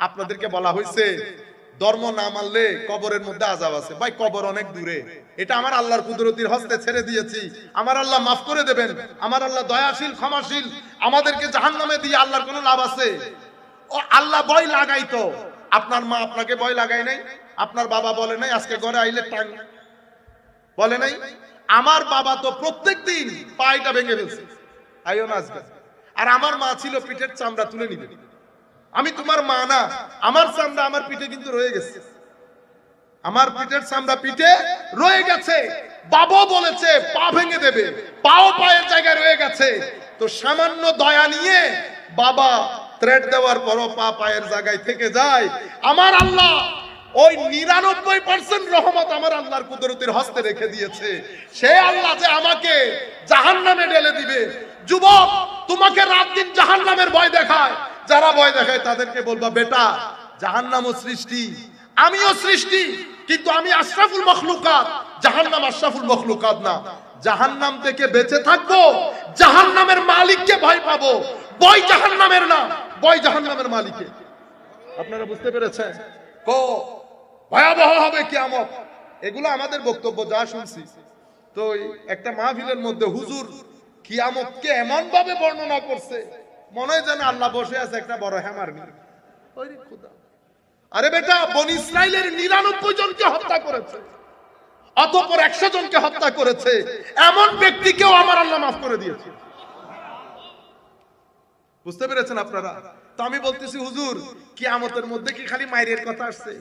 আপনাদেরকে বলা হয়েছে ধর্ম না মানলে কবরের মধ্যে আযাব আছে। ভাই কবর অনেক দূরে, এটা আমার আল্লাহর কুদরতির হস্তে ছেড়ে দিয়েছি। আমার আল্লাহ মাফ করে দেবেন, আমার আল্লাহ দয়াশীল ক্ষমাশীল। আমাদেরকে জাহান্নামে দিয়ে আল্লাহর কোনো লাভ আছে? ও আল্লাহ ভয় লাগাইতো। আপনার মা আপনাকে ভয় লাগায় নাই? আপনার বাবা বলে নাই আজকে ঘরে আইলে টাং বলে নাই? আমার বাবা তো প্রত্যেকদিন পায়টা ভেঙে ফেলছে, আইও না আজকে। আর আমার মা ছিল পিঠের চামড়া তুলে নিবে। আমি তোমার মা না, আমার চামড়া আমার পিঠে কিন্তু রয়ে গেছে, আমার পিঠের চামড়া পিঠে রয়ে গেছে। বাবা বলেছে পা ভেঙে দেবে, পাও পায়ের জায়গায় রয়ে গেছে। তো সামান্য দয়া নিয়ে বাবা থ্রেড দেওয়ার পরও পা পায়ের জায়গায় থেকে যায়। আমার আল্লাহ ওই 99% রহমত আমার আল্লাহর কুদরতের হস্তে রেখে দিয়েছে। সে আল্লাহ যে আমাকে জাহান্নামে ঢেলে দিবে। যুবক, তোমাকে রাত দিন জাহান্নামের ভয় দেখায়, যারা ভয় দেখায় তাদেরকে বলবা বেটা জাহান্নামও সৃষ্টি, আমিও সৃষ্টি, কিন্তু আমি আশরাফুল মখলুকাত, জাহান্নাম আশরাফুল মখলুকাত না। জাহান্নাম থেকে বেঁচে থাকবো, জাহান্নামের মালিককে ভয় পাবো। ভয় জাহান্নামের না, ভয় জাহান্নামের মালিকের। আপনারা বুঝতে পেরেছেন? কো ভয়াবহ হবে কিয়ামত। এগুলো আমাদের বক্তব্য যা শুনছি। তো একটা মাহফিলের মধ্যে হুজুর কিয়ামতকে এমন ভাবে বর্ণনা করছে, মনে হয় যেন আল্লাহ বসে আছে একটা বড় হ্যামার নিয়ে। ওরে খোদা, আরে বেটা বনি ইসরাইলের 99 জনকে হত্যা করেছে, অতঃপর 100 জনকে হত্যা করেছে। এমন ব্যক্তিকেও আমার আল্লাহ মাফ করে দিয়েছে। বুঝতে পেরেছেন আপনারা? তো আমি বলতেছি হুজুর কিয়ামতের মধ্যে কি খালি মায়ের কথা আসছে?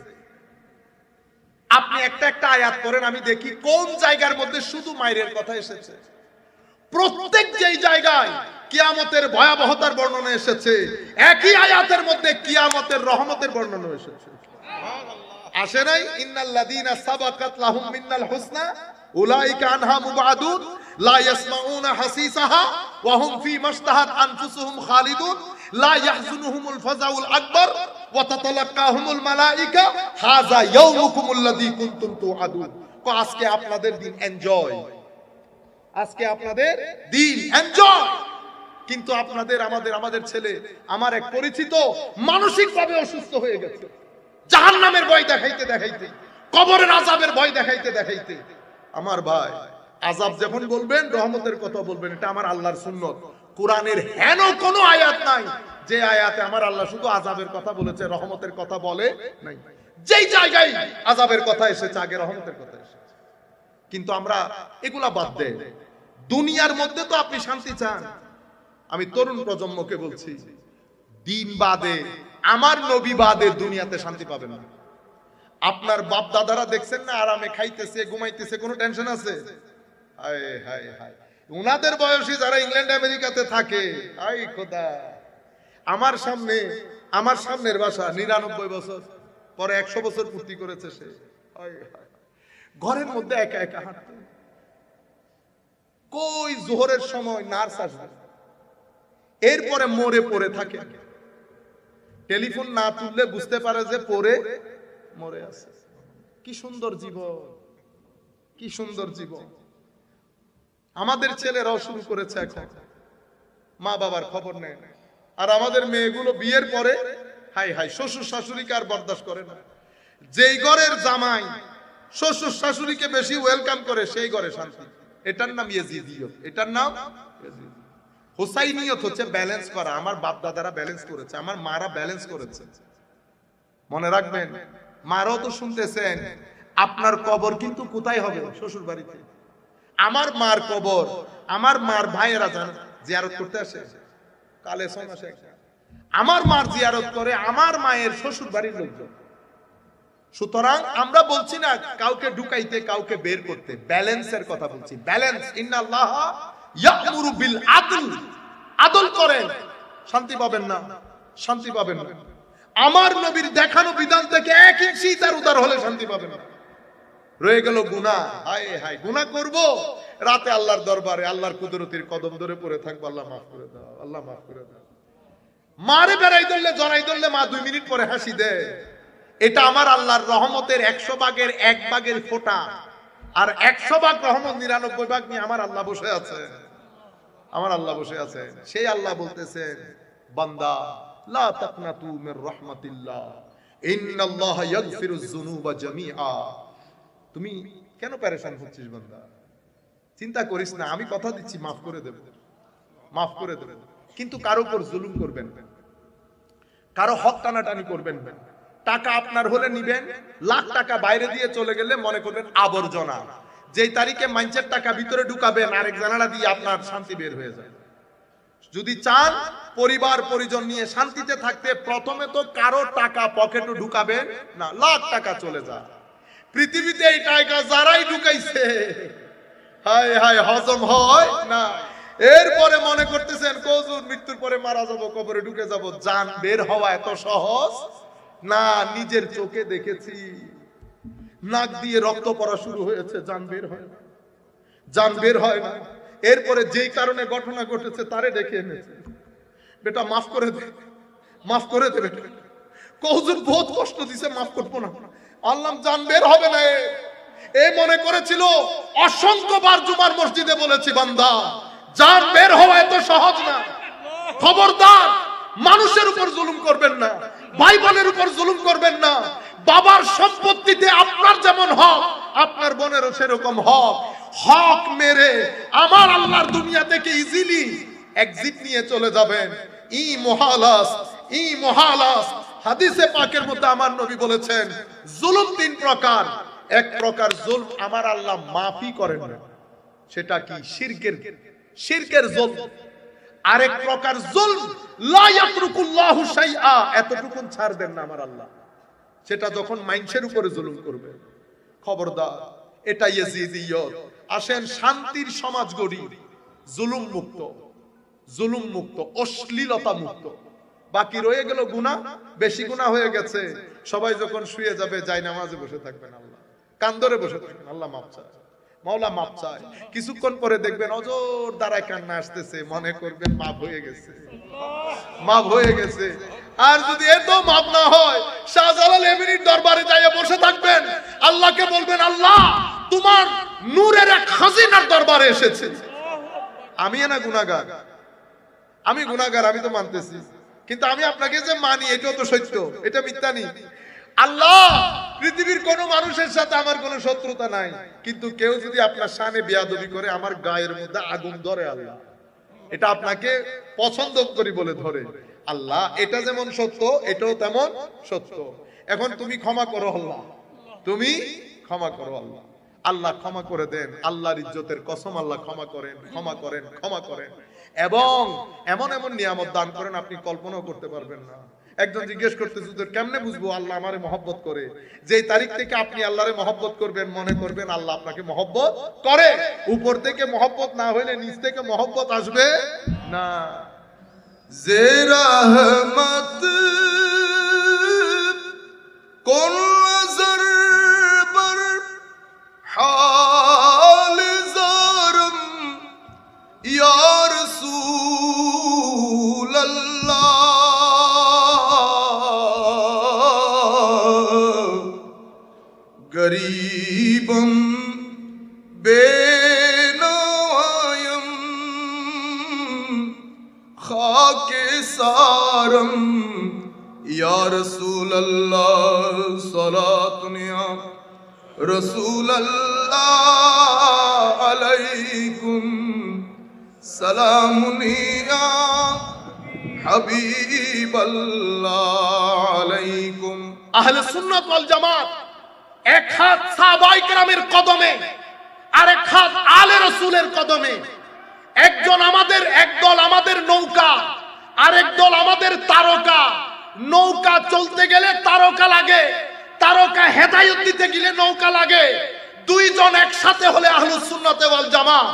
আপনি একটা একটা আয়াত পড়েন, আমি দেখি কোন জায়গার মধ্যে শুধু মায়ের কথা এসেছে। প্রত্যেক যেই জায়গায় কিয়ামতের ভয়াবহতার বর্ণনা এসেছে, একই আয়াতের মধ্যে কিয়ামতের রহমতের বর্ণনা এসেছে। আসে নাই? ইন্নাল্লাযীনা সাবাকাত লাহুম মিনাল হুসনা উলাইকা আনহা মুবাদুন লা ইয়াসমাউনা হাসিসাহা ওয়া হুম ফী মাশতাহাত আনফুসুহুম খালিদুন লা ইয়াহজুনুহুমুল ফাযাউল আকবার ওয়া তাতালাক্কাহুমুল মালায়েকা হাযা ইয়াউমুকুমুল্লাযী কুনতুম তুআদুন। কো আজকে আপনাদের দিন, এনজয়। আজকে আপনাদের দিন, এনজয়। কিন্তু আপনাদের আমাদের ছেলে, আমার এক পরিচিত মানসিকভাবে অসুস্থ হয়ে গেছে, জাহান্নামের ভয় দেখাইতে দেখাইতে, কবরের আযাবের ভয় দেখাইতে দেখাইতে। আমার ভাই, আযাব যখন বলবেন রহমতের কথা বলবেন, এটা আমার আল্লাহর সুন্নত। কোরআনের হেন কোনো আয়াত নাই যে আয়াতে আমার আল্লাহ শুধু আযাবের কথা বলেছে, রহমতের কথা বলে নাই। যেই জায়গায় আযাবের কথা এসেছে আগে রহমতের কথা এসেছে। কিন্তু আমরা এগুলা বাদ দেই। দুনিয়ার মধ্যে তো আপনি শান্তি চান। আমি তরুণ প্রজন্মকে বলছি, দিন বাদে, আমার নবী বাদে দুনিয়াতে শান্তি পাবেন না। আপনার বাপ দাদারা দেখছেন না আরামে খাইতেছে, ঘুমাইতেছে, কোনো টেনশন আছে? হায় হায় হায়, উনাদের বয়সী যারা ইংল্যান্ড আমেরিকাতে থাকে, আই খোদা, আমার সামনের বাসা 99 বছর পরে 100 বছর পূর্তি করেছে সে। ঘরের মধ্যে একা একা হাঁটতে, কই জোহরের সময় নার্স আসবে, এরপরে মরে পড়ে থাকে। টেলিফোন না তুললে বুঝতে পারে যে পড়ে মরে আছে। কি সুন্দর জীবন, কি সুন্দর জীবন। আমাদের ছেলেরাও শুরু করেছে এখন, মা বাবার খবর নেয়। আর আমাদের মেয়েগুলো বিয়ের পরে হাই হাই শ্বশুর শাশুড়িকে আর বরদাস্ত করে না। যেই ঘরের জামাই শ্বশুর শাশুড়িকে বেশি ওয়েলকাম করে সেই ঘরে শান্তি। এটার নাম ইয়াজিদিয়ত, এটার নাম ইয়াজিদিয়ত। হুসাইনিয়ত হচ্ছে ব্যালেন্স করা। আমার বাপ দাদারা ব্যালেন্স করেছে, আমার মারা ব্যালেন্স করেছে। মনে রাখবেন, মারাও তো শুনতেছেন, আপনার কবর কিন্তু কোথায় হবে? শ্বশুর বাড়িতে। আমার মার কবর, আমার মার ভাইয়েরা জিয়ারত করতে আসে, কালে সন আসে, আমার মার জিয়ারত করে আমার মায়ের শ্বশুর বাড়ির লোকজন। সুতরাং আমরা বলছি না কাউকে ঢুকাইতে কাউকে বের করতে, ব্যালেন্সের কথা বলছি। ব্যালেন্স, ইন্নাল্লাহ ইয়ামুরু বিল আদল, আদল করেন, শান্তি পাবেন না, শান্তি পাবেন না। আমার নবীর দেখানো বিধান থেকে 1 ইঞ্চি তার উদার হলে শান্তি পাবেন না। রয়ে গেল গুনাহ, হায় হায় গুনাহ করব, রাতে আল্লাহর দরবারে আল্লাহর কুদরতের কদম ধরে পড়ে থাকবো, আল্লাহ মাফ করে দাও, আল্লাহ মাফ করে দাও। মারে বেড়াই ধরলে জড়াই ধরলে মা 2 মিনিট পরে হাসি দেয়। এটা আমার আল্লাহর রহমতের 100 ভাগের 1 ভাগের ফোঁটা। আর 100 ভাগ রহমত 99 ভাগ নিয়ে আমার আল্লাহ বসে আছে, আমার আল্লাহ বসে আছে। সেই আল্লাহ বলতেছেন, বান্দা লা তাকনাতু মির রাহমাতিল্লাহ ইন্নাল্লাহা ইয়াগফিরুয যুনুবা জামিআ। তুমি কেন পেরেশান হচ্ছিস বান্দা? চিন্তা করিস না, আমি কথা দিচ্ছি মাফ করে দেব, মাফ করে দেব। কিন্তু কারো উপর জুলুম করবেন না, কারো হক টানাটানি করবেন না। টাকা আপনার হলে নিবেন, লাখ টাকা বাইরে দিয়ে চলে গেলে মনে করবেন আবর্জনা। যেই তারিখে মানুষের টাকা ভিতরে ঢুকাবেন, আরেক জানালা দিয়ে আপনার শান্তি বের হয়ে যায়। যদি চান পরিবার পরিজন নিয়ে শান্তিতে থাকতে, প্রথমে তো কারো টাকা পকেটে ঢুকাবেন না। লাখ টাকা চলে যায় পৃথিবীতে, এই টাকা যারাই ঢুকাইছে হায় হায় হজম হয় না। এরপরে মনে করতেছেন কজুর মৃত্যুর পরে মারা যাব, কবরে ঢুকে যাব। জান বের হওয়া এত সহজ না। নিজের চোখে দেখেছি, নাক দিয়ে রক্ত পড়া শুরু হয়েছে, জান বের হয় না, জান বের হয় না। এরপরে যেই কারণে ঘটনা ঘটেছে তারে ডেকে এনেছে, বেটা মাফ করে দে, মাফ করে দে বেটা। কজুর বহুত কষ্ট দিছে, মাফ করবো না। আল্লাহ জান বের হবে না। এ মনে করেছিল, অসংখ্যবার জুমার মসজিদে বলেছি, বান্দা জান বের হওয়া এত সহজ না। খবরদার, মানুষের উপর জুলুম করবেন না, ভাই বোনের উপর জুলুম করবেন না। বাবার সম্পত্তিতে আপনার যেমন হক, আপনার বোনেরও সেরকম হক। হক মেরে আমার আল্লাহর দুনিয়া থেকে ইজিলি এক্সিট নিয়ে চলে যাবেন। ই মুহালাস, ই মুহালাস। হাদিসে পাকের মধ্যে আমার নবী বলেছেন, জুলুম তিন প্রকার। এক প্রকার জুলম আমার আল্লাহ মাফই করেন না, সেটা কি? শিরকের জুলম। আরেক প্রকার জুলম লা ইয়াতরুকুল্লাহু শাইআ, এতটুকু ছাড় দেন না আমার আল্লাহ, সেটা যখন মানুষের উপরে জুলুম করবে। খবরদার, এটা ইয়াজিদিয়ত। আসেন শান্তির সমাজ গড়ি, জুলুম মুক্ত, জুলুম মুক্ত, অশ্লীলতা মুক্ত। বাকি রয়ে গেল গুনাহ, বেশি গুনাহ হয়ে গেছে। সবাই যখন শুয়ে যাবে, যাই নামাজে বসে থাকবেন, আল্লাহ কান্দরে বসে থাকবেন, আল্লাহ মাফ চায়, মাওলা মাফ চায়। কিছুক্ষণ পরে দেখবেন অজর দ্বারায় কান্না আসতেছে, মনে করবেন মাফ হয়ে গেছে, মাফ হয়ে গেছে। আর যদি এত মাফ না হয়, শাহজালাল এমনির দরবারে যাইয়া বসে থাকবেন, আল্লাহকে বলবেন, আল্লাহ তোমার নূরের এক খাজিনার দরবারে এসেছে। আমি না গুনাহগার, আমি গুনাহগার, আমি তো মানতেছি, কিন্তু আমি আপনাকে যে মানি এটাও তো সত্য, এটা মিথ্যা নেই। আল্লাহ, পৃথিবীর কোন মানুষের সাথে আমার কোনো শত্রুতা নাই, কিন্তু কেউ যদি আপনার শানে বেয়াদবি করে, আমার গায়ের মধ্যে আগুন ধরে, আল্লাহ এটা আপনাকে পছন্দ করি বলে ধরে। আল্লাহ এটা যেমন সত্য, এটাও তেমন সত্য। এখন তুমি ক্ষমা করো আল্লাহ, তুমি ক্ষমা করো আল্লাহ। আল্লাহ ক্ষমা করে দেন, আল্লাহর ইজ্জতের কসম, আল্লাহ ক্ষমা করেন, ক্ষমা করেন, ক্ষমা করেন। এবং এমন এমন নিয়ামত দান করেন আপনি কল্পনাও করতে পারবেন না। একজন জিজ্ঞেস করতেছে, তোর কেমনে বুঝবো আল্লাহ আমারে মহব্বত করে? যেই তারিখ থেকে আপনি আল্লাহরে মহব্বত করবেন, মনে করবেন আল্লাহ আপনাকে মহব্বত করে। উপর থেকে মহব্বত না হইলে নিচ থেকে মহব্বত আসবে না। যে রহমত কোন নজর বর হাল জারম ইয়া রাসূলুল্লাহ গরীবম বেনওয়ায়ম খাকে সারম ইয়া রাসূলুল্লাহ সালাতুন ইয়া রাসূলুল্লাহ আলাইকুম সালামুন ইয়া হাবিবাল্লাহ আলাইকুম। আহলে সুন্নাত ওয়াল জামাত এক হাত সাহাবায়ে কেরামের কদমে, আরেক হাত আলে রাসূলের কদমে। একজন আমাদের, একদল আমাদের নৌকা, আরেক দল আমাদের তারকা। নৌকা চলতে গেলে তারকা লাগে, তারকা হেদায়েত দিতে গেলে নৌকা লাগে। দুইজন একসাথে হলে আহলুস সুন্নাত ওয়াল জামাত।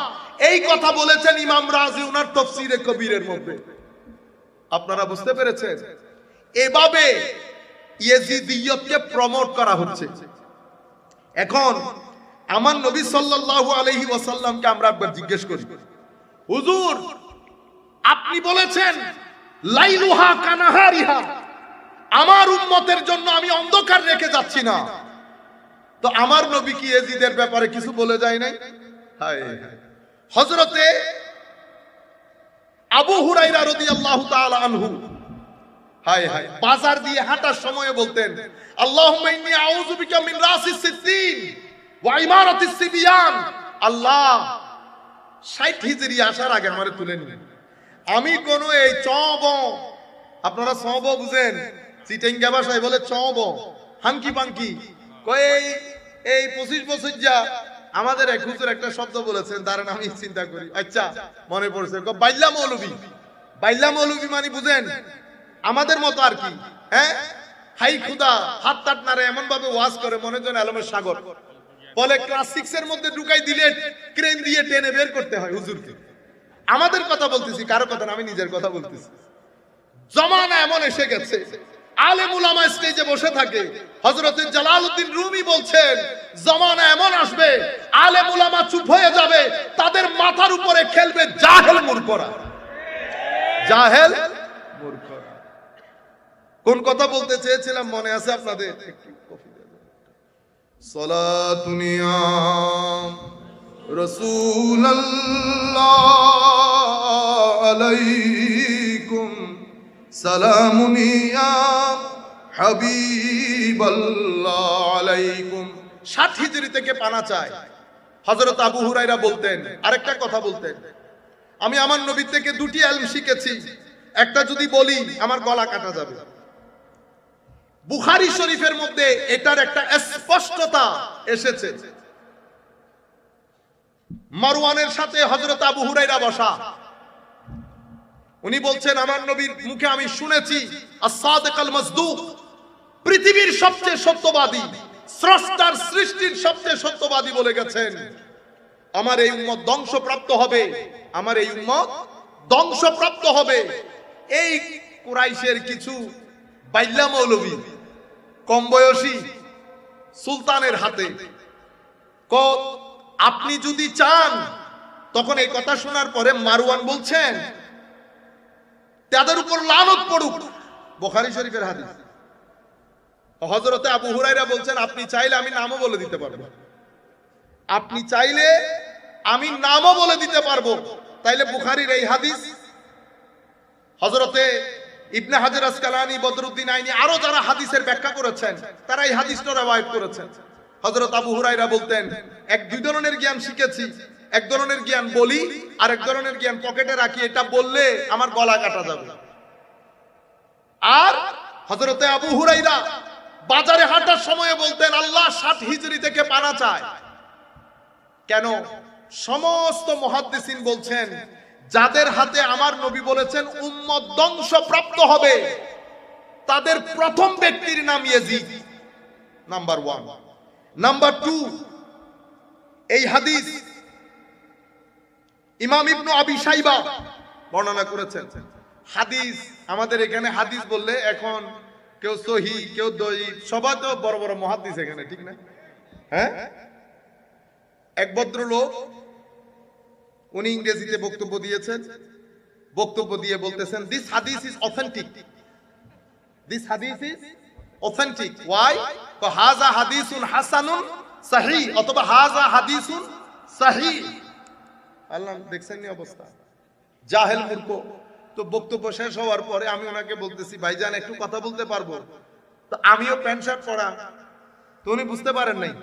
এই কথা বলেছেন ইমাম রাজি উনার তাফসীরে কবিরের মধ্যে। আপনারা বুঝতে পেরেছেন? এভাবে ইয়াজিদিয়তকে প্রমোট করা হচ্ছে। এখন আমার নবী সাল্লাল্লাহু আলাইহি ওয়াসাল্লামকে আমরা একবার জিজ্ঞেস করি, হুজুর আপনি বলেছেন লাইলুহা কানাহারিহা, আমার উম্মতের জন্য আমি অন্ধকার রেখে যাচ্ছি না, তো আমার নবী কি ইয়াজিদের ব্যাপারে কিছু বলে যায় নাই? হায় হায়। হযরতে আবু হুরায়রা রাদিয়াল্লাহু তাআলা আনহু হায় হায়, বাজার দিয়ে হাঁটার সময় বলতেন আল্লাহুম্মা ইন্নী আউযু বিকা মিন রাসিস সিদ্দিন ওয়া ইমারাতিস সিবিয়ান। আল্লাহ 60 হিজরি আসার আগে আমারে তুলে নিন, আমি কোন এই চব, আপনারা সব বুঝেন, চিটেঙ্গা ভাষায় বলে চব, হাঙ্কি পাঙ্কি, কই এই 25 বছর যা আমাদের এক হুজুর একটা শব্দ বলেছেন, দাঁড়ান আমি চিন্তা করি, আচ্ছা মনে পড়ছে, বাইল্লা মৌলবী। বাইল্লা মৌলবী মানে বুঝেন আমাদের মতো আর কি, হ্যাঁ, হাই খুদা হাত টাট নারে এমন ভাবে ওয়াজ করে মনে হয় আলমের সাগর, বলে ক্লাস 6 এর মধ্যে ঢুকাই দিলে ক্রেন দিয়ে টেনে বের করতে হয় হুজুরকে। আমাদের কথা বলতেছি, কারো কথা না, আমি নিজের কথা বলতেছি। জমানা এমন এসে গেছে, আলেম উলামা স্টেজে বসে থাকে, হযরত জালালউদ্দিন রুমি বলছেন জমানা এমন আসবে আলেম উলামা চুপ হয়ে যাবে, তাদের মাথার উপরে খেলবে জাহেল মূর্খরা। জাহেল মূর্খরা। কোন কথা বলতে চেয়েছিলাম মনে আছে আপনাদের? একটু কফি দেন। সালাতুন ইয়া রাসূলুল্লাহ আলাইকুম, সালামুন ইয়া হাবিবাল্লাহ আলাইকুম। 60 হিজরি থেকে পানা চায়। হযরত আবু হুরায়রা বলতেন, আরেকটা কথা বলতেন, আমি আমার নবী থেকে 2টি ইলম শিখেছি, একটা যদি বলি আমার গলা কাটা যাবে। বুখারী শরীফের মধ্যে এটার একটা স্পষ্টতা এসেছে। মারওয়ানের সাথে হযরত আবু হুরায়রা বসা, উনি বলছেন আমার নবীর মুখে আমি শুনেছি আস-সাদিক আল মাসদুক, পৃথিবীর সবচেয়ে সত্যবাদী, স্রষ্টার সৃষ্টির সবচেয়ে সত্যবাদী বলে গেছেন আমার এই উম্মত ধ্বংসপ্রাপ্ত হবে, আমার এই উম্মত ধ্বংসপ্রাপ্ত হবে। এই কুরাইশের কিছু বাইল্লা মৌলবী কম বয়সী সুলতানের হাতে, আপনি যদি চান, তখন এই কথা শোনার পরে মারওয়ান বলছেন তাদের উপর লানত পড়ুক। বুখারী শরীফের হাদিস। হযরতে আবু হুরায়রা বলছেন আপনি চাইলে আমি নামও বলে দিতে পারবো, আপনি চাইলে আমি নামও বলে দিতে পারবো। তাইলে বুখারীর এই হাদিস হযরতে ইবনে হাজার আসকালানী, বদরুদ্দিন আইনি, আরো যারা হাদিসের ব্যাখ্যা করেছেন তারা এই হাদিসটা রওয়ায়াত করেছেন। হযরত আবু হুরায়রা বলতেন এক দুই ধরনের জ্ঞান শিখেছি, এক ধরনের জ্ঞান বলি আর এক ধরনের জ্ঞান পকেটে রাখি, এটা বললে আমার গলা কাটা যাবে। আর হযরতে আবু হুরায়রা বাজারে হাঁটার সময় বলতেন আল্লাহ 60 হিজরি থেকে পানা চায়। কেন? সমস্ত মুহাদ্দিসিন বলছেন যাদের হাতে আমার নবী বলেছেন উম্মত ধ্বংসপ্রাপ্ত হবে, তাদের প্রথম ব্যক্তির নাম ইয়াজিদ, নাম্বার 1। নাম্বার 2, এই হাদিস ইমাম ইবনে আবি শাইবা বর্ণনা করেছেন। হাদিস আমাদের এখানে হাদিস বললে এখন কেউ সহিহ, কেউ দঈফ, সবাই তো বড় বড় মুহাদ্দিস এখানে, ঠিক না? হ্যাঁ, এক ভদ্রলোক উনি ইংরেজিতে বক্তব্য দিয়েছেন, বক্তব্য দিয়ে বলতেছেন দিস হাদিস ইজ অথেন্টিক, দিস হাদিস ইজ অথেন্টিক। ওয়াই? হাযা হাদিসুন হাসানুন সহিহ, অথবা হাযা হাদিসুন সহিহ। আল্লাহ দেখছেন নি অবস্থা, জাহেল মূর্খ। তো বক্তব্য শেষ হওয়ার পরে আমি ওনাকে বলতেছি ভাইজান একটু কথা বলতে পারবো? তো আমিও প্যান্ট শার্ট পরা, তো উনি বুঝতে পারেন নাই।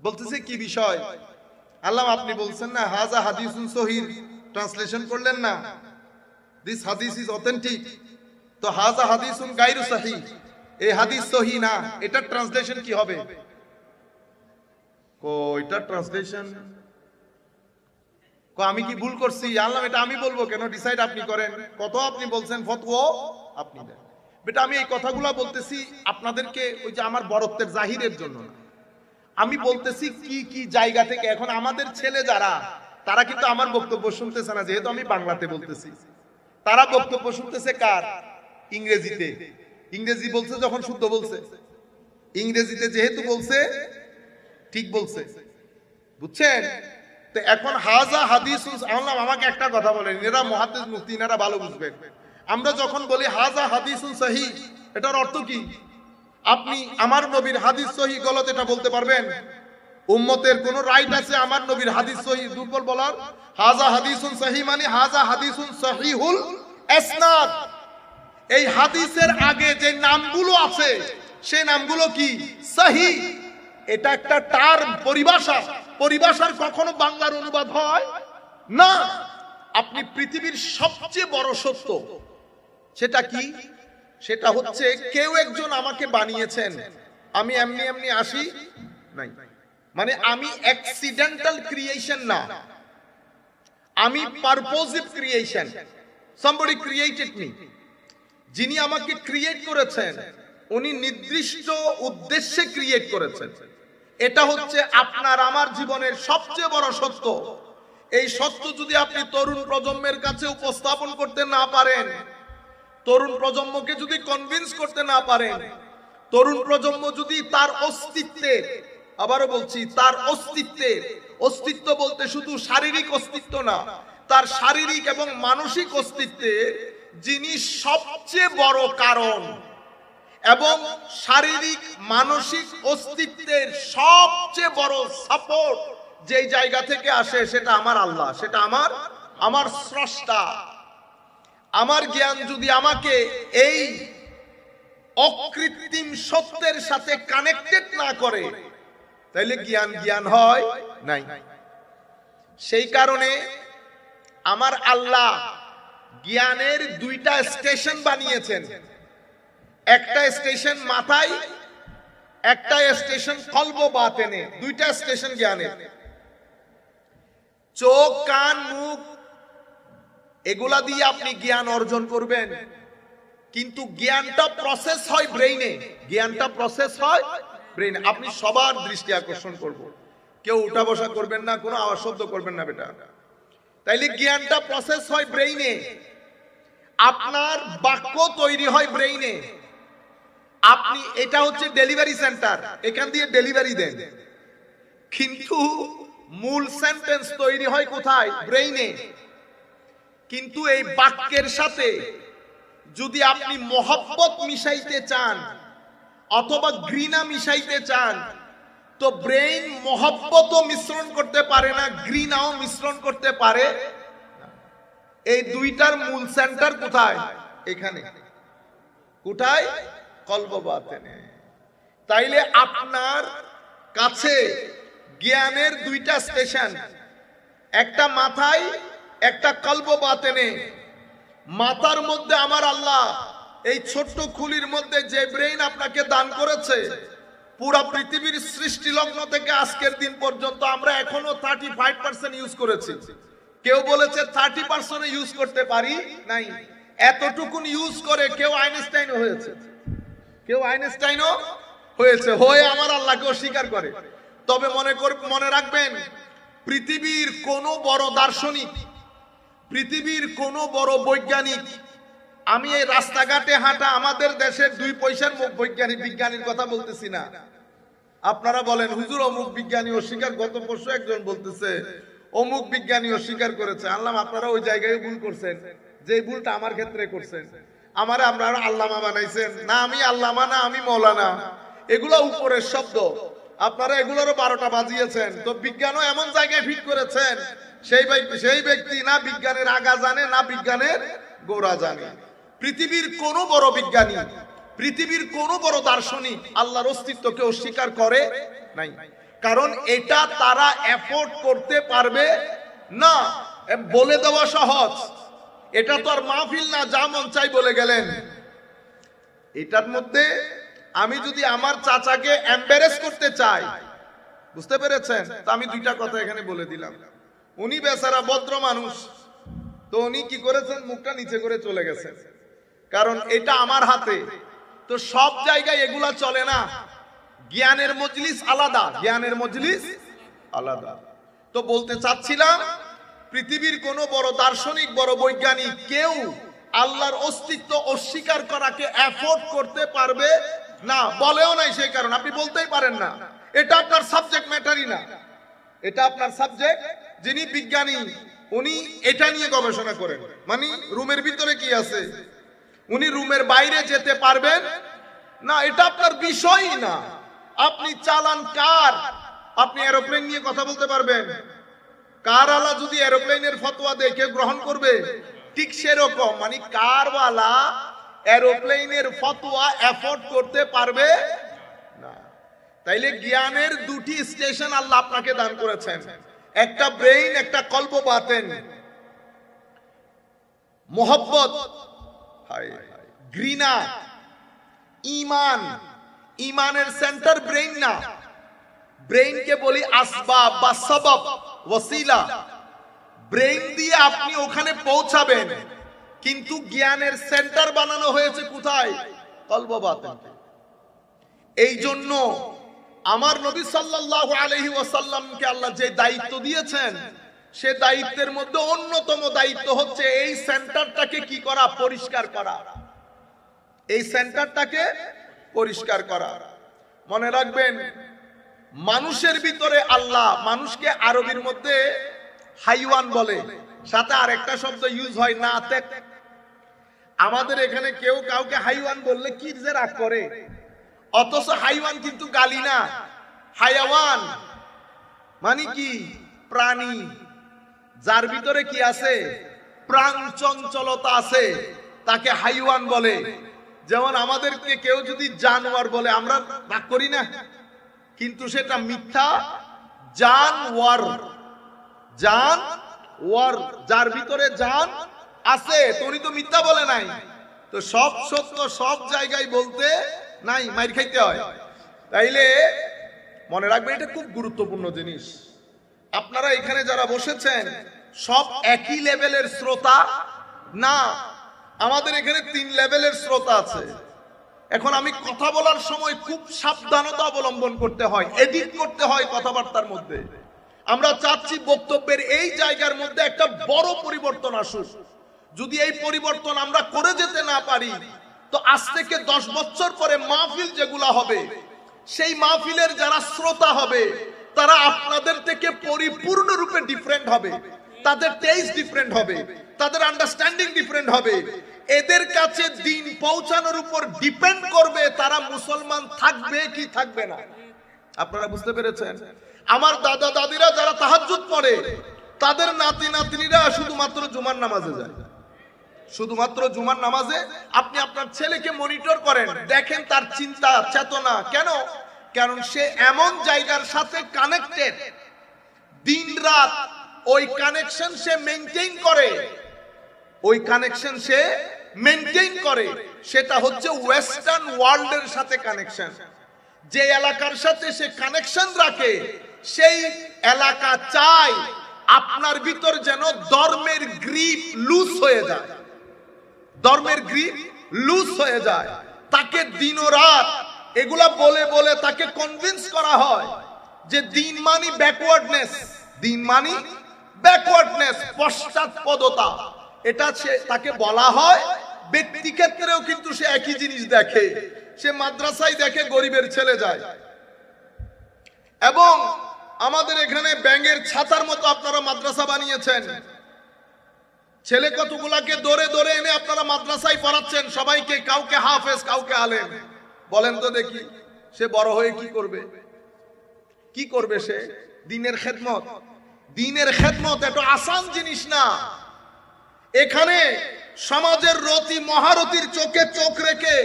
বলতেছে কি বিষয়? আল্লাহ আপনি বলছেন না হাযা হাদিসুন সহিহ, ট্রান্সলেশন করলেন না দিস হাদিস ইজ অথেন্টিক, তো হাযা হাদিসুন গায়রু সহিহ, এই হাদিস সহিহ না, এটা ট্রান্সলেশন কি হবে? এটা ট্রান্সলেশন আমি কি ভুল করছি? আল্লাহ এটা আমি বলবো কেন, ডিসাইড আপনি করেন, কত আপনি বলছেন ফতোয়া আপনি দেন। বেটা আমি এই কথাগুলো বলতেছি আপনাদেরকে ওই যে আমার বড়ত্বের জাহিরের জন্য না, আমি বলতেছি কি কি জায়গা থেকে। এখন আমাদের ছেলে যারা, তারা কিন্তু আমার বক্তব্য শুনতেছে না, যেহেতু আমি বাংলাতে বলতেছি, তারা বক্তব্য শুনতেছে কার? ইংরেজিতে। ইংরেজি বলছে যখন শুদ্ধ বলছে, ইংরেজিতে যেহেতু বলছে ঠিক বলছে, বুঝছেন? তো এখন হাযা হাদিসুন, আমাকে একটা কথা বলেন, এরা মুহাদ্দিস মুফতি, এরা ভালো বুঝবেন। আমরা যখন বলি হাযা হাদিসুন সহিহ, এটার অর্থ কি? আপনি আমার নবীর হাদিস সহিহ গলত এটা বলতে পারবেন? উম্মতের কোন রাইট আছে আমার নবীর হাদিস সহিহ দুর্বল বলার? হাযা হাদিসুন সহিহ মানে হাযা হাদিসুন সহিহুল ইসনাদ, এই হাদিসের আগে যে নামগুলো আছে সেই নামগুলো কি? সহিহ। এটা একটা টার্ম, পরিভাষা। পরিভাষার কখনো বাংলার অনুবাদ হয় না। আপনি পৃথিবীর সবচেয়ে বড় সত্য সেটা কি? সেটা হচ্ছে কেউ একজন আমাকে বানিয়েছেন, আমি এমনি এমনি আসি নাই। মানে আমি অ্যাক্সিডেন্টাল ক্রিয়েশন না, আমি পারপোজিভ ক্রিয়েশন। somebody created me। যিনি আমাকে ক্রিয়েট করেছেন উনি নির্দিষ্ট উদ্দেশ্যে ক্রিয়েট করেছেন। এটা হচ্ছে আপনার আমার জীবনের সবচেয়ে বড় সত্য। এই সত্য যদি আপনি তরুণ প্রজন্মের কাছে উপস্থাপন করতে না পারেন, তরুণ প্রজন্মকে যদি কনভিন্স করতে না পারেন, তরুণ প্রজন্ম যদি তার অস্তিত্বের, আবারও বলছি তার অস্তিত্বের, অস্তিত্ব বলতে শুধু শারীরিক অস্তিত্ব না, তার শারীরিক এবং মানসিক অস্তিত্বের যিনি সবচেয়ে বড় কারণ এবং শারীরিক মানসিক অস্তিত্বের সবচেয়ে বড় সাপোর্ট যেই জায়গা থেকে আসে সেটা আমার আল্লাহ, সেটা আমার স্রষ্টা। আমার জ্ঞান যদি আমাকে এই অকৃত্রিম সত্যের সাথে কানেক্টেড না করে তাহলে জ্ঞান হয় নাই। সেই কারণে আমার আল্লাহ জ্ঞানের দুইটা স্টেশন বানিয়েছেন। একটা স্টেশন মাথায়, একটা স্টেশন কলব বাতেনে। দুইটা স্টেশন জ্ঞানের। চোখ, কান, মুখ এগুলা দিয়ে আপনি জ্ঞান অর্জন করবেন, কিন্তু জ্ঞানটা প্রসেস হয় ব্রেইনে। জ্ঞানটা প্রসেস হয় ব্রেইনে। আপনি সবার দৃষ্টি আকর্ষণ করব, কেউ উঠা বসা করবেন না, কোনো আওয়াজ শব্দ করবেন না বেটা। তাইলে জ্ঞানটা প্রসেস হয় ব্রেইনে। আপনার বাক্য তৈরি হয় ব্রেইনে। আপনি, এটা হচ্ছে ডেলিভারি সেন্টার, এখান দিয়ে ডেলিভারি দেন, কিন্তু মূল সেন্টেন্স তৈরি হয় কোথায়? ব্রেইনে। কিন্তু এই বাক্যের সাথে যদি আপনি মহব্বত মিশাইতে চান অথবা ঘৃণা মিশাইতে চান, তো ব্রেইন মহব্বতও মিশ্রণ করতে পারে না, ঘৃণাও মিশ্রণ করতে পারে না। এই দুইটার মূল সেন্টার কোথায়? এখানে। কোথায়? কলব বাতেনে। তাইলে আপনার কাছে জ্ঞানের দুইটা স্টেশন, একটা মাথায়, একটা কলব বাতেনে। মাথার মধ্যে আমার আল্লাহ এই ছোট্ট খুলির মধ্যে যে ব্রেইন আপনাকে দান করেছে, পুরা পৃথিবীর সৃষ্টি লগ্ন থেকে আজকের দিন পর্যন্ত আমরা এখনো 35% ইউজ করেছি। কেউ বলেছে 30% ইউজ করতে পারি নাই। এতটুকুন ইউজ করে কেউ আইনস্টাইনও হয়েছে, কেউ আইনস্টাইনও হয়েছে, হয়ে আমার আল্লাহকে অস্বীকার করে। তবে মনে রাখবেন, পৃথিবীর কোন বড় দার্শনিক, পৃথিবীর কোন বড় বৈজ্ঞানিক, আমি এই রাস্তাঘাটে হাঁটা আমাদের দেশের 2 পয়সার মুখ বিজ্ঞানীর কথা বলতেছি না। আপনারা বলেন হুজুর অমুক বিজ্ঞানী অস্বীকার, গত পরশু একজন বলতেছে অমুক বিজ্ঞানী অস্বীকার করেছে। আল্লাহ, আপনারা ওই জায়গায় ভুল করছেন, যে ভুলটা আমার ক্ষেত্রে করছেন। আমারে আপনারা আল্লামা বানাইছেন না, আমি আল্লামা না, আমি মৌলানা। এগুলো উপরের শব্দ, আপনারা এগুলোরও 12টা বাজিয়েছেন। তো বিজ্ঞানও এমন জায়গায় ফিট করেছেন, সেই ব্যক্তি না বিজ্ঞানের আগা জানে না বিজ্ঞানের গোড়া জানে। পৃথিবীর কোন বড় বিজ্ঞানী, পৃথিবীর কোন বড় দার্শনিক আল্লাহর অস্তিত্বকে অস্বীকার করে নাই, কারণ এটা তারা এফোর্ড করতে পারবে না। বলে দেওয়া সহজ, এটা তো আর মাহফিল না, যা মন চাই বলে গেলেন। এটার মধ্যে আমি যদি আমার চাচাকে এম্বারেস করতে চাই, বুঝতে পেরেছেন, তো আমি দুইটা কথা এখানে বলে দিলাম। উনি বেচারা ভদ্র মানুষ, তো উনি কি করেছেন, মুখটা নিচে করে চলে গেছেন, কারণ এটা আমার হাতে। তো সব জায়গায় এগুলা চলে না। জ্ঞানের মজলিস আলাদা, জ্ঞানের মজলিস আলাদা। তো বলতে চাচ্ছিলাম, পৃথিবীর কোন বড় দার্শনিক, বড় বৈজ্ঞানিক কেউ আল্লাহর অস্তিত্ব অস্বীকার করাকে এফোর্ড করতে পারবে না, বলেও নাই। সেই কারণ আপনি বলতেই পারেন না, এটা আপনার সাবজেক্ট ম্যাটারই না। এটা আপনার সাবজেক্ট, যিনি বিজ্ঞানী উনি এটা নিয়ে গবেষণা করেন, মানে রুমের ভিতরে কি আছে, উনি রুমের বাইরে যেতে পারবেন না, এটা আপনার বিষয়ই না। আপনি চালান কার, আপনি এরোপ্লেন নিয়ে কথা বলতে পারবেন? কারওয়ালা যদি এরোপ্লেনের ফতোয়া দেয় কেউ গ্রহণ করবে? ঠিক সেরকম, মানে কারওয়ালা এরোপ্লেনের ফতোয়া এফোর্ড করতে পারবে না। তাইলে জ্ঞানের দুটি স্টেশন আল্লাহ আপনাকে দান করেছেন, একটা ব্রেইন, একটা কল্প বাতেন। মোহব্বত, ঘৃণা, ঈমান। ঈমানের সেন্টার ব্রেইন না, ব্রেইনকে বলি আসবাব বা সবব, ওসিলা। ব্রেইন দিয়ে আপনি ওখানে পৌঁছাবেন, কিন্তু জ্ঞানের সেন্টার বানানো হয়েছে কোথায়? কল্প বাতেন। এই জন্য আমার নবী সাল্লাল্লাহু আলাইহি ওয়াসাল্লামকে আল্লাহ যে দায়িত্ব দিয়েছেন, সে দায়িত্বের মধ্যে অন্যতম দায়িত্ব হচ্ছে এই সেন্টারটাকে কি করা? পরিষ্কার করা। এই সেন্টারটাকে পরিষ্কার করা। মনে রাখবেন, মানুষের ভিতরে আল্লাহ, মানুষকে আরবির মধ্যে হাইওয়ান বলে, সাথে আরেকটা শব্দ ইউজ হয় নাতেক। আমাদের এখানে কেউ কাউকে হাইওয়ান বললে কি যে রাগ করে, অথচ হাইওয়ান কিন্তু গালি না। হায়াওয়ান মানে কি? প্রাণী, যার ভিতরে কি আছে? প্রাণ চঞ্চলতা আছে, তাকে হাইওয়ান বলে। যেমন আমাদেরকে কেউ যদি জানোয়ার বলে, আমরা রাগ করি না, কিন্তু সেটা মিথ্যা। জানওয়ার, জানওয়ার, যার ভিতরে জান আছে, উনি তো মিথ্যা বলে নাই। তো সব সত্য সব জায়গায় বলতে নাই, মাইর খাইতে হয়। তাইলে মনে রাখবেন, এটা খুব গুরুত্বপূর্ণ জিনিস। আপনারা এখানে যারা বসেছেন সব একই লেভেলের শ্রোতা না, আমাদের এখানে 3 লেভেলের শ্রোতা আছে। এখন আমি কথা বলার সময় খুব সাবধানতা অবলম্বন করতে হয়, এডিট করতে হয় কথাবার্তার মধ্যে। আমরা চাচ্ছি বক্তব্যের এই জায়গার মধ্যে একটা বড় পরিবর্তন আসুক। যদি এই পরিবর্তন আমরা করে যেতে না পারি, তো আজ থেকে 10 বছর পরে মাহফিল যেগুলা হবে, সেই মাহফিলের যারা শ্রোতা হবে, তারা আপনাদের থেকে পরিপূর্ণরূপে ডিফারেন্ট হবে। তাদের টেস্ট ডিফারেন্ট হবে, তাদের আন্ডারস্ট্যান্ডিং ডিফারেন্ট হবে। এদের কাছে দিন পৌঁছানোর উপর ডিপেন্ড করবে তারা মুসলমান থাকবে কি থাকবে না। আপনারা বুঝতে পেরেছেন? আমার দাদা দাদিরা যারা তাহাজ্জুদ পড়ে, তাদের নাতি নাতনিরা শুধুমাত্র জুমার নামাজে যায়। শুধুমাত্র জুমার নামাজে আপনি আপনার ছেলেকে মনিটর করেন, দেখেন তার চিন্তা চেতনা কেন? কারণ সে এমন জায়গার সাথে কানেক্টেড, দিন রাত ওই কানেকশন সে মেইনটেইন করে, ওই কানেকশন সে মেইনটেইন করে। সেটা হচ্ছে ওয়েস্টার্ন ওয়ার্ল্ডের সাথে কানেকশন। যে এলাকার সাথে সে কানেকশন রাখে, সেই এলাকা চায় আপনার ভিতর যেন ধর্মের গ্রিপ লুজ হয়ে যায়, ধর্মের গ্রিপ লুজ হয়ে যায়। তাকে দিন ও রাত এগুলা বলে বলে তাকে কনভিন্স করা হয় যে দিন মানি ব্যাকওয়ার্ডনেস, দিন মানি ব্যাকওয়ার্ডনেস, পশ্চাৎপদতা। এটা তাকে বলা হয়। ব্যক্তি ক্ষেত্রেও কিন্তু সে একই জিনিস দেখে। সে মাদ্রাসায় দেখে গরিবের ছেলে যায়, এবং আমাদের এখানে ব্যাঙের ছাতার মতো আপনারা মাদ্রাসা বানিয়েছেন। ছেলে কতগুলাকে দৌড়ে দৌড়ে এনে আপনারা মাদ্রাসায় পড়াচ্ছেন সবাইকে, কাউকে হাফেজ কাউকে আলেম। বলেন তো দেখি, সে বড় হয়ে কি করবে? কি করবে সে? দ্বীনের খেদমত। দ্বীনের খেদমত এত আসান জিনিস না। এখানে সমাজের রতি মহারতির চোখে চোখ রেখে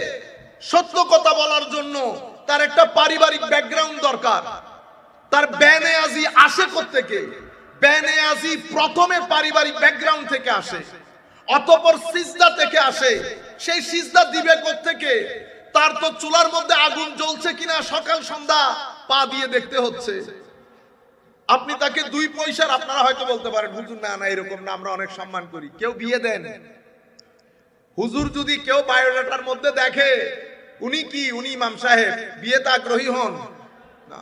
সত্য কথা বলার জন্য তার একটা পারিবারিক ব্যাকগ্রাউন্ড দরকার। তার বেনেয়াজি আসে কোত্থেকে? বেনেয়াজি প্রথমে পারিবারিক ব্যাকগ্রাউন্ড থেকে আসে, অতঃপর সিজদা থেকে আসে। সেই সিজদা দিবে কোত্থেকে? তার তো চুলার মধ্যে আগুন জ্বলছে কিনা সকাল সন্ধ্যা পা দিয়ে দেখতে হচ্ছে। আপনি তাকে 2 পয়সার, আপনারা হয়তো বলতে পারেন হুজুর না না এরকম না, আমরা অনেক সম্মান করি। কেউ বিয়ে দেন, হুজুর যদি কেউ বায়োডাটার মধ্যে দেখে উনি কি, উনি ইমাম সাহেব, বিয়েতে আগ্রহী হন না।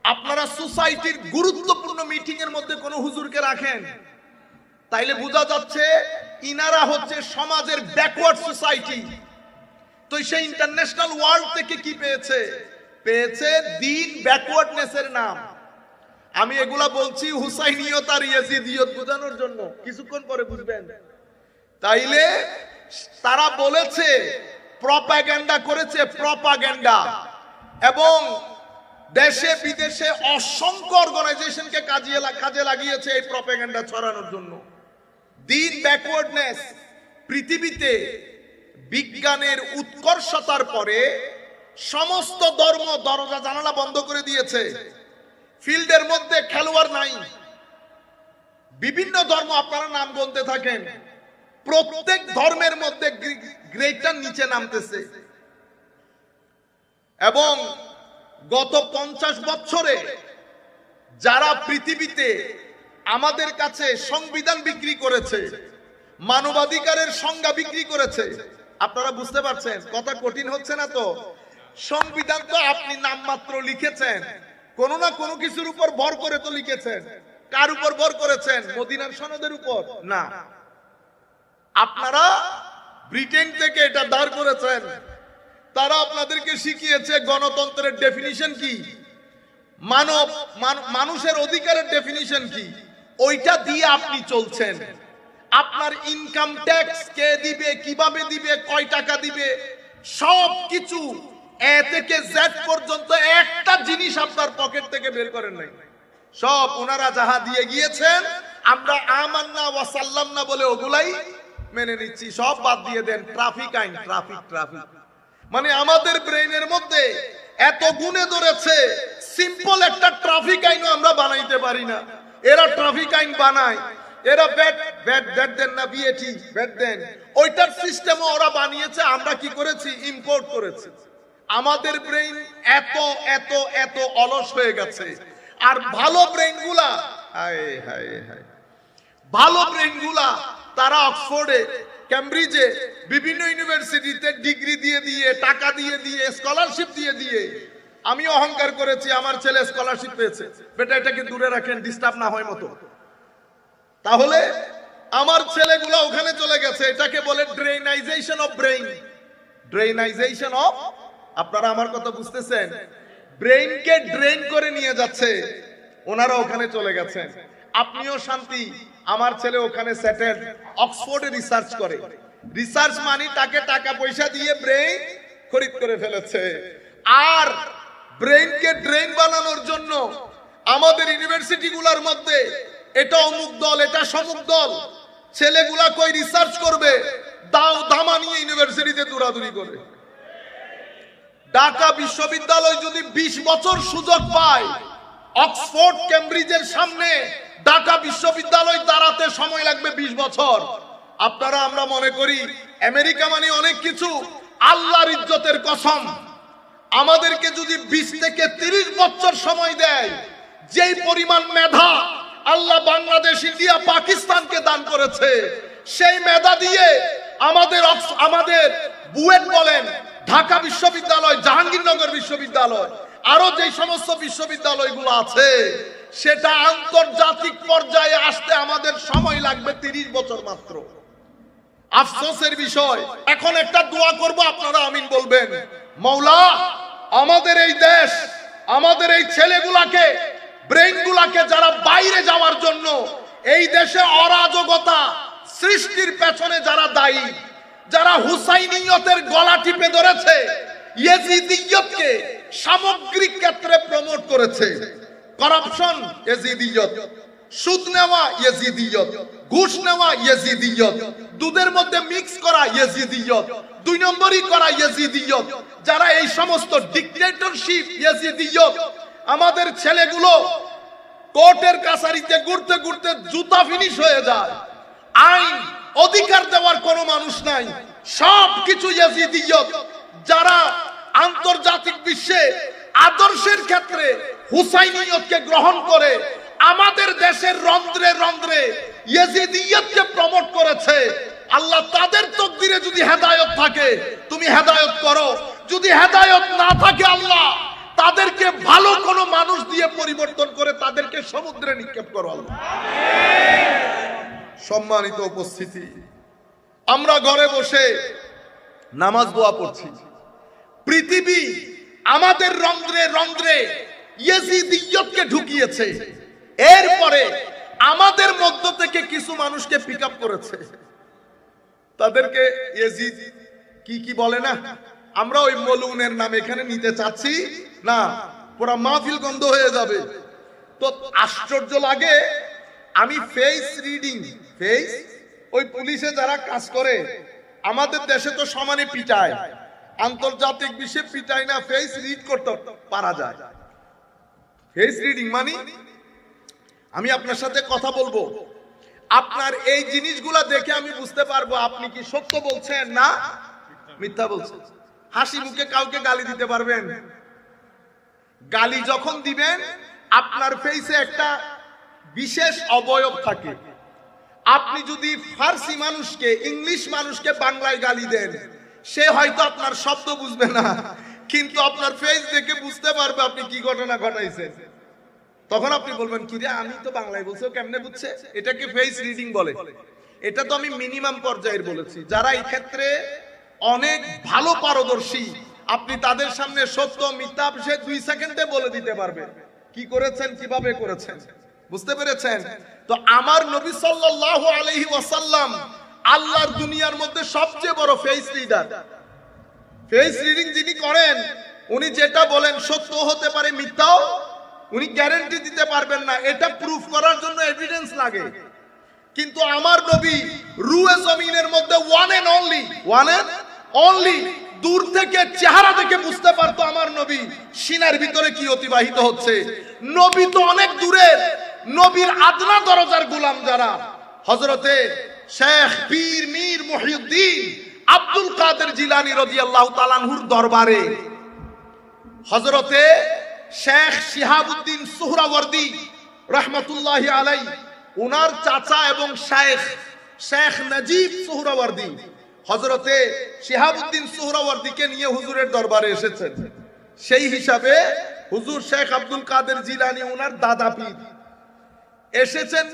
আপনারা সোসাইটির গুরুত্বপূর্ণ মিটিং এর মধ্যে কোন হুজুরকে রাখেন, তাইলে বোঝা যাচ্ছে ইনারা হচ্ছে সমাজের ব্যাকওয়ার্ড সোসাইটি। তো সেই ইন্টারন্যাশনাল ওয়ার্ল্ড থেকে কি পেয়েছে? পেয়েছে দিন ব্যাকওয়ার্ডনেসের নাম। আমি এগুলা বলছি হুসাইনিয়ত আর ইয়াজিদিয়ত বোঝানোর জন্য, কিছুক্ষণ পরে বুঝবেন। তাইলে তারা বলেছে, প্রপাগান্ডা করেছে, প্রপাগান্ডা, এবং দেশে বিদেশে অসংখ্য অর্গানাইজেশনকে কাজে লাগিয়েছে এই প্রপাগান্ডা ছড়ানোর জন্য। দিন ব্যাকওয়ার্ডনেস পৃথিবীতে বিজ্ঞানের উৎকর্ষতার পরে সমস্ত ধর্ম দরজা জানালা বন্ধ করে দিয়েছে। ফিল্ডের মধ্যে খেলোয়াড় নাই। বিভিন্ন ধর্ম আপনারা নাম গুনতে থাকেন, প্রত্যেক ধর্মের মধ্যে গ্রেডটা নিচে নামতেছে। এবং গত 50 বছরে যারা পৃথিবীতে আমাদের কাছে সংবিধান বিক্রি করেছে, মানবাধিকারের সংজ্ঞা বিক্রি করেছে, আপনারা বুঝতে পারছেন কথা কঠিন হচ্ছে না তো? সংবিধান তো আপনি নামমাত্র লিখেছেন, কোনো না কোনো কিছুর উপর ভর করে তো লিখেছেন। কার উপর ভর করেছেন? মদিনার সনদের উপর না, আপনারা ব্রিটেন থেকে এটা দাঁড় করেছেন। তারা আপনাদেরকে শিখিয়েছে গণতন্ত্রের ডেফিনিশন কি, মানুষের অধিকারের ডেফিনিশন কি, ওইটা দিয়ে আপনি চলছেন। আপনার ইনকাম ট্যাক্স কে দিবে, কিভাবে দিবে, কয় টাকা দিবে, সব কিছু এ থেকে জেড পর্যন্ত একটা জিনিস আপনার পকেট থেকে বের করেন নাই। সব ওনারা যাহা দিয়ে গিয়েছেন আমরা আমান্না ওয়া সাল্লামনা বলে ওগুলাই মেনে নিচ্ছি, সব বাদ দিয়ে দেন। ট্রাফিক আইন, ট্রাফিক মানে আমাদের ব্রেইনের মধ্যে এত গুণে ধরেছে, সিম্পল একটা ট্রাফিক আইনও আমরা বানাইতে পারি না। এরা ট্রাফিক আইন বানায়, এরা ব্যাট দেন না, বিএটি ব্যাট দেন, ওইটার সিস্টেমও ওরা বানিয়েছে। আমরা কি করেছি? ইম্পোর্ট করেছি। আমাদের ব্রেইন এত এত এত অলস হয়ে গেছে। আর ভালো ব্রেইনগুলা, ভালো ব্রেইনগুলা তারা অক্সফোর্ডে, ক্যামব্রিজে, বিভিন্ন ইউনিভার্সিটিতে ডিগ্রি দিয়ে দিয়ে, টাকা দিয়ে দিয়ে, স্কলারশিপ দিয়ে দিয়ে, আমি অহংকার করেছি আমার ছেলে স্কলারশিপ পেয়েছে। বেটা এটাকে দূরে রাখেন, ডিস্টার্ব না হয় মতো। তাহলে আমার ছেলেগুলো ওখানে চলে গেছে, এটাকে বলে ড্রেনাইজেশন অফ ব্রেইন। ড্রেনাইজেশন অফ, আপনারা আমার কথা বুঝতেছেন? ব্রেইনকে ড্রেন করে নিয়ে যাচ্ছে, ওনারা ওখানে চলে গেছেন। আপনিও শান্তি, আমার ছেলে ওখানে সেটেল, অক্সফোর্ডে রিসার্চ করে। রিসার্চ মানে তাকে টাকা পয়সা দিয়ে ব্রেইন খরিদ করে ফেলেছে। আর ব্রেইনকে ড্রেন বানানোর জন্য আমাদের ইউনিভার্সিটি গুলার মধ্যে এটা অমুক দল, এটা সমুক দল, ছেলেগুলা কই রিসার্চ করবে, দাও দামা নিয়ে ইউনিভার্সিটিতে দৌড়াদৌড়ি করে। ঢাকা বিশ্ববিদ্যালয় যদি 20 বছর সুযোগ পায়, অক্সফোর্ড ক্যামব্রিজের সামনে ঢাকা বিশ্ববিদ্যালয় দাঁড়াতে সময় লাগবে 20 বছর। আপনারা আমরা মনে করি আমেরিকা মানে অনেক কিছু। আল্লাহর ইজ্জতের কসম, আমাদেরকে যদি 20 থেকে 30 বছর সময় দেয়, যেই পরিমাণ মেধা আল্লাহ বাংলাদেশ, ইন্ডিয়া, পাকিস্তানকে দান করেছে, সেই মেধা দিয়ে আমাদের বুয়েট বলেন, ঢাকা বিশ্ববিদ্যালয়, জাহাঙ্গীরনগর বিশ্ববিদ্যালয়, আরো যে সমস্ত বিশ্ববিদ্যালয়গুলো আছে, সেটা আন্তর্জাতিক পর্যায়ে আসতে আমাদের সময় লাগবে 30 বছর মাত্র। আফসোসের বিষয়। এখন একটা দোয়া করব, আপনারা আমিন বলবেন। মাওলা, আমাদের এই দেশ, আমাদের এই ছেলেগুলাকে, ব্রেইনগুলাকে যারা বাইরে যাওয়ার জন্য এই দেশে অরাজকতা সৃষ্টির পেছনে যারা দায়ী, যারা হুসাইনিয়তের গলা টিপে ধরেছে, ইয়েজিদিয়তকে সামগ্রিক ক্ষেত্রে প্রমোট করেছে, করাপশন ইয়েজিদিয়ত, সুদ নেওয়া ইয়েজিদিয়ত, ঘুষ নেওয়া ইয়েজিদিয়ত, দুধের মধ্যে মিক্স করা ইয়েজিদিয়ত, 2 নম্বরই করা ইয়েজিদিয়ত, যারা এই সমস্ত ডিক্টেটরশিপ ইয়েজিদিয়ত, আমাদের ছেলেগুলো কোর্টের কাছারিতে ঘুরতে ঘুরতে জুতা ফিনিশ হয়ে যায়। আইন অধিকার দেওয়ার কোনো মানুষ নাই, সবকিছু ইয়েজিদিয়ত। যারা আন্তর্জাতিক বিশ্বে আদর্শের ক্ষেত্রে হুসাইনিয়তকে গ্রহণ করে আমাদের দেশের রন্ধ্রে রন্ধ্রে ইয়েজিদিয়তকে প্রমোট করেছে, আল্লাহ তাদের তকদিরে যদি হেদায়েত থাকে তুমি হেদায়েত করো, যদি হেদায়েত না থাকে আল্লাহ তাদেরকে ভালো কোনো মানুষ দিয়ে পরিবর্তন করে তাদেরকে সমুদ্রে নিক্ষেপ করো আল্লাহ। সম্মানিত উপস্থিতি, আমরা ঘরে বসে নামাজ দোয়া পড়ছি, পৃথিবী আমাদের রন্ধ্রে রন্ধ্রে ইয়েজিদিয়তকে ঢুকিয়েছে। এরপরে আমাদের মধ্য থেকে কিছু মানুষকে পিক আপ করেছে, তাদেরকে ইয়েজিদ কি বলে না, আমরা ওই মলুনের নাম এখানে নিতে চাচ্ছি না, পুরো মাহফিল গন্ধ হয়ে যাবে। তো আশ্চর্য লাগে, আমি ফেস রিডিং, ফেস, ওই পুলিশে যারা কাজ করে আমাদের দেশে তো সমানে পিটায়, আন্তর্জাতিক বিশ্বে পিটায় না, ফেস রিড করতে পারা যায়। ফেস রিডিং মানে আমি আপনার সাথে কথা বলবো, আপনার এই জিনিসগুলা দেখে আমি বুঝতে পারবো আপনি কি সত্য বলছেন না মিথ্যা বলছেন। হাসি মুখে কাউকে গালি দিতে পারবেন? গালি যখন দিবেন আপনার ফেসে একটা বিশেষ অবয়ব থাকে। আপনি যদি ফার্সি মানুষকে, ইংলিশ মানুষকে বাংলায় গালি দেন, সে হয়তো আপনার শব্দ বুঝবে না, কিন্তু আপনার ফেস দেখে বুঝতে পারবে আপনি কি ঘটনা ঘটাইছেন। তখন আপনি বলবেন কি রে, আমি তো বাংলায় বলছি, ও কেমনে বুঝছে? এটাকে ফেস রিডিং বলে। এটা তো আমি মিনিমাম পর্যায়ের বলেছি। যারা এই ক্ষেত্রে অনেক ভালো পারদর্শী, আপনি তাদের সামনে সত্য মিথ্যা সে 2 সেকেন্ডে বলে দিতে পারবে কি করেছেন, কিভাবে করেছেন। বুঝতে পেরেছেন? তো আমার নবী সাল্লাল্লাহু আলাইহি ওয়াসাল্লাম আল্লাহর দুনিয়ার মধ্যে সবচেয়ে বড় ফেস রিডার। ফেস রিডিং যিনি করেন, উনি যেটা বলেন সত্য হতে পারে, মিথ্যাও উনি গ্যারান্টি দিতে পারবেন না। এটা প্রুফ করার জন্য এভিডেন্স লাগে। কিন্তু আমার নবী রুয়ে জমিনের মধ্যে ওয়ান এন্ড অনলি দূর থেকে চেহারা দেখে বুঝতে পারতো আমার নবী সিনার ভিতরে কি অতিবাহিত হচ্ছে। নবী তো অনেক দূরের, নবীর আদনা দরজার গোলাম যারা, হযরতে শেখ পীর মীর মুহিউদ্দিন আব্দুল কাদের জিলানী রাদিয়াল্লাহু তাআলা আনহুর দরবারে হযরতে শেখ শিহাবুদ্দিন সুহরাওয়ার্দী রাহমাতুল্লাহি আলাইহি, ওনার চাচা এবং শেখ নজিব সুহরাওয়ার্দী হযরতে শিহাবুদ্দিন সুহরাওয়ার্দীকে নিয়ে হুজুরের দরবারে এসেছেন। সেই হিসাবে হুজুর শেখ আব্দুল কাদের জিলানী ওনার দাদা পীর এসেছেন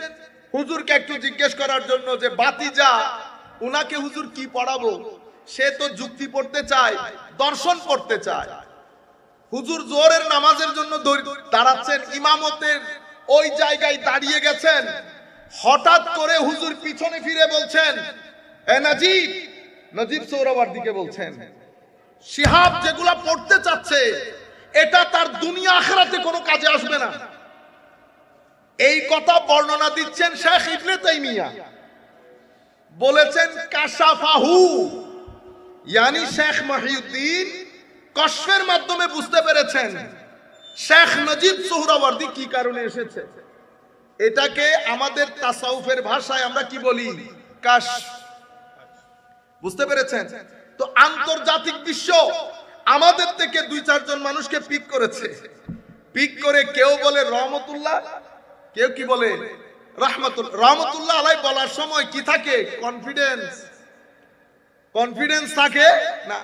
হুজুরকে একটু জিজ্ঞেস করার জন্য যে বাতিজা উনাকে হুজুর কি পড়াবো। সে তো যুক্তি পড়তে চায়, দর্শন পড়তে চায়। হুজুর জোহরের নামাজের জন্য দাঁড়াচ্ছেন, ইমামতের ওই জায়গায় দাঁড়িয়ে গেছেন। হঠাৎ করে হুজুর পিছনে ফিরে বলছেন, এ নজিব সোহরাওয়ার্দীকে বলছেন, শিহাব যেগুলা পড়তে চাচ্ছে এটা তার দুনিয়া আখিরাতে কোনো কাজে আসবে না। এই কথা বর্ণনা দিচ্ছেন শেখ ইবনে তাইমিয়া। বলেছেন কাশাফাহু, ইয়ানি শেখ মহিউদ্দিন কশফের মাধ্যমে বুঝতে পেরেছেন শেখ নজিব সোহরাওয়ার্দী কি কারণে এসেছে। এটাকে আমাদের তাসাউফের ভাষায় আমরা কি বলি, কাশফ। বুঝতে পেরেছেন? তো আন্তর্জাতিক বিশ্ব আমাদের থেকে 2-4 জন মানুষকে পিক করেছে। পিক করে কেউ বলে রহমতুল্লাহ, কেউ কি বলে রহমতুল্লাহ আলাই বলার সময় কি থাকে, কনফিডেন্স থাকে না।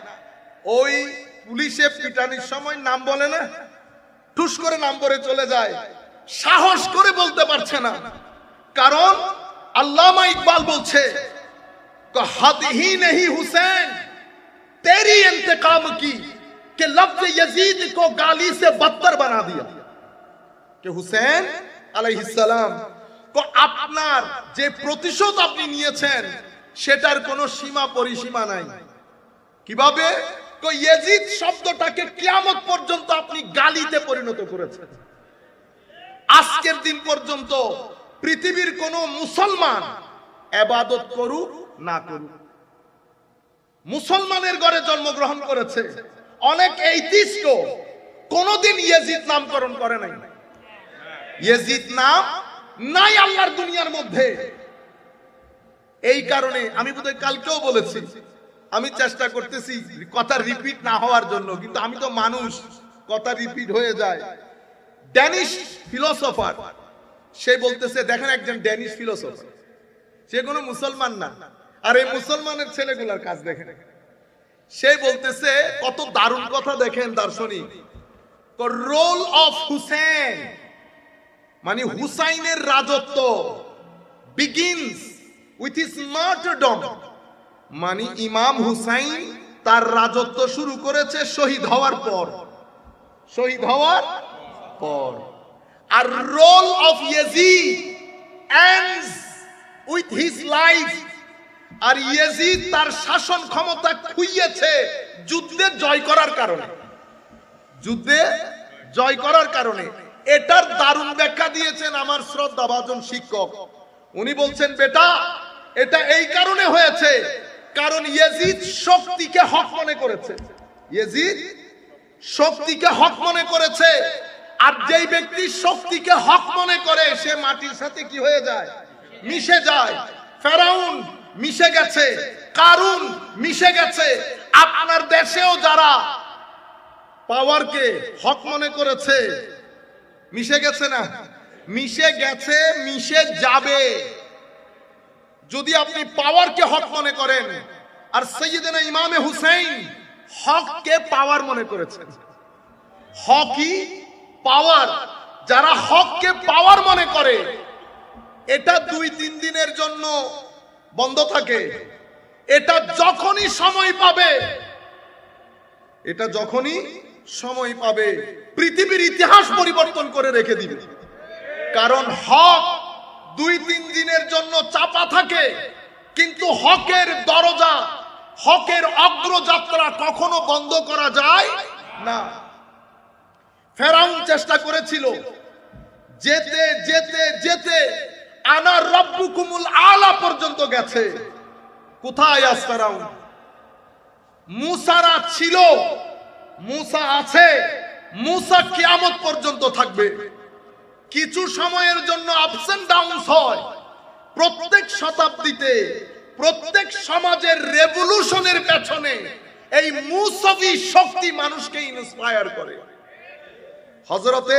ওই পুলিশে পিটানির সময় নাম বলে না, ঠুস করে নাম বলে চলে যায়, সাহস করে বলতে পারছে না। কারণ আল্লামা ইকবাল বলছে हद ही नहीं हुसैन तेरी इंतकाम की कि लफ्ज यजीद को गाली से बदतर बना दिया। कि हुसैन আলাইহিসসালাম তো আপনার যে প্রতিশোধ আপনি নিয়েছেন সেটার কোনো সীমা পরিসীমা নাই। কিভাবে? ইয়াজিদ শব্দটাকে কিয়ামত পর্যন্ত আপনি গালিতে পরিণত করেছেন। আজকের দিন পর্যন্ত পৃথিবীর কোন মুসলমান ইবাদত করুক না করুক, মুসলমানের ঘরে জন্মগ্রহণ করেছে, অনেক এইথিস্ট কোনদিন ইয়াজিদ নামকরণ করে নাই। ইয়াজিদ নাম নাই আল্লাহর দুনিয়ার মধ্যে। এই কারণে আমি বোধহয় কালকেও বলেছি, আমি চেষ্টা করতেছি কথা রিপিট না হওয়ার জন্য, কিন্তু আমি তো মানুষ, কথা রিপিট হয়ে যায়। ড্যানিশ ফিলোসফার সে বলতেছে, দেখেন একজন ড্যানিশ ফিলোসফার, সে কোনো মুসলমান না, আর এই মুসলমানের ছেলেগুলার কাজ দেখেন। সে বলতেছে কত দারুণ কথা, দেখেন দার্শনিক, রোল অফ হুসেন মানে হুসাইনের রাজত্ব বিগিনস উইথ হিজ মার্টারডম, মানে ইমাম হুসাইন তার রাজত্ব শুরু করেছে শহীদ হওয়ার পর, আর rule of Yazid ends with his life. আর ইয়াজিদ তার শাসন ক্ষমতা খুইয়েছে যুদ্ধে জয় করার কারণে। এটার দারুণ ব্যাখ্যা দিয়েছেন আমার শ্রদ্ধাভাজন শিক্ষক। উনি বলছেন, বেটা এটা এই কারণে হয়েছে কারণ ইয়াজিদ শক্তিকে হক মনে করেছে। ইয়াজিদ শক্তিকে হক মনে করেছে, আর যেই ব্যক্তি শক্তিকে হক মনে করে সে মাটির সাথে কি হয়ে যায়? মিশে যায়। ফেরাউন মিশে গেছে, কারুন মিশে গেছে। আপনার দেশেও যারা পাওয়ারকে হক মনে করেছে মিশে গেছে না? মিশে গেছে, মিশে যাবে। যদি আপনি পাওয়ারকে হক মনে করেন, আর সাইয়েদনা ইমামে হুসাইন হককে পাওয়ার মনে করেছেন। হকই পাওয়ার। যারা হককে পাওয়ার মনে করে এটা 2-3 দিনের জন্য বন্ধ থাকে। এটা যখনই সময় পাবে, এটা যখনই সময় পাবে পৃথিবীর ইতিহাস পরিবর্তন করে রেখে দিবে। কারণ হক 2-3 দিনের জন্য চাপা থাকে, কিন্তু হকের দরজা, হকের অগ্রযাত্রা কখনো বন্ধ করা যায় না। ফেরাউন চেষ্টা করেছিল, যেতে যেতে যেতে আনা রাব্বুকুমুল আলা পর্যন্ত গেছে। কোথায় আজ ফেরাউন? মুসারা ছিল, মুসা আছে, মুসা কিয়ামত পর্যন্ত থাকবে। কিছু সময়ের জন্য আপস এন্ড ডাউনস হয়। প্রত্যেক শতাব্দীতে, প্রত্যেক সমাজের রেভলিউশনের পেছনে এই মুসাবি শক্তি মানুষকে ইন্সপায়ার করে। হযরতে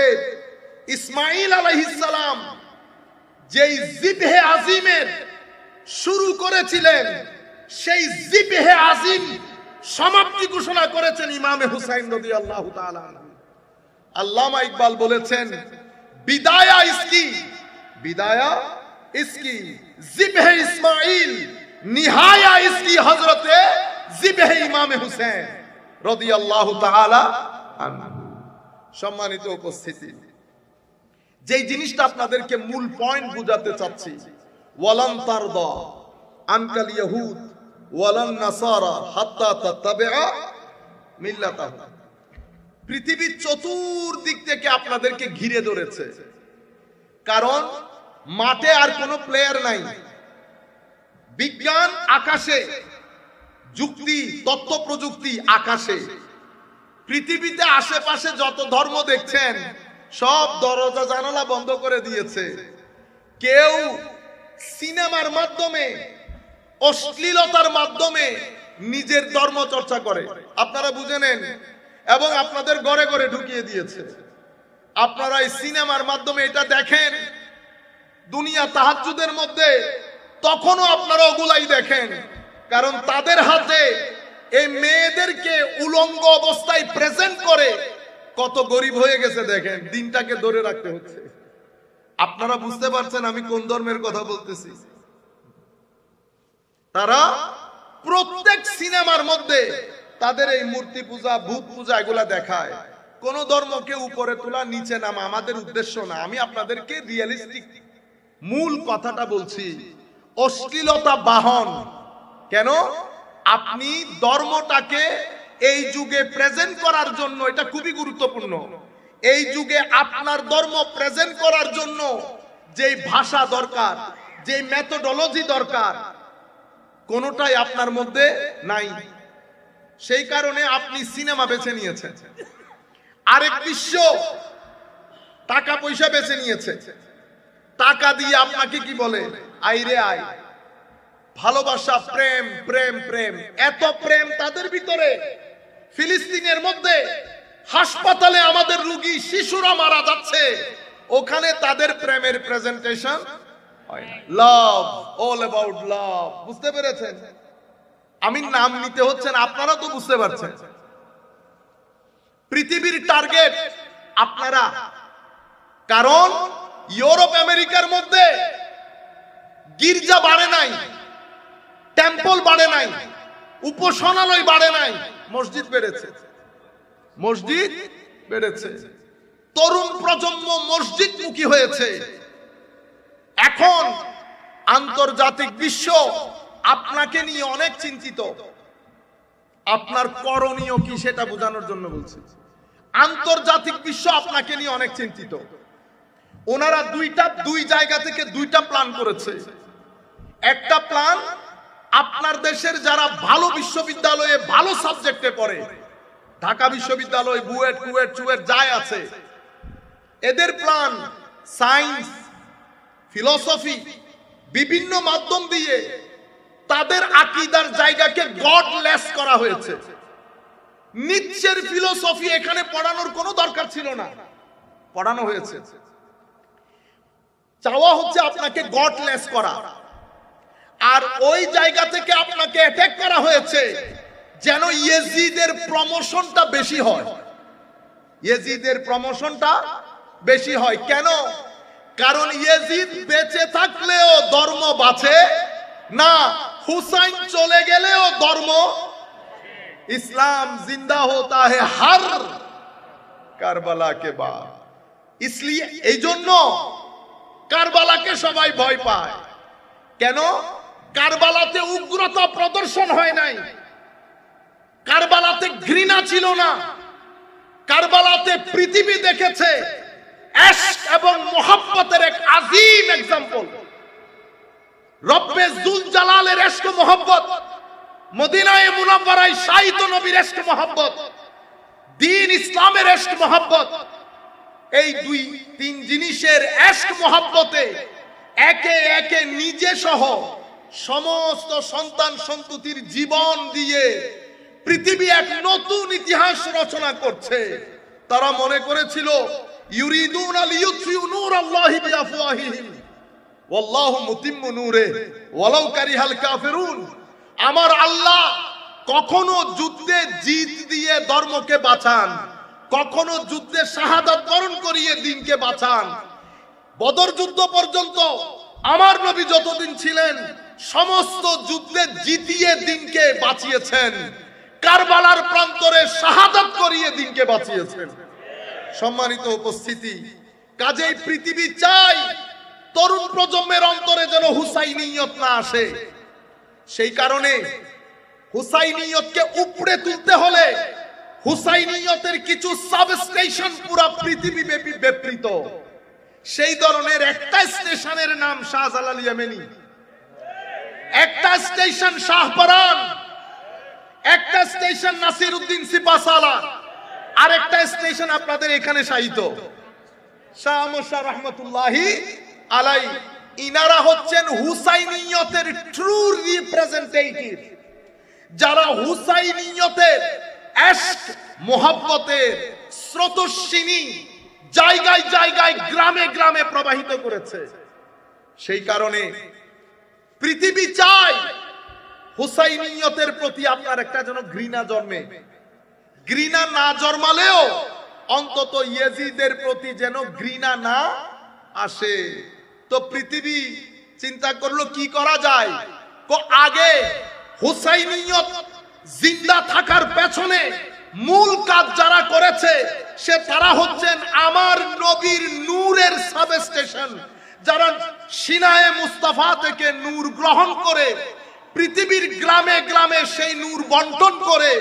ইসমাঈল আলাইহিস সালাম যেই জিবহে আজিমের শুরু করেছিলেন, সেই জিবহে আজিম সমাপ্তি ঘোষণা করেছেন ইমামে হুসাইন রাদিয়াল্লাহু তাআলা। আল্লামা ইকবাল বলেছেন, বিদায়া ইসকি, বিদায়া ইসকি জিবহে ইসমাঈল, নিহায়া ইসকি হযরতে জিবহে ইমামে হুসাইন রাদিয়াল্লাহু তাআলা আনহু। সম্মানিত উপস্থিতি, যেই জিনিসটা আপনাদেরকে মূল পয়েন্ট বুঝাতে চাচ্ছি, ওয়ালান তারদা আনকাল ইয়াহুদ ওয়ালান নাসারা হাত্তা তাত্তাবিআ মিল্লাতাহুম। পৃথিবীর চতুর্দিক থেকে আপনাদেরকে ঘিরে ধরেছে, কারণ মাঠে আর কোনো প্লেয়ার নাই। বিজ্ঞান আকাশে, যুক্তি তথ্য প্রযুক্তি আকাশে। পৃথিবীতে আশেপাশে যত ধর্ম দেখছেন সব দরজা জানালা বন্ধ করে দিয়েছে। কেউ সিনেমার মাধ্যমে, অশ্লীলতার মাধ্যমে নিজের ধর্ম চর্চা করে, আপনারা বুঝে নেন, এবং আপনাদের ঘরে ঘরে ঢুকিয়ে দিয়েছে। আপনারা এই সিনেমার মাধ্যমে এটা দেখেন দুনিয়া তাহাজ্জুদের মধ্যে, তখনও আপনারা ওগুলাই দেখেন, কারণ তাদের হাতে এই মেয়েদেরকে উলঙ্গ অবস্থায় প্রেজেন্ট করে কত গরিব হয়ে গেছে দেখেন, দিনটাকে ধরে রাখতে হচ্ছে। আপনারা বুঝতে পারছেন আমি কোন ধর্মের কথা বলতেছি? তারা প্রত্যেক সিনেমার মধ্যে তাদের এই মূর্তি পূজা, ভূত পূজা এগুলা দেখায়। কোন ধর্মকে উপরে তোলা, নিচে নামা আমাদের উদ্দেশ্য না। আমি আপনাদেরকে রিয়েলিস্টিক মূল কথাটা বলছি। অশ্লীলতা বাহন কেন? আপনি ধর্মটাকে এই যুগে প্রেজেন্ট করার জন্য, এটা খুবই গুরুত্বপূর্ণ। এই যুগে আপনার ধর্ম প্রেজেন্ট করার জন্য যেই ভাষা দরকার, যেই মেথোডোলজি দরকার, কোনোটাই আপনার মধ্যে নাই। সেই কারণে আপনি সিনেমা বেছে নিয়েছেন, আরেক বিশ্ব টাকা পয়সা বেছে নিয়েছে। টাকা দিয়ে আপনাকে কি বলে? আইরে আয়, ভালোবাসা, প্রেম প্রেম প্রেম। এত প্রেম তাদের ভিতরে। ফিলিস্তিনের মধ্যে হাসপাতালে আমাদের রোগী শিশুরা মারা যাচ্ছে, ওখানে তাদের প্রেমের প্রেজেন্টেশন হয় না। লাভ, অল অ্যাবাউট লাভ। বুঝতে পেরেছেন? আমি নাম নিতে হচ্ছে না, আপনারা তো বুঝতে পারছেন। পৃথিবীর টার্গেট আপনারা, কারণ ইউরোপ আমেরিকার মধ্যে গির্জা বাড়ে নাই, টেম্পল বাড়ে নাই, উপাসনালয় বাড়ে নাই, মসজিদ বেড়েছে। মসজিদ বেড়েছে, তরুণ প্রজন্ম মসজিদমুখী হয়েছে। এখন আন্তর্জাতিক বিশ্ব আপনাকে নিয়ে অনেক চিন্তিত। আপনার করণীয় কি সেটা বোঝানোর জন্য বলছি। আন্তর্জাতিক বিশ্ব আপনাকে নিয়ে অনেক চিন্তিত। ওনারা দুই জায়গা থেকে দুইটা প্ল্যান করেছে। একটা প্ল্যান, আপনার দেশের যারা ভালো বিশ্ববিদ্যালয়ে ভালো সাবজেক্টে পড়ে, ঢাকা বিশ্ববিদ্যালয়, বুয়েট, কুয়েট, চুয়েট যাই আছে, এদের প্ল্যান সায়েন্স, ফিলোসফি, বিভিন্ন মাধ্যম দিয়ে তাদের আকীদার জায়গাকে গডলেস করা হয়েছে। নিচ্ছের ফিলোসফি এখানে পড়ানোর কোনো দরকার ছিল না, পড়ানো হয়েছে। চাওয়া হচ্ছে আপনাকে গডলেস করা, আর ওই জায়গা থেকে আপনাকে অ্যাটাক করা হয়েছে যেন ইয়েজিদের প্রমোশনটা বেশি হয়, ইয়েজিদের প্রমোশনটা বেশি হয়। কেন? কারণ ইয়েজিদ বেঁচে থাকলেও ধর্ম বাঁচে না, হুসাইন চলে গেলেও ধর্ম, ইসলাম জিন্দা होता है हर কারবালা के बाद। इसलिए এই জন্য কারবালাকে সবাই ভয় পায়। কেন? কারবালাতে উগ্রতা প্রদর্শন হয় নাই, কারবালাতে ঘৃণা ছিল না, কারবালাতে পৃথিবী দেখেছে ইশক এবং মোহাব্বতের এক আজিম এক্সাম্পল। রব্বে জুল জালালের ইশক ও মোহাব্বত, মদিনায়ে মুনাওয়ারায় শাহিদ নবীর ইশক মোহাব্বত, দ্বীন ইসলামের ইশক মোহাব্বত, এই দুই তিন জিনিসের ইশক মোহাব্বতে একে একে নিজে সহ সমস্ত সন্তান সন্ততির জীবন দিয়ে পৃথিবী এক নতুন ইতিহাস রচনা করছে। তারা মনে করেছিল ইউরিদুনা লিইউতফিউ নূরাল্লাহি বিআফওয়াহিহিম ওয়াল্লাহু মুতিম্মু নূরিহি ওয়ালাউ কারিহাল কাফিরুন। আমার আল্লাহ কখনো যুদ্ধে জিত দিয়ে ধর্মকে বাঁচান, কখনো যুদ্ধে শাহাদাত বরণ করিয়ে দ্বীনকে বাঁচান। বদর যুদ্ধ পর্যন্ত আমার নবী যতদিন ছিলেন সমস্ত যুদ্ধে জিতিয়ে দ্বীনকে বাঁচিয়েছেন, কারবালার প্রান্তরে শাহাদাত করিয়ে দ্বীনকে বাঁচিয়েছেন। সম্মানিত উপস্থিতি, কাজেই পৃথিবী চাই তরুণ প্রজন্মের অন্তরে যেন হুসাইনিয়ত না আসে। সেই কারণে হুসাইনিয়তকে উপড়ে তুলতে হলে হুসাইনিয়তের কিছু সাবস্টেশন পুরো পৃথিবী ব্যাপী বিবৃত। সেই ধরনের একটা স্টেশনের নাম শাহজালাল ইয়েমেনি, একটা স্টেশন শাহপরান, একটা স্টেশন নাসিরউদ্দিন সিপাহসালার, আর একটা স্টেশন আপনাদের এখানে শায়িত শাহ আহমদ শাহ রাহমাতুল্লাহি আলাই। ইনারা হচ্ছেন হুসাইনিয়তের ট্রু রিপ্রেজেন্টেটিভ, যারা হুসাইনিয়তের ইশক মোহাব্বতের স্রোতস্বিনী জায়গায় জায়গায় গ্রামে গ্রামে প্রবাহিত করেছে। সেই কারণে পৃথিবী চায় হুসাইনিয়তের প্রতি আপনার একটা যেন ঘৃণা জন্মে। ঘৃণা না জন্মালেও অন্তত ইয়েজিদের প্রতি যেন ঘৃণা না আসে। তো পৃথিবী চিন্তা করলো কি করা যায়। আগে হুসাইনিয়ত জিন্দা থাকার পেছনে মূল কাজ যারা করেছে সে তারা হচ্ছেন আমার নবীর নূরের সাবস্টেশন, যারা সিনায়ে মুস্তাফা থেকে নূর গ্রহণ করে পৃথিবীর গ্রামে গ্রামে সেই নূর বন্টন করে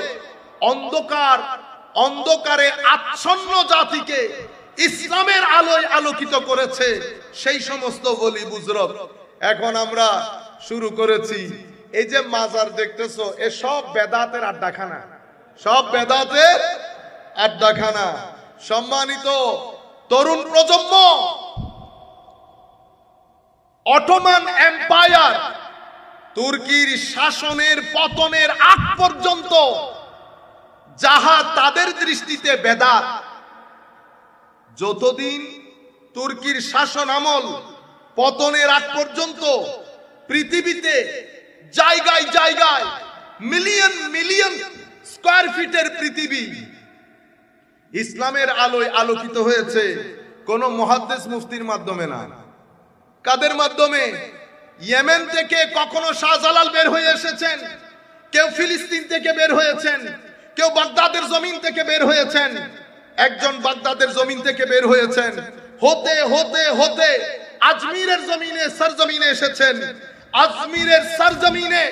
অন্ধকারে আচ্ছন্ন জাতিকে ইসলামের আলোয় আলোকিত করেছে। সেই সমস্ত ওলি বুজরগ এখন আমরা শুরু করেছি। এই যে মাজার দেখতেছো, এ সব বেদাতের আড্ডাখানা, সব বেদাতের আড্ডাখানা। সম্মানিত তরুণ প্রজন্ম, অটোমান এম্পায়ার তুর্কির শাসনের পতনের আগ পর্যন্ত যাহা তাদের দৃষ্টিতে বেদাত, যতদিন তুর্কির শাসন আমল পতনের আগ পর্যন্ত পৃথিবীতে জায়গায় জায়গায় মিলিয়ন মিলিয়ন স্কয়ার ফিটের পৃথিবী ইসলামের আলোয় আলোকিত হয়েছে কোন মুহাদ্দিস মুফতির মাধ্যমে না। কাদের মাধ্যমে? ইয়েমেন থেকে কখনো শাহজালাল বের হয়ে এসেছেন, কেউ ফিলিস্তিন থেকে বের হয়েছেন, কেউ বাগদাদের জমিন থেকে বের হয়েছেন। একজন বাগদাদের জমিন থেকে বের হয়েছেন, হতে হতে হতে আজমিরের জমিনে সরজমিনে এসেছেন। আজমিরের সরজমিনে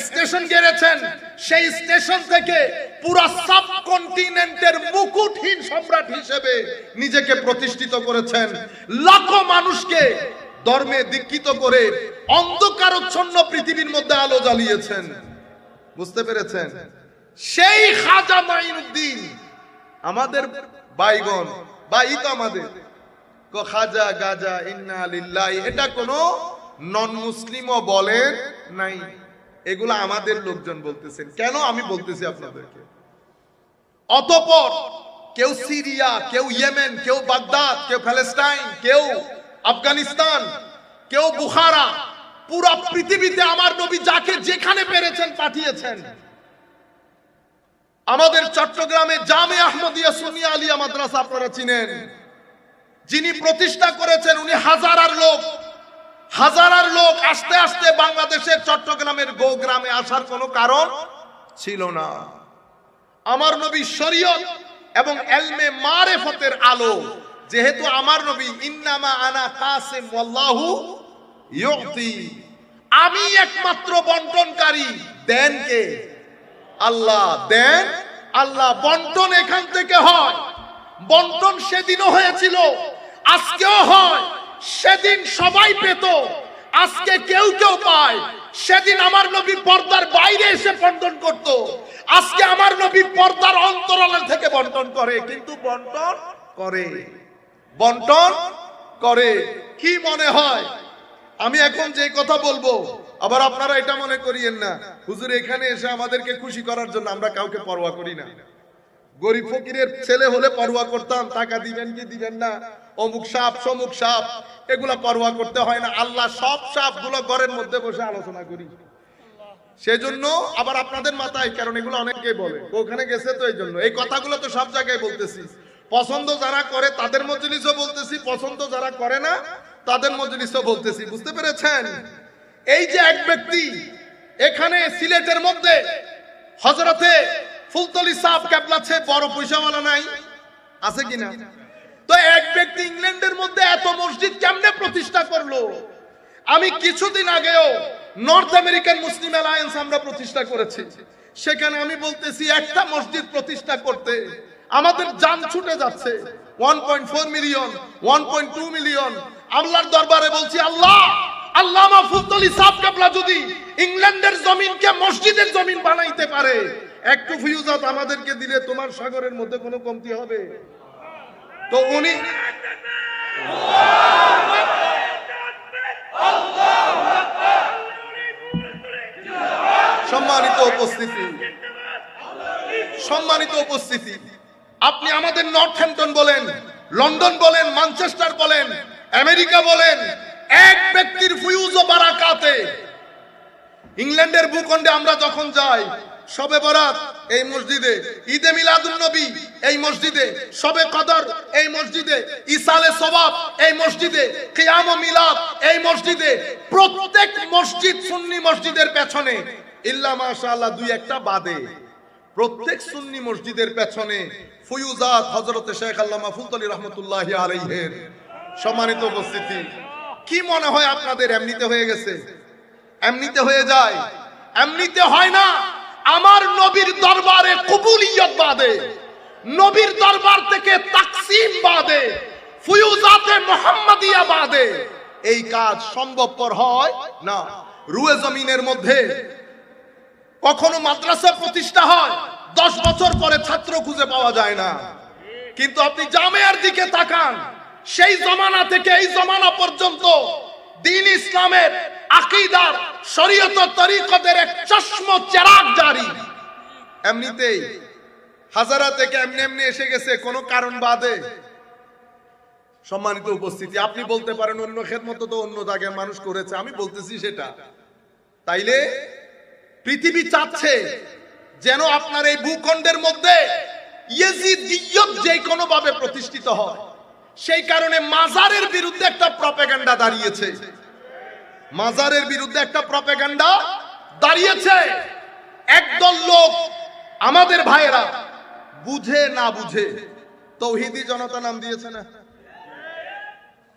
স্টেশন গেড়েছেন, সেই স্টেশন থেকে পুরো সাবকন্টিনেন্টের মুকুটহীন সম্রাট হিসেবে নিজেকে প্রতিষ্ঠিত করেছেন। লাখো মানুষকে ধর্মে দীক্ষিত করে অন্ধকারচ্ছন্ন পৃথিবীর মধ্যে আলো জ্বালিয়েছেন। বুঝতে পেরেছেন? সেই খাজা মাইনুদ্দিন আমাদের বাইগন ভাই তো আমাদের খাজা গাজা ইন্না লিল্লাহি, এটা কোনো নন মুসলিমও বলেন নাই, এগুলো আমাদের লোকজন বলতেছেন। কেন আমি বলতেছি আপনাদেরকে, অতঃপর কেউ সিরিয়া, কেউ ইয়েমেন, কেউ বাগদাদ, কেউ প্যালেস্টাইন, কেউ আফগানিস্তান, কেউ বুখারা, পুরো পৃথিবীতে আমার নবী যাকে যেখানে পেরেছেন পাঠিয়েছেন। আমাদের চট্টগ্রামে জামে আহমদিয়া সুন্নিয়া আলিয়া মাদ্রাসা আপনারা চিনেন, যিনি প্রতিষ্ঠা করেছেন উনি হাজার লোক আস্তে আস্তে বাংলাদেশের চট্টগ্রামের গোগ্রামে আসার কোনো কারণ ছিল না। আমার নবী শরীয়ত এবং ইলমে মারিফতের আলো, যেহেতু আমার নবী ইন্নামা আনা কাসিম ওয়াল্লাহু ইউতি, আমি একমাত্র বন্টনকারী, দেন কে? আল্লাহ, দেন আল্লাহ। বন্টন এখান থেকে হয়। বন্টন সেদিনও হয়েছিল, আজকেও হয়। সেদিন সবাই পেত, আজকে কেউ কেউ পায়। সেদিন আমার নবী পর্দার বাইরে এসে বন্টন করত, আজকে আমার নবী পর্দার অন্তরাল থেকে বন্টন করে। কিন্তু বন্টন করে কি মনে হয়? আমি এখন যে কথা বলবো, আবার আপনারা এটা মনে করিয়েন না হুজুর এখানে এসে আমাদেরকে খুশি করার জন্য আমরা কাউকে পরোয়া করি না। গরিব ফকিরের ছেলে হলে পরোয়া করতাম, টাকা দিবেন কি দিবেন না, অমুক সাপ সমুক সাপ, এগুলা পরোয়া করতে হয় না। আল্লাহ সব সাপ গুলো ঘরের মধ্যে বসে আলোচনা করি। সেজন্য আবার আপনাদের মাথায়, কারণ এগুলো অনেকে বলে ওখানে গেছে, তো এই জন্য এই কথাগুলো তো সব জায়গায় বলতেছি। পছন্দ যারা করে তাদের মজলিসও বলতেছি, পছন্দ যারা করে না তাদের মজলিসও বলতেছি। বুঝতে পেরেছেন? এই যে এক ব্যক্তি এখানে সিলেটের মধ্যে হযরতে ফুলতলি সাহেব কেবলা ছে বড় পয়সাওয়ালা নাই, আছে কিনা? তো এক ব্যক্তি ইংল্যান্ডের মধ্যে এত মসজিদ কেমনে প্রতিষ্ঠা করলো? আমি কিছুদিন আগেও নর্থ আমেরিকান মুসলিম অ্যালায়েন্স আমরা প্রতিষ্ঠা করেছি। সেখানে আমি বলতেছি একটা মসজিদ প্রতিষ্ঠা করতে আমাদের জান ছুটে যাচ্ছে। 1.4 মিলিয়ন, 1.2 মিলিয়ন। আল্লাহর দরবারে বলছি, আল্লাহ, আল্লামা ফুলতলি সাহেব কেবলা যদি ইংল্যান্ডের জমিনকে মসজিদের জমিন বানাইতে পারে, একটু ফিউজাত আমাদেরকে দিলে তোমার সাগরের মধ্যে কোনো কমতি হবে? তো উনি সম্মানিত উপস্থিতি, আপনি আমাদের নর্থহ্যাম্পটন বলেন, লন্ডন বলেন, ম্যানচেস্টার বলেন, আমেরিকা বলেন, এক ব্যক্তির ফিউজ ও বারাকাতে ইংল্যান্ডের ভূখণ্ডে আমরা যখন যাই, শবে বরাত এই মসজিদে, ঈদে মিলাদুন নবী এই মসজিদে, শবে কদর এই মসজিদে, ইসালে সওয়াব এই মসজিদে, কিয়াম ও মিলাদ এই মসজিদে, প্রত্যেক মসজিদ সুন্নি মসজিদের পেছনে ইল্লা মাশাআল্লাহ দুই একটা বাদে প্রত্যেক সুন্নি মসজিদের পেছনে ফয়ুজাত হযরতে শেখ আল্লামা ফুলতলি রাহমাতুল্লাহি আলাইহির। সম্মানিত উপস্থিতি, কি মনে হয় আপনাদের এমনিতে হয়ে গেছে? এমনিতে হয়ে যায়? এমনিতে হয় না। আমার নবীর দরবারে কবুলিয়ত বাদে, নবীর দরবার থেকে তাকসীম বাদে, ফয়ুজাতে মুহাম্মাদিয়া বাদে এই কাজ সম্ভবপর হয় না। রুয়ে জমিনের মধ্যে কখনো মাদ্রাসা প্রতিষ্ঠা হয়, 10 বছর পরে ছাত্র খুঁজে পাওয়া যায় না। কিন্তু আপনি জামিয়ার দিকে তাকান, সেই জমানা থেকে এই জমানা পর্যন্ত দ্বীন ইসলামের আকীদার শরীয়ত তরিকতের এক চশমা চেরাগ জারি। এমনিতেই হাজারা থেকে এমনি এমনি এসে গেছে কোনো কারণ বাদে। সম্মানিত উপস্থিতি, আপনি বলতে পারেন অন্য খেদমত তো অন্য জায়গায় মানুষ করেছে, আমি বলতেছি সেটা। তাইলে পৃথিবী চাচ্ছে যেন আপনার এই ভূখণ্ডের মধ্যে ইয়েজিদিয়ত যে কোনো ভাবে প্রতিষ্ঠিত হয়। সেই কারণে মাজারের বিরুদ্ধে একটা প্রপাগান্ডা দাঁড়িয়েছে, মাজারের বিরুদ্ধে একটা প্রপাগান্ডা দাঁড়িয়েছে। একদল লোক, আমাদের ভাইয়েরা বুঝে না বুঝে তৌহিদি জনতা নাম দিয়েছে না।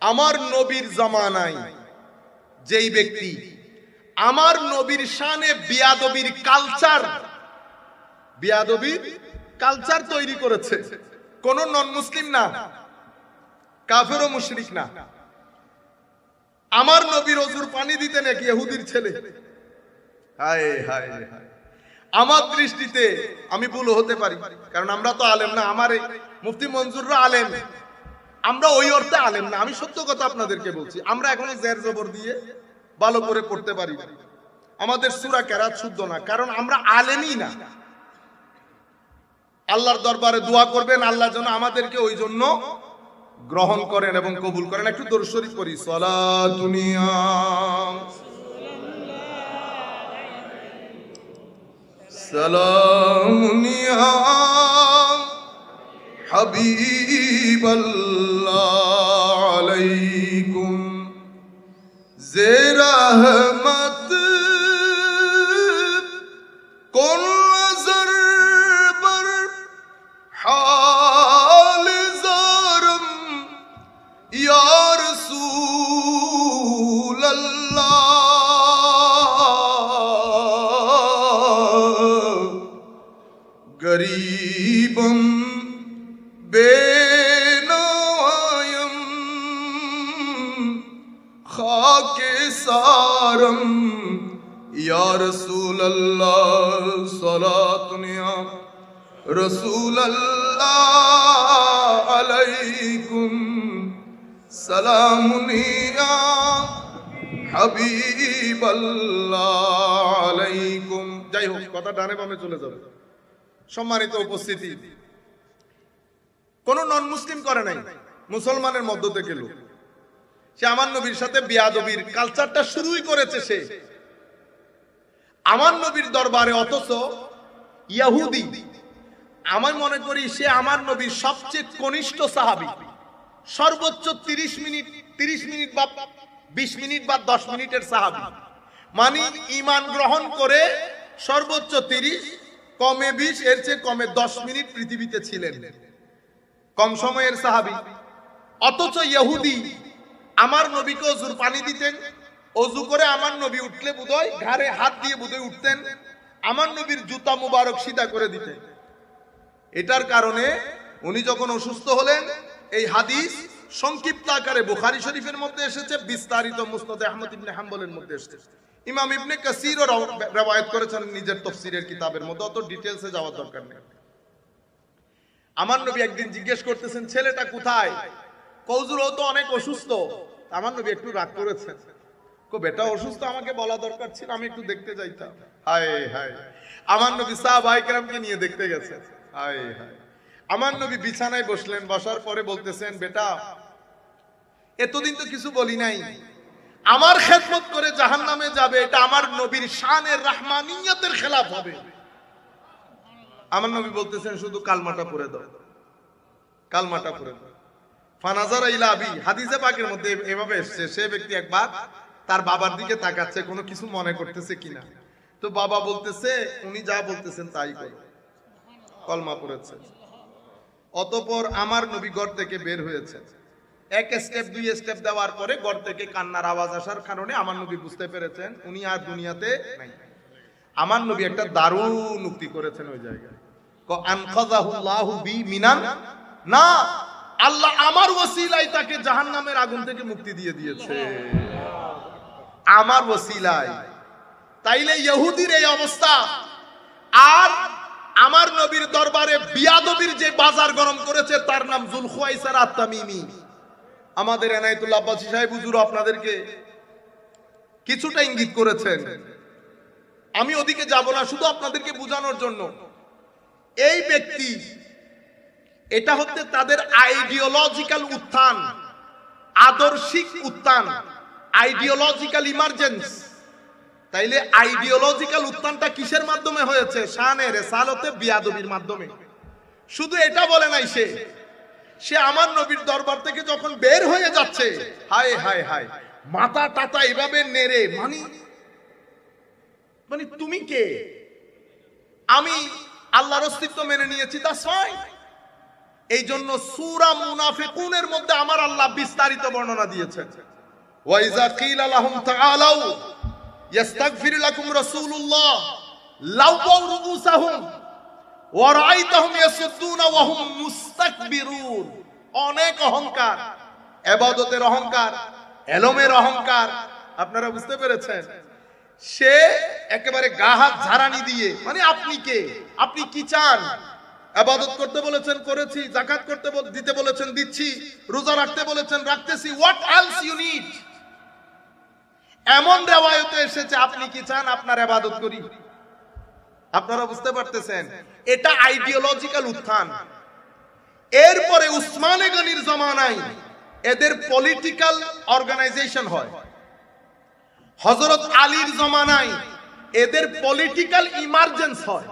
আমার নবীর জামানায় যেই ব্যক্তি আমার নবীর শানে বিয়াদবির কালচার তৈরি করেছে, কোন নন মুসলিম না, কাফের ও মুশরিক না, আমার নবীর অজুর পানি দিতেন এক ইহুদির ছেলে। হায় হায় হায়, আমার দৃষ্টিতে আমি ভুল হতে পারি, কারণ আমরা তো আলেম না, আমার মুফতি মঞ্জুররা আলেম, আমরা ওই অর্থে আলেম না। আমি সত্য কথা আপনাদেরকে বলছি, আমরা এখনো জের জবর দিয়ে ভালো করে পড়তে পারি না, আমাদের সূরা কেরাত শুদ্ধ না, কারণ আমরা আলেমই না। আল্লাহর দরবারে দোয়া করবেন, আল্লাহ যেন আমাদেরকে ওই জন্য গ্রহণ করেন এবং কবুল করেন। একটু দরুদ শরীফ পড়ি। সালাতুনিয়া সালামুনিয়া হাবিবাল্লাহ আলাইকুম যে রহমত কোন নজর বর হাল জারম ইয়া রাসূলুল্লাহ গরীবম বেনায়ম খাকে সারম ইয়া রাসূলুল্লাহ সালাতুনিয়া রাসূলুল্লাহ আলাইকুম সালামুনিয়া হাবিবাল্লাহ আলাইকুম। যাই হোক, কথা ডানে বামে চলে যাবে। সম্মানিত উপস্থিতি, কোন নন মুসলিম করে নাই, মুসলমানের মধ্য থেকে লোক। সে আমার নবীর সাথে বিয়াদবির কালচারটা শুরুই করেছে সে আমার নবীর দরবারে, অথচ ইহুদি। আমি মনে করি সে আমার নবীর সবচেয়ে কনিষ্ঠ সাহাবী। সর্বোচ্চ 30 মিনিট বা 20 মিনিট বা 10 মিনিটের সাহাবী, মানে ঈমান গ্রহণ করে সর্বোচ্চ 30, কমে 20, এর চেয়ে কমে 10 মিনিট পৃথিবীতে ছিলেন, কম সময়ের সাহাবী। অথচ ইহুদি আমার নবীকে অজুর পানি দিতেন, অজু করে আমার নবী উঠলে বোধহয় ঘাড়ে হাত দিয়ে বোধহয় উঠতেন, আমার নবীর জুতা মুবারক সিধা করে দিতেন। এটার কারণে উনি যখন অসুস্থ হলেন, এই হাদিস সংক্ষিপ্ত আকারে বুখারী শরীফের মধ্যে এসেছে, বিস্তারিত মুসনাদ আহমদ ইবনে হাম্বলের মধ্যে এসেছে। ইমাম ইবনে কাসিরও রওয়ায়াত করেছেন নিজের তাফসীরের কিতাবের মধ্যে, অত ডিটেইলসে যাওয়ার দরকার নেই। আমার নবী একদিন জিজ্ঞেস করতেছেন, ছেলেটা কোথায়? কৌজুর ও তো অনেক অসুস্থ। আমার নবী একটু রাগ করেছেন, বেটা অসুস্থ, আমাকে বলা দরকার ছিল, আমি একটু দেখতে যাইতাম। হায় হায়, আমার নবী সাহাবায়ে কেরামকে নিয়ে দেখতে গেছেন। হায় হায়, আমার নবী বিছানায় বসলেন, বসার পরে বলতেছেন, বেটা এতদিন তো কিছু বলি নাই, আমার খেদমত করে জাহান্নামে যাবে, এটা আমার নবীর শানের রাহমানিয়তের খেলাফ হবে। আমার নবী বলতেছেন, শুধু কালমাটা পড়ে দাও, কালমাটা পড়ে দাও। ফানাজারা ইলা আবি, হাদিসে পাকের মধ্যে এভাবে এসেছে, সে ব্যক্তি একবার তার বাবার দিকে তাকাচ্ছে, কোনো কিছু মনে করতেছে কিনা। তো বাবা বলতেছে, উনি যা বলতেছেন তাই করো, কলমা পড়েছে। অতঃপর আমার নবী ঘর থেকে বের হয়েছে, এক স্টেপ 2 স্টেপ দেওয়ার পরে ঘর থেকে কান্নার আওয়াজ আসার কারণে আমার নবী বুঝতে পেরেছেন উনি আর দুনিয়াতে নাই। আমার নবী একটা দারুণ উক্তি করেছেন ওই জায়গায়, আনকাযাহুল্লাহু বি মিনান না, আল্লাহ আমার ওসিলায় তাকে জাহান্নামের আগুন থেকে মুক্তি দিয়ে দিয়েছে, আমার ওসিলায়। তাইলে ইহুদির এই অবস্থা, আর আমার নবীর দরবারে বিয়াদবির যে বাজার গরম করেছে তার নাম যুলখুয়াইসার আত-তামিমি। আমাদের এনায়েতুল্লাহ আব্বাসী সাহেব হুজুর আপনাদেরকে কিছুটা ইঙ্গিত করেছেন, আমি ওদিকে যাব না, শুধু আপনাদেরকে বোঝানোর জন্য। এই ব্যক্তি, এটা হচ্ছে তাদের আইডিওলজিক্যাল উত্থান, আদর্শিক উত্থান, আইডিওলজিক্যাল ইমার্জেন্স। তাইলে আইডিওলজিক্যাল উত্থানটা কিসের মাধ্যমে হয়েছে? শানে রিসালতে বিয়াদবির মাধ্যমে। শুধু এটা বলে নাই, সে আমার নবীর দরবার থেকে যখন বের হয়ে যাচ্ছে, হায় হায় হায়, মাথা টাতা এভাবে নেড়ে, মানে তুমি কে? আমি আল্লাহর অস্তিত্ব মেনে নিয়েছি, দ্যাটস ফাইন। এই জন্য সূরা মুনাফিকুনের মধ্যে আমার আল্লাহ বিস্তারিত বর্ণনা দিয়েছেন, ওয়া ইযা কিলা লাহুম তাআলাউ ইস্তাগফির লাকুম রাসূলুল্লাহ লাওয়াউ রুউসাহুম ওয়া রাআইতাহুম ইয়াসুদ্দুনা ওয়া হুম মুস্তাকবিরুন। অনেক অহংকার, ইবাদতের অহংকার, এলমের অহংকার, আপনারা বুঝতে পেরেছেন? সে একেবারে গা হাত ঝাড়ানি দিয়ে, মানে আপনি কে, আপনি কি চান? ইবাদত করতে বলেছেন করেছি, যাকাত করতে দিতে বলেছেন দিচ্ছি, রোজা রাখতে বলেছেন রাখতেছি, হোয়াট এলস ইউ নিড? এমন রিওয়ায়াতে এসেছে আপনি কি চান আপনার ইবাদত করি? আপনারা বুঝতে পারতেছেন? এটা আইডিওলজিক্যাল উত্থান। এরপরে উসমানে গনির জামানায় এদের পলিটিক্যাল অর্গানাইজেশন হয়। হযরত আলীর জামানায় এদের পলিটিক্যাল ইমার্জেন্স হয়।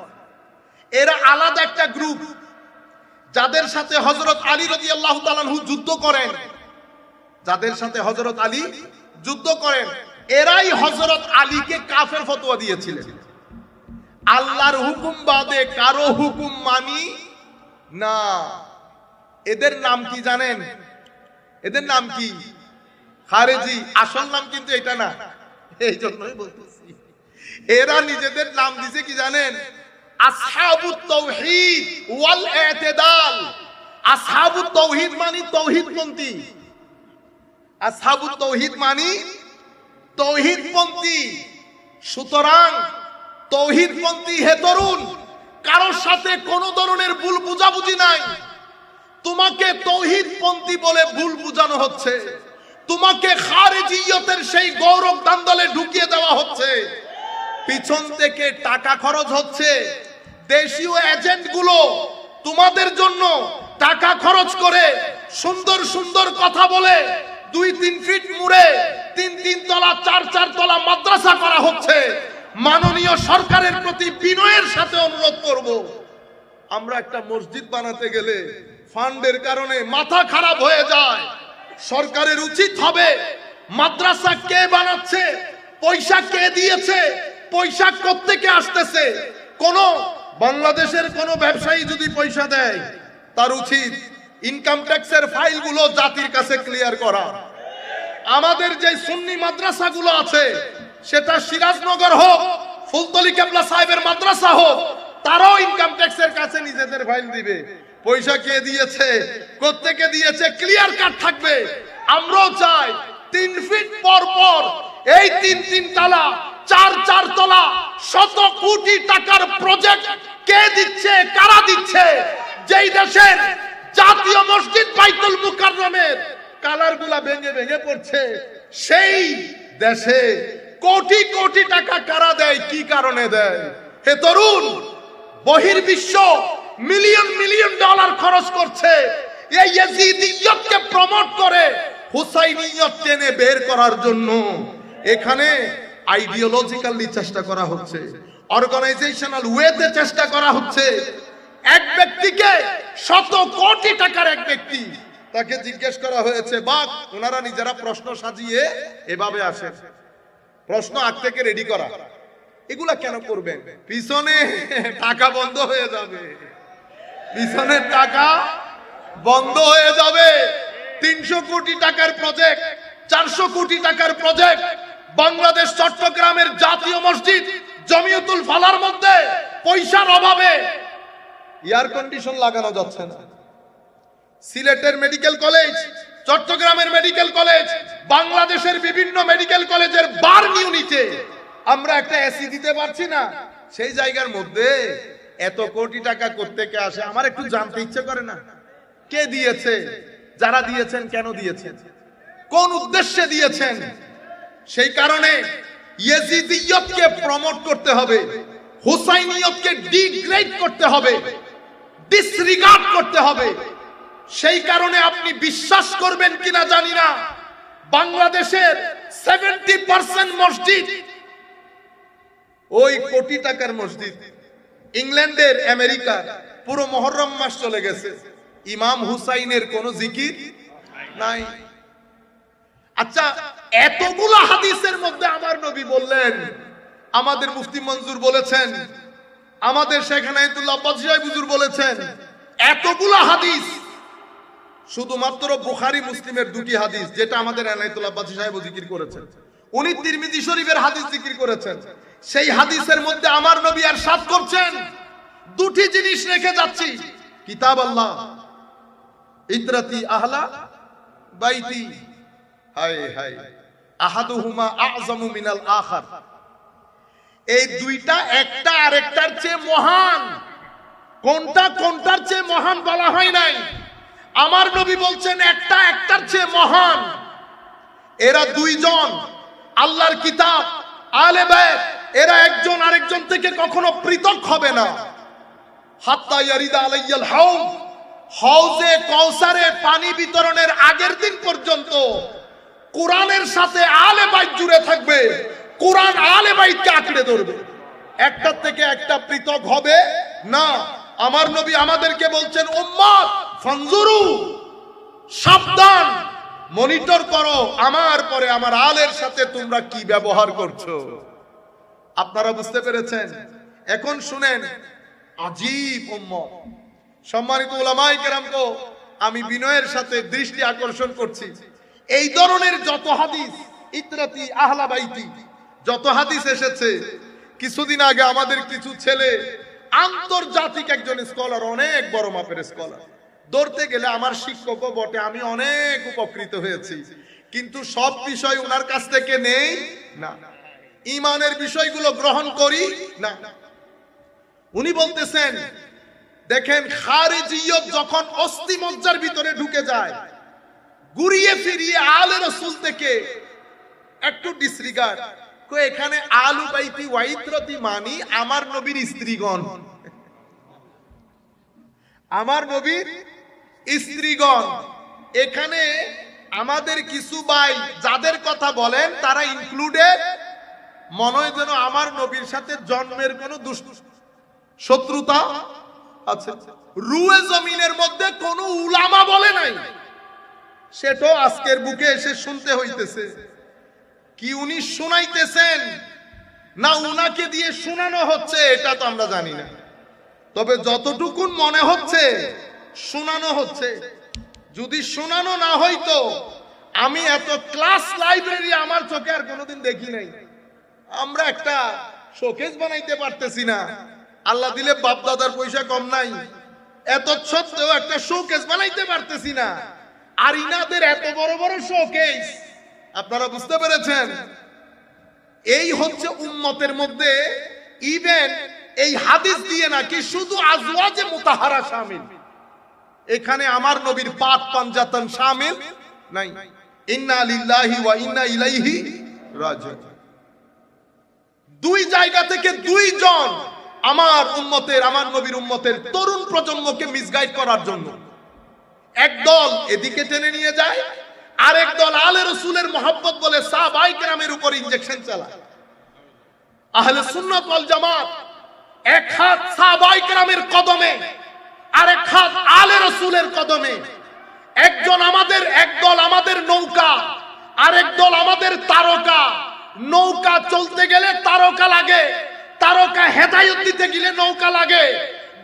এরা আলাদা একটা গ্রুপ, যাদের সাথে হযরত আলী রাদিয়াল্লাহু তাআলা আনহু যুদ্ধ করেন, যাদের সাথে হযরত আলী যুদ্ধ করেন, এরাই হযরত আলীকে কাফের ফতোয়া দিয়েছিলেন। আল্লাহর হুকুম বাদে কারো হুকুম মানি না। এদের নাম কি জানেন? এদের নাম কি? খারেজি। আসল নাম কিন্তু এটা না, এই জন্যই বলতেছি। এরা নিজেদের নাম দিছে কি জানেন? আসহাবুত তাওহীদ ওয়াল ইতিদাল। আসহাবুত তাওহীদ মানে তাওহীদপন্থী, আসহাবুত তাওহীদ মানে তাওহীদপন্থী। সুতরাং তাওহীদপন্থী হে তরুণ, কারোর সাথে কোনো ধরনের ভুল বুঝাবুঝি নাই। তোমাকে তাওহীদপন্থী বলে ভুল বুঝানো হচ্ছে, তোমাকে খারেজিয়তের সেই গৌরব দান্দলে ঢুকিয়ে দেওয়া হচ্ছে, পিছন থেকে টাকা খরচ হচ্ছে। দেশীয় এজেন্টগুলো তোমাদের জন্য টাকা খরচ করে সুন্দর সুন্দর কথা বলে 2-3 ফিট মুড়ে 3-3 তলা 4-4 তলা মাদ্রাসা করা হচ্ছে। মাননীয় সরকারের প্রতি বিনয়ের সাথে অনুরোধ করব, আমরা একটা মসজিদ বানাতে গেলে ফান্ডের কারণে মাথা খারাপ হয়ে যায়। সরকারের উচিত হবে মাদ্রাসা কে বানাচ্ছে, পয়সা কে দিয়েছে, পয়সা কোত্থেকে আসতেছে। কোন বাংলাদেশের কোন ব্যবসায়ী যদি পয়সা দেয়, তার উচিত ইনকাম ট্যাক্সের ফাইলগুলো জাতির কাছে ক্লিয়ার করা। আমাদের যে সুন্নি মাদ্রাসাগুলো আছে, সেটা সিরাজনগর হোক, ফুলতলি কেবলা সাহেবের মাদ্রাসা হোক, তারাও ইনকাম ট্যাক্সের কাছে নিজেদের ফাইল দিবে। পয়সা কে দিয়েছে, কোত্থেকে দিয়েছে, ক্লিয়ার কাট থাকবে। আমরাও চাই 3 ফিট পর পর এই 3-3 তলা 4-4 তলা শত কোটি টাকার প্রজেক্ট কে দিচ্ছে, কারা দিচ্ছে? যেই দেশের জাতীয় মসজিদ বাইতুল মুকাররমের কালারগুলা ভেঙে ভেঙে পড়ছে, সেই দেশে কোটি কোটি টাকা কারা দেয়, কি কারণে দেয়? হে তরুণ, বহির্বিশ্ব মিলিয়ন মিলিয়ন ডলার খরচ করছে এই ইয়াজিদিয়তকে প্রমোট করে হুসাইনিয়ত টেনে বের করার জন্য। এখানে আইডিওলজিক্যালি চেষ্টা করা হচ্ছে, অর্গানাইজেশনাল ওয়েতে চেষ্টা করা হচ্ছে। এক ব্যক্তিকে শত কোটি টাকার এক ব্যক্তি, তাকে জিজ্ঞেস করা হয়েছে, বা ওনারা নিজেরা প্রশ্ন সাজিয়ে এভাবে আসে, প্রশ্ন আগ থেকে রেডি করা, এগুলা কেন করবেন? পিছনে টাকা বন্ধ হয়ে যাবে, পিছনের টাকা বন্ধ হয়ে যাবে। 300 কোটি টাকার প্রজেক্ট, 400 কোটি টাকার প্রজেক্ট, বাংলাদেশ চট্টগ্রামের জাতীয় মসজিদ জমিয়তুল ফালার মধ্যে পয়সার অভাবে এয়ার কন্ডিশন লাগানো যাচ্ছে না। সিলেটের মেডিকেল কলেজ, চট্টগ্রামের মেডিকেল কলেজ, বাংলাদেশের বিভিন্ন মেডিকেল কলেজের বার্ন ইউনিটে আমরা একটা এসি দিতে পারছি না। সেই জায়গার মধ্যে এত কোটি টাকা কোত্থেকে আসে? আমার একটু জানতে ইচ্ছে করে না, কে দিয়েছে? যারা দিয়েছেন কেন দিয়েছেন, কোন উদ্দেশ্যে দিয়েছেন? সেই কারণে ইয়াজিদিয়তকে প্রমোট করতে হবে, হুসাইনিয়তকে ডিগ্রেড করতে হবে, ডিসরিগার্ড করতে হবে। সেই কারণে আপনি বিশ্বাস করবেন কিনা জানি না, বাংলাদেশের 70% মসজিদ ওই কোটি টাকার মসজিদ। ইংল্যান্ডের, আমেরিকার পুরো মুহররম মাস চলে গেছে, ইমাম হুসাইনের কোনো জিকির নাই। আচ্ছা, এতগুলো হাদিসের মধ্যে আমার নবী বললেন, আমাদের মুফতি মঞ্জুর বলেছেন, আমাদের শেখ ইনায়েতুল্লাহ আব্বাসী সাহেব হুজুর বলেছেন, এতগুলো হাদিস, শুধুমাত্র বুখারী মুসলিমের 2টি হাদিস, যেটা আমাদের ইনায়েতুল্লাহ আব্বাসী সাহেব জিকির করেছেন, উনি তিরমিজি শরীফের হাদিস জিকির করেছেন। সেই হাদিসের মধ্যে আমার নবী ইরশাদ করছেন, 2টি জিনিস রেখে যাচ্ছি, কিতাব আল্লাহ, ইতরাতি আহলা বাইতি, হায় হায়, আহাদুহুমা আযমু মিনাল আখার, এই দুইটা একটা আরেকটার চেয়ে মহান। কোনটা কোনটার চেয়ে মহান বলা হয় নাই, আমার নবী বলছেন একটা একটার চেয়ে মহান। এরা দুইজন আল্লাহর কিতাব, আহলে বাইত, এরা একজন আরেকজন থেকে কখনো পৃথক হবে না। হাত্তা ইয়ারিদা আলাইয়াল হাউজ, হাউজে কাউসারে পানি বিতরণের আগের দিন পর্যন্ত কোরআনের সাথে আহলে বাইত জুড়ে থাকবে, কোরআন আহলে বাইতকে আঁকড়ে ধরবে, একটার থেকে একটা পৃথক হবে না। আমার নবী আমাদেরকে বলছেন, উম্মত ফানজুরু, সাবধান, মনিটর করো আমার পরে আমার আলের সাথে তোমরা কি ব্যবহার করছো। আপনারা বুঝতে পেরেছেন? এখন শুনেন, আজীব উম্মত। সম্মানিত উলামায়ে কেরামকে আমি বিনয়ের সাথে দৃষ্টি আকর্ষণ করছি, এই ধরনের যত হাদিস, ইতরাতি আহলা বাইতি, যত হাদিস এসেছে, কিছুদিন আগে আমাদের কিছু ছেলে আন্তর্জাতিক একজন স্কলার, অনেক বড় মাপের স্কলার, ধরতে গেলে আমার শিক্ষকও বটে, আমি অনেক উপকৃত হয়েছি, কিন্তু সব বিষয় ওনার কাছ থেকে নেই না, ঈমানের বিষয়গুলো গ্রহণ করি না। উনি বলতেছেন, দেখেন খারিজিয়ত যখন অস্থি মজ্জার ভিতরে ঢুকে যায়, ঘুরিয়ে ফিরিয়ে আলে রাসূল থেকে একটু ডিসরিগার্ড, এখানে আলু বাইতি ওয়াইত্রতি মানি আমার নবীর স্ত্রীগণ, আমার নবীর স্ত্রীগণ। এখানে আমাদের কিছু ভাই যাদের কথা বলেন তারা ইনক্লুডেড, মনে হয় যেন আমার নবীর সাথে জন্মের কোন শত্রুতা আছে। রুয়ে জমিনের মধ্যে কোন উলামা বলে নাই, সেটাও আজকের বুকে এসে শুনতে হইতেছে। কি উনি শুনাইতেছেন না উনাকে দিয়ে শোনানো হচ্ছে এটা তো আমরা জানি না, তবে যতটুকুন মনে হচ্ছে শোনানো হচ্ছে। যদি শোনানো না হইতো, আমি এত ক্লাস লাইব্রেরি আমার চোখে আর কোনোদিন দেখি নাই। আমরা একটা শোকেস বানাইতে পারতেছি না, আল্লাহ দিলে বাপ দাদার পয়সা কম নাই, এত সত্ত্বেও একটা শোকেস বানাইতে পারতেছি না, আর ইনাদের এত বড় বড় শোকেস। আপনারা বুঝতে পেরেছেন? এই হচ্ছে উম্মতের মধ্যে, ইভেন এই হাদিস দিয়ে নাকি শুধু আজওয়াজে মুতাহারা শামিল, এখানে আমার নবীর পাক পাঞ্জাতন শামিল নাই। ইন্না লিল্লাহি ওয়া ইন্না ইলাইহি রাজিউন। দুই জায়গা থেকে দুইজন আমার উম্মতের, আমার নবীর উম্মতের তরুণ প্রজন্মকে মিসগাইড করার জন্য একদল এদিকে টেনে নিয়ে যায়, আরেক দল আলে রাসূলের মহব্বত বলে সাহাবায়ে কেরামের উপর ইনজেকশন চালায়। আহলে সুন্নাত ওয়াল জামাত এক হাত সাহাবায়ে কেরামের কদমে, আরেক হাত আলে রাসূলের কদমে। একজন আমাদের, একদল আমাদের নৌকা, আরেক দল আমাদের তারকা। নৌকা চলতে গেলে তারকা লাগে, তারকা হেদায়েত দিতে গেলে নৌকা লাগে।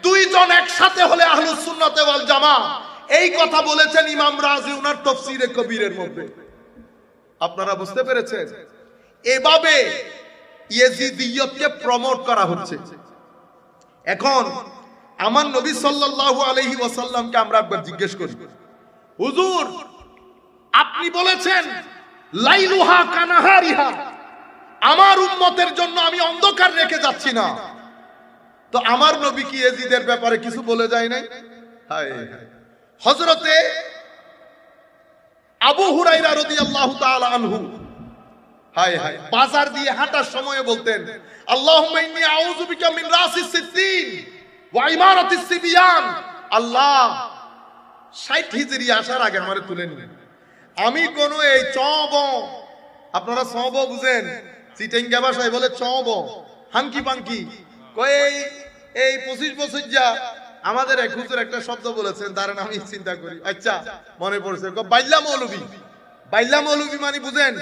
দুইজন একসাথে হলে আহলুস সুন্নাত ওয়াল জামাত। এই কথা বলেছেন ইমাম রাজি উনার তাফসীরে কবিরের মধ্যে। আপনারা বুঝতে পেরেছেন? এভাবে ইয়েজিদিয়তকে প্রমোট করা হচ্ছে। এখন আমার নবী সাল্লাল্লাহু আলাইহি ওয়াসাল্লামকে আমরা একবার জিজ্ঞেস করি, হুজুর আপনি বলেছেন লাইলুহা কানাহারিহা, আমার উম্মতের জন্য আমি অন্ধকার রেখে যাচ্ছি না, তো আমার নবী কি ইয়েজিদের ব্যাপারে কিছু বলে যায় নাই? হায় হায়। হযরতে আবু হুরায়রা রাদিয়াল্লাহু তাআলা আনহু, হায় হায়, বাজার দিয়ে হাঁটার সময় বলতেন, আল্লাহুম্মা ইন্নী আউযু বিকা মিন রাসিস সিদ্দিন ওয়া ইমারাতিস সিবিয়ান। আল্লাহ 60 হিজরি আসার আগে আমারে তুলে নিন, আমি কোন এই চব, আপনারা সব বুঝেন, চিটেঙ্গা ভাষায় বলে চব, হাঙ্কি পাঙ্কি, কই এই 25 বছর যা আমাদের এক হুজুর একটা শব্দ বলেছেন, দাঁড়ান আমি চিন্তা করি, আচ্ছা মনে পড়ছে, বাইল্লা মৌলবী। বাইল্লা মৌলবী মানে বুঝেন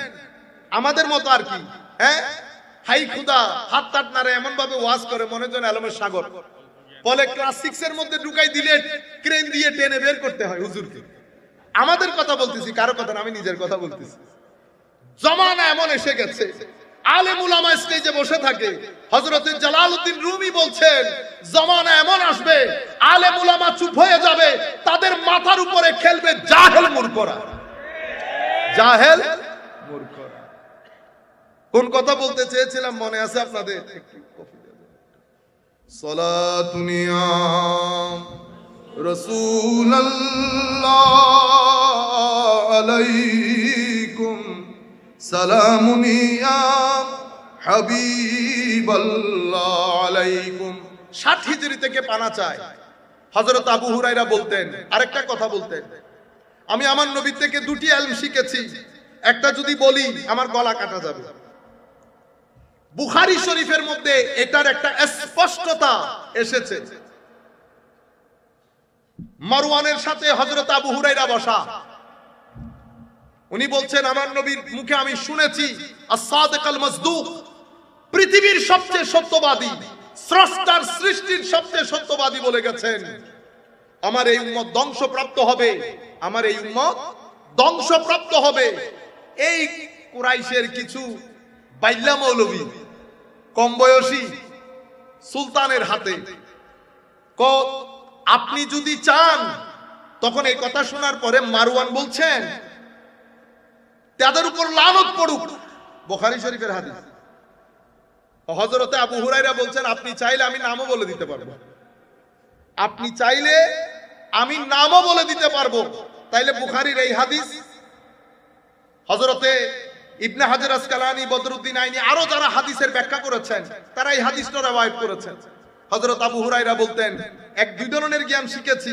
আমাদের মতো আর কি, হ্যাঁ, হাই খুদা হাত টাট নারে এমন ভাবে ওয়াজ করে মনে হয় আলমের সাগর, বলে ক্লাস 6 এর মধ্যে ঢুকাই দিলে ক্রেন দিয়ে টেনে বের করতে হয় হুজুরকে। আমাদের কথা বলতেছি, কারো কথা না, আমি নিজের কথা বলতেছি। জমানা এমন এসে গেছে, আলেম উলামা স্টেজে বসে থাকে। হযরত জালালউদ্দিন রুমি বলছেন, জমানা এমন আসবে আলেম উলামা চুপ হয়ে যাবে, তাদের মাথার উপরে খেলবে জাহেল মূর্খরা। জাহেল মূর্খরা। কোন কথা বলতে চেয়েছিলাম মনে আছে আপনাদের? একটু কফি দেন। সালাতুন ইয়া রাসূলুল্লাহ আলাইকুম, সালামুন ইয়া হাবিবাল্লাহ আলাইকুম। 60 হিজরি থেকে পানা চায়। হযরত আবু হুরায়রা বলতেন, আরেকটা কথা বলতেন, আমি আমার নবী থেকে দুটি ইলম শিখেছি, একটা যদি বলি আমার গলা কাটা যাবে। বুখারী শরীফের মধ্যে এটার একটা স্পষ্টতা এসেছে। মারওয়ানের সাথে হযরত আবু হুরায়রা বসা, উনি বলছেন আমার নবীর মুখে আমি শুনেছি আস-সাদিক আল মাসদুক, পৃথিবীর সবচেয়ে সত্যবাদী, স্রষ্টার সৃষ্টির সবচেয়ে সত্যবাদী বলে গেছেন আমার এই উম্মত ধ্বংসপ্রাপ্ত হবে, আমার এই উম্মত ধ্বংসপ্রাপ্ত হবে। এই কুরাইশের কিছু বাইল্লা মৌলবী কম বয়সী সুলতানের হাতে, আপনি যদি চান, তখন এই কথা শোনার পরে মারওয়ান বলছেন তাদের উপর লানত পড়ুক। বুখারী শরীফের হাদিস। হযরতে আবু হুরায়রা বলছেন আপনি চাইলে আমি নামও বলে দিতে পারবো, আপনি চাইলে আমি নামও বলে দিতে পারবো। তাইলে বুখারীর এই হাদিস হযরতে ইবনে হাজার আসকালানী, বদরুদ্দিন আইনি, আরো যারা হাদিসের ব্যাখ্যা করেছেন তারা এই হাদিসটা রওয়ায়াত করেছেন। হযরত আবু হুরায়রা বলতেন এক দুই ধরনের জ্ঞান শিখেছি,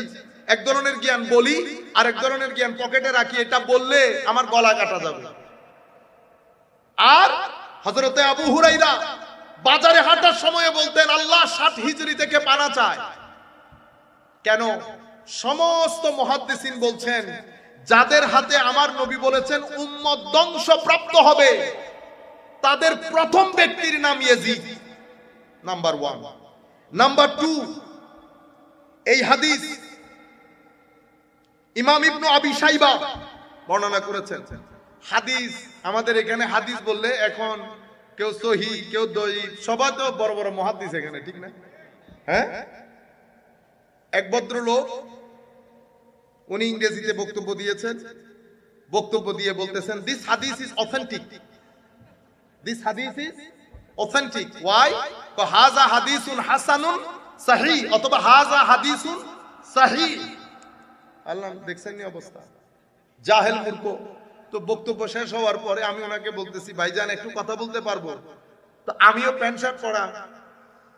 এক ধরনের জ্ঞান বলি আর এক ধরনের জ্ঞান পকেটে রাখি, এটা বললে আমার গলা কাটা যাবে। আর হযরতে আবু হুরায়রা বাজারে হাঁটার সময় বলতেন আল্লাহ 60 হিজরি থেকে পানা চায়। কেন? সমস্ত মুহাদ্দিসিন বলছেন যাদের হাতে আমার নবী বলেছেন উম্মত ধ্বংসপ্রাপ্ত হবে, তাদের প্রথম ব্যক্তির নাম ইয়াজিদ, নাম্বার 1। নাম্বার 2, এই হাদিস ইমাম ইবনে আবি শাইবা বর্ণনা করেছেন। হাদিস আমাদের এখানে হাদিস বললে এখন কেউ সহিহ, কেউ দঈফ, সবাই তো বড় বড় মুহাদ্দিস এখানে, ঠিক না? হ্যাঁ, এক ভদ্রলোক উনি ইংরেজিতে বক্তব্য দিয়েছেন, বক্তব্য দিয়ে বলতেছেন দিস হাদিস ইজ অথেন্টিক, দিস হাদিস ইজ অথেন্টিক। ওয়াই? হাযা হাদিসুন হাসানুন সহিহ অথবা হাযা হাদিসুন সহিহ। আল্লাহ দেখছেন নি অবস্থা, জাহেল মূর্খ। তো বক্তব্য শেষ হওয়ার পরে আমি ওনাকে বলতেছি ভাইজান একটু কথা বলতে পারবো? তো আমিও প্যান্ট শার্ট পরা,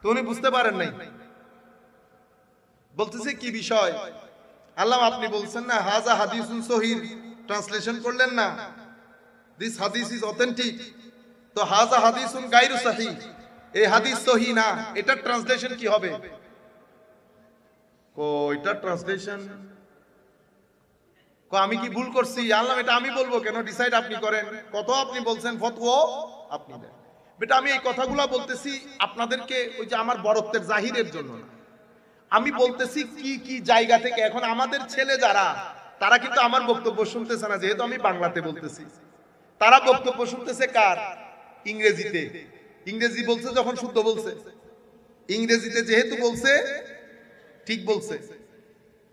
তো উনি বুঝতে পারেন নাই, বলতেছে কি বিষয়? আল্লাহ আপনি বলছেন না হাযা হাদিসুন সহিহ, ট্রান্সলেশন করলেন না দিস হাদিস ইজ অথেন্টিক, তো হাযা হাদিসুন গায়রু সহিহ, এই হাদিস সহিহ না, এটা ট্রান্সলেশন কি হবে? এটা ট্রান্সলেশন আমি কি ভুল করছি? আল্লাহ এটা আমি বলবো কেন, ডিসাইড আপনি করেন, কত আপনি বলছেন ফতোয়া আপনি দেন। বেটা আমি এই কথাগুলো বলতেছি আপনাদেরকে ওই যে আমার বড়ত্বের জাহিরের জন্য না, আমি বলতেছি কি কি জায়গা থেকে। এখন আমাদের ছেলে যারা, তারা কিন্তু আমার বক্তব্য শুনতেছে না, যেহেতু আমি বাংলাতে বলতেছি, তারা বক্তব্য শুনতেছে কার? ইংরেজিতে। ইংরেজি বলছে যখন শুদ্ধ বলছে, ইংরেজিতে যেহেতু বলছে ঠিক বলছে,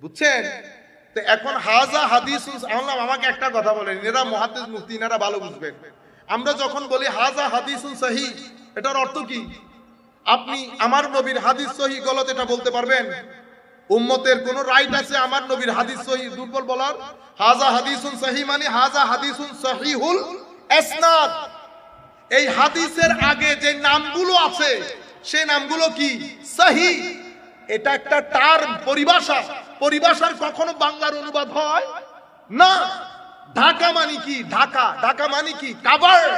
বুঝছেন? তো এখন হাযা হাদিসুন, আমাকে একটা কথা বলেন, এরা মুহাদ্দিস মুফতি, এরা ভালো বুঝবেন। আমরা যখন বলি হাযা হাদিসুন সহিহ, এটার অর্থ কি? আপনি আমার নবীর হাদিস সহিহ গলত এটা বলতে পারবেন? উম্মতের কোন রাইট আছে আমার নবীর হাদিস সহিহ দুর্বল বলার? হাযা হাদিসুন সহিহ মানে হাযা হাদিসুন সহিহুল ইসনাদ। এই হাদিসের আগে যে নামগুলো আছে সেই নামগুলো কি? সহিহ। এটা একটা টার্ম, পরিভাষা। পরিভাষার কখনো বাংলার অনুবাদ হয় না। ঢাকা মানে কি? ঢাকা, ঢাকা মানে কি? কাভার।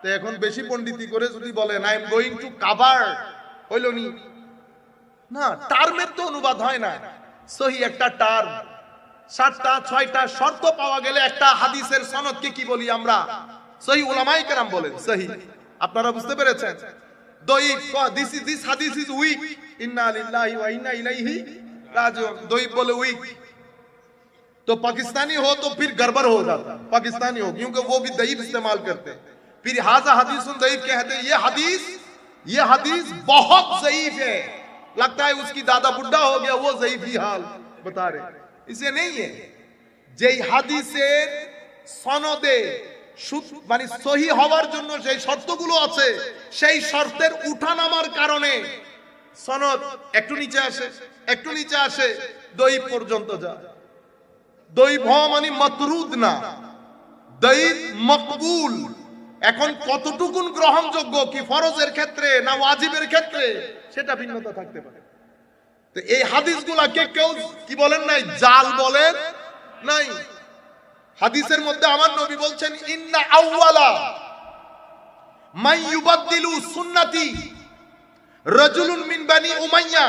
তো এখন বেশি পণ্ডিতি করে যদি বলেন I am going to cover, হইল নি? না, টার্মের তো অনুবাদ হয় না। সহিহ একটা টার্ম, 7টা 6টা শর্ত পাওয়া গেলে একটা হাদিসের সনদকে কি বলি আমরা? সহিহ। উলামায়ে কেরাম বলেন সহিহ। আপনারা বুঝতে পেরেছেন? দঈফ, দিস হাদিস ইজ উইক, ইন্না লিল্লাহি ওয়া ইন্না ইলাইহি রাজিউন। দঈফ बोले वीक, तो पाकिस्तानी हो तो फिर गड़बड़ हो जाता, पाकिस्तानी हो, क्योंकि वो भी दईफ इस्तेमाल करते हैं। फिर हाजा हदीसुन दईफ कहते हैं, ये हदीस बहुत ज़ईफ है, लगता है उसकी दादा बुढ़ा हो गया, वो ज़ईफ ही हाल बता रहे। इसे नहीं है, যে হাদিসের সনদে মানে সহি হওয়ার জন্য যে শর্তগুলো আছে সেই শর্তের উঠানামার কারণে সনদ একটু নিচে আসে, একটু নিচে আসে, দঈফ পর্যন্ত যায়। দঈফ হওয়া মানে মাতরুদ না, দঈফ মকবুল। এখন কতটুকুন গ্রহণযোগ্য, কি ফরজের ক্ষেত্রে না ওয়াজিবের ক্ষেত্রে, সেটা ভিন্নতা থাকতে পারে। তো এই হাদিসগুলাকে কেউ কি বলেন নাই, জাল বলেন নাই। হাদিসের মধ্যে আমার নবী বলছেন, ইন্না আউয়ালা মান ইউবাদদিলু সুন্নতি রাজুলুন মিন বানি উমাইয়া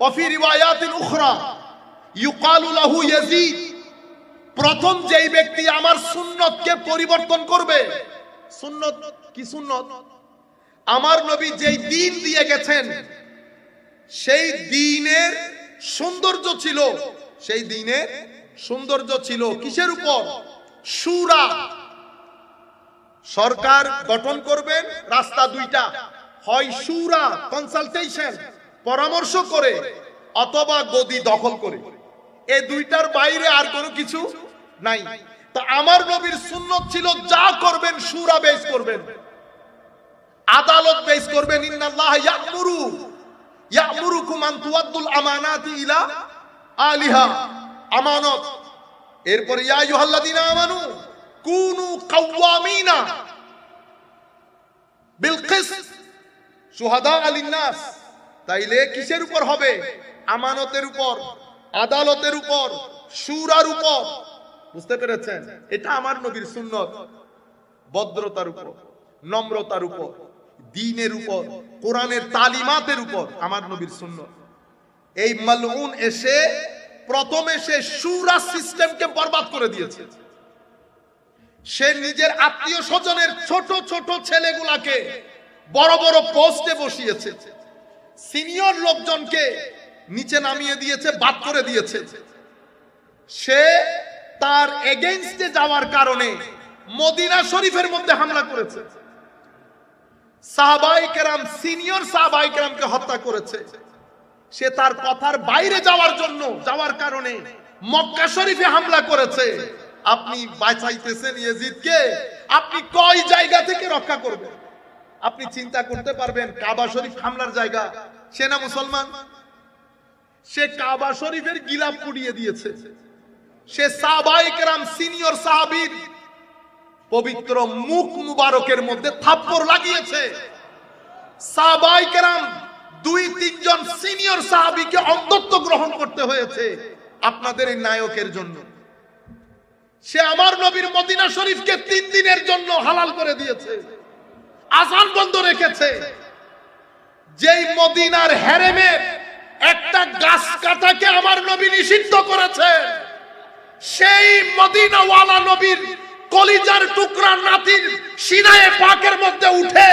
ওয়া ফি রিওয়ায়াতিন উখরা ইউকালু লাহু ইয়াজিদ। প্রথম যেই ব্যক্তি আমার সুন্নতকে পরিবর্তন করবে, সুন্নত কি সুন্নত? আমার নবী যেই দ্বীন দিয়ে গেছেন সেই দ্বীনের সৌন্দর্য ছিল, সেই দ্বীনের সৌন্দর্য ছিল কিসের উপর? শুরা। সরকার গঠন করবেন, রাস্তা দুইটা, হয় শুরা কনসালটেশন পরামর্শ করে, অথবা গদি দখল করে। এই দুইটার বাইরে আর কোনো কিছু নাই। তো আমার নবীর সুন্নত ছিল যা করবেন শুরা বেস করবেন, আদালত বেস করবেন। ইন্নাল্লাহ ইয়া'মুরুকুম আন তুআদ্দুল আমানাতি ইলা আলিহা, আমানত। এরপর ইয়া আইয়ুহাল্লাযীনা আমানু কুনু কাওয়ামিনা বিল কিসত শুহাদা লিন-নাস। তাইলে কিসের উপর হবে? আমানতের উপর, আদালতের উপর, শুরার উপর। বুঝতে পেরেছেন? এটা আমার নবীর সুন্নত। ভদ্রতার উপর, নম্রতার উপর, দ্বীনের উপর, কোরআনের তালিমাতের উপর আমার নবীর সুন্নত। এই মালউন এসে প্রথম এসে শুরা সিস্টেমকে বরবাদ করে দিয়েছে। সে নিজের আত্মীয় স্বজনের ছোট ছোট ছেলেগুলাকে বড় বড় পোস্টে বসিয়েছে, সিনিয়র লোকজনকে নিচে নামিয়ে দিয়েছে, বাদ করে দিয়েছে। সে তার এগেইনস্টে যাওয়ার কারণে মদিনা শরীফের মধ্যে হামলা করেছে, সাহাবায়ে কেরাম, সিনিয়র সাহাবায়ে কেরামকে হত্যা করেছে। সে তার কথার বাইরে যাওয়ার কারণে মক্কা শরীফে হামলা করেছে। আপনি বাঁচাইতেছেন ইয়াজিদকে, আপনি কয় জায়গা থেকে রক্ষা করবেন? আপনি চিন্তা করতে পারবেন কাবা শরীফ হামলার জায়গা, সে না মুসলমান? সে কাবা শরীফের গিলাফ পুড়িয়ে দিয়েছে। সে সাহাবায়ে কেরাম, সিনিয়র সাহাবীর পবিত্র মুখ মুবারকের মধ্যে থাপ্পড় লাগিয়েছে। সাহাবায়ে কেরাম 2-3 জন সিনিয়র সাহাবীকে অন্ধত্ব গ্রহণ করতে হয়েছে আপনাদের এই নায়কের জন্য। সে আমার নবীর মদিনা শরীফকে 3 দিনের জন্য হালাল করে দিয়েছে, আযান বন্ধ রেখেছে। যেই মদিনার হেরেমের একটা গাছ কাটাকে আমার নবী নিষিদ্ধ করেছে, সেই মদিনাওয়ালা নবীর কলিজার টুকরা নাতির সিনায়ে পাকের মধ্যে উঠে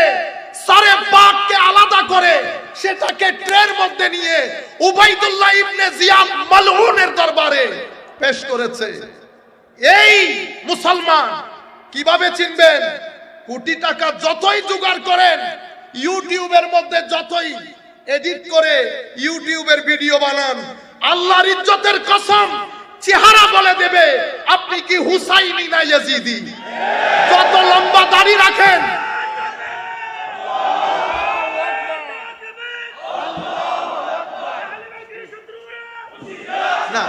সারে পাককে আলাদা করে সেটাকে ট্রের মধ্যে নিয়ে উবাইদুল্লাহ ইবনে জিয়াদ মালউনের দরবারে পেশ করেছে। এই মুসলমান কিভাবে চিনবেন? কোটি টাকা যতই জোগাড় করেন, ইউটিউবের মধ্যে যতই এডিট করে ইউটিউবের ভিডিও বানান, আল্লাহর ইজ্জতের কসম চেহারা বলে দেবে আপনি কি হুসাইনি না ইয়াজিদি। যত লম্বা দাড়ি রাখেন, না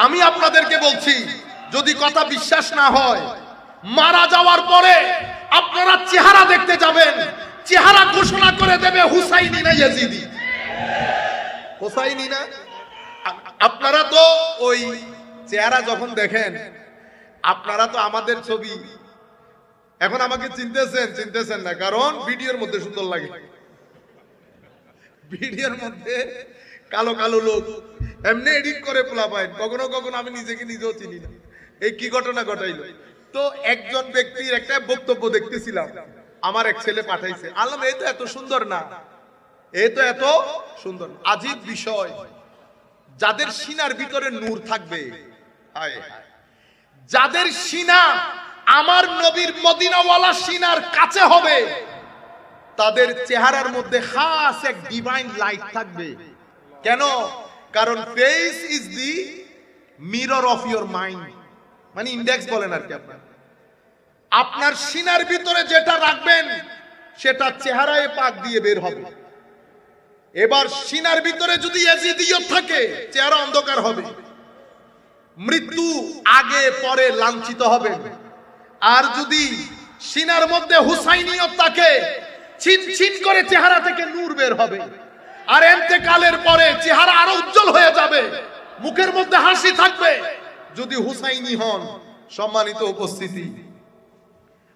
আমি আপনাদেরকে বলছি, যদি কথা বিশ্বাস না হয়, মারা যাওয়ার পরে আপনারা চেহারা দেখতে যাবেন, চেহারা ঘোষণা করে দেবে হুসাইনি না ইয়াজিদি। হুসাইনি না, আপনারা তো ওই চেহারা যখন দেখেন, আপনারা তো আমাদের ছবি এখন আমাকে চিনতেছেন না, কারণ ভিডিওর মধ্যে সুন্দর লাগে। ভিডিওর মধ্যে কালো কালো লোক এমনি এডিট করে পোলা পায়, কখনো কখনো আমি নিজেও চিনি না এই কি ঘটনা ঘটাইলো। তো একজন ব্যক্তির একটা বক্তব্য দেখতেছিলাম, আমার এক ছেলে পাঠাইছে, আল্লাহ এই তো এত সুন্দর না, এই তো এত সুন্দর। আজীব বিষয়, যাদের সিনার ভিতরে নূর থাকবে, যাদের সিনা আমার নবীর মদিনাওয়ালা সিনার কাছে হবে, তাদের চেহারার মধ্যে খাস এক ডিভাইন লাইট থাকবে। কেন? কারণ face is the mirror of your mind. মানে ইন্ডেক্স বলেন আর কি। আপনার সিনার ভিতরে যেটা রাখবেন সেটা চেহারায় পাক দিয়ে বের হবে। এবার সিনার ভিতরে যদি ইয়াজিদিয়ত থাকে চেহারা অন্ধকার হবে, মৃত্যু আগে পরে লাঞ্ছিত হবে। আর যদি সিনার মধ্যে হুসাইনিয়ত থাকে ছিন ছিন করে চেহারা থেকে নূর বের হবে। আর ইন্তেকালের পরে চেহারা আরো উজ্জ্বল হয়ে যাবে, মুখের মধ্যে হাসি থাকবে যদি হুসাইনি হন। সম্মানিত উপস্থিতি,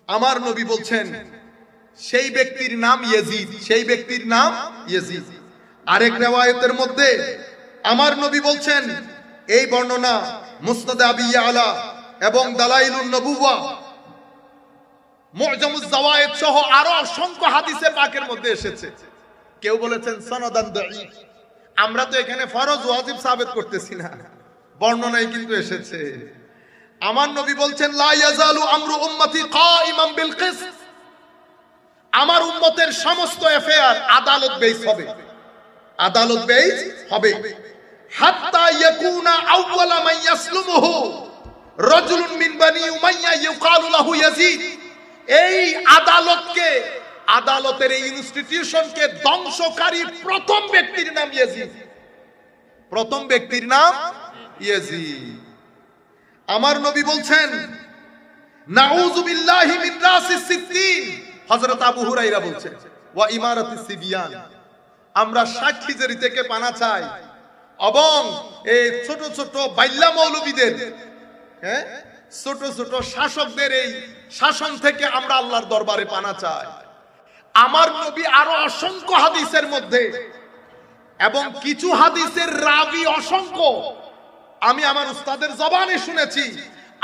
আমার নবী বলছেন সেই ব্যক্তির নাম ইয়াজিদ, সেই ব্যক্তির নাম ইয়াজিদ। আরেক riwayতের মধ্যে আমার নবী বলছেন, এই বর্ণনা মুসনাদ আবি ইয়ালা এবং দালাইলুন নবুওয়া, মুআজামুজ যাওয়ায়েদ সহ আরো অসংখ্য হাদিসে পাকের মধ্যে এসেছে। কেউ বলেছেন সনদান দাঈফ। আমরা তো এখানে ফরজ ওয়াজিব সাবিত করতেছি না, বর্ণনায় কিন্তু এসেছে। আমার নবী বলছেন লা ইয়াজালু আমরু উম্মতি কাইমান বিল কিসত, আমার উম্মতের সমস্ত এফেয়ার আদালত বেস হবে, আদালত বেস হবে। হাত্তা ইয়াকুনা আউওয়ালা মান ইয়াসলুমুহু রাজুলুন মিন বানি উমাইয়া ইউকালু লাহু ইয়াজিদ। এই আদালতকে, আদালতের এই ইনস্টিটিউশনকে ধ্বংসকারী প্রথম ব্যক্তির নাম ইয়াজিদ, প্রথম ব্যক্তির নাম ইয়াজিদ। আমার নবী বলছেন নাউযু বিল্লাহি মিন রাসিস সিদ্দিন, হযরত আবু হুরায়রা বলছেন ওয়া ইমারাতিস সিবিয়ান, আমরা সাক্ষী জেরি থেকে পানা চাই এবং এই ছোট ছোট বাইল্লা মৌলবীদের, ছোট ছোট শাসকদের এই শাসন থেকে আমরা আল্লাহর দরবারে পানা চাই। আমার নবী আরো অসংখ্য হাদিসের মধ্যে এবং কিছু হাদিসের রাবি অসংখ্য, আমি আমার উস্তাদের জবানে শুনেছি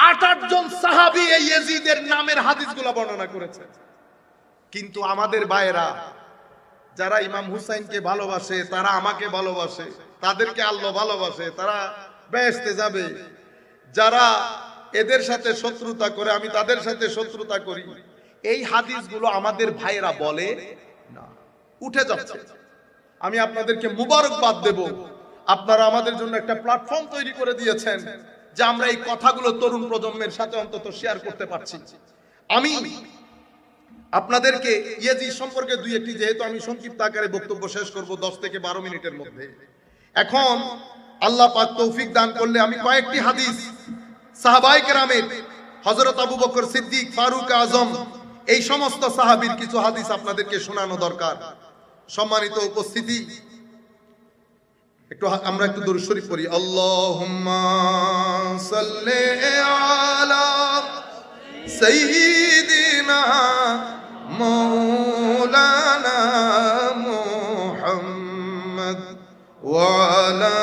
৮-৮ জন সাহাবী এই ইয়াজিদের নামের হাদিসগুলো বর্ণনা করেছে। কিন্তু আমাদের ভাইয়েরা যারা ইমাম হুসাইনকে ভালোবাসে, তারা আমাকে ভালোবাসে, তাদেরকে আল্লাহ ভালোবাসে, তারা বেহেশতে যাবে। যারা এদের সাথে শত্রুতা করে, আমি তাদের সাথে শত্রুতা করি, এই হাদিসগুলো আমাদের ভাইয়েরা বলে না, উঠে যাচ্ছে। আমি আপনাদেরকে মুবারকবাদ দেব, আপনারা আমাদের জন্য একটা প্ল্যাটফর্ম তৈরি করে দিয়েছেন যে আমরা এই কথাগুলো তরুণ প্রজন্মের সাথে অন্তত শেয়ার করতে পারছি। আমি আপনাদেরকে ইয়াজিদ সম্পর্কে দুই একটি, যেহেতু আমি সংক্ষিপ্ত আকারে বক্তব্য শেষ করব 10 থেকে 12 মিনিটের মধ্যে, এখন আল্লাহ পাক তৌফিক দান করলে আমি কয়েকটি হাদিস সাহাবায়ে কেরামের, হযরত আবু বকর সিদ্দিক, ফারুক আজম, এই সমস্ত সাহাবীর কিছু হাদিস আপনাদেরকে শোনানো দরকার। সম্মানিত উপস্থিতি, একটু আমরা একটু দরুদ শরীফ পড়ি। আল্লাহুম্মা সাল্লি আলা সাইয়্যিদিনা মাওলানা মুহাম্মদ ওয়া আলা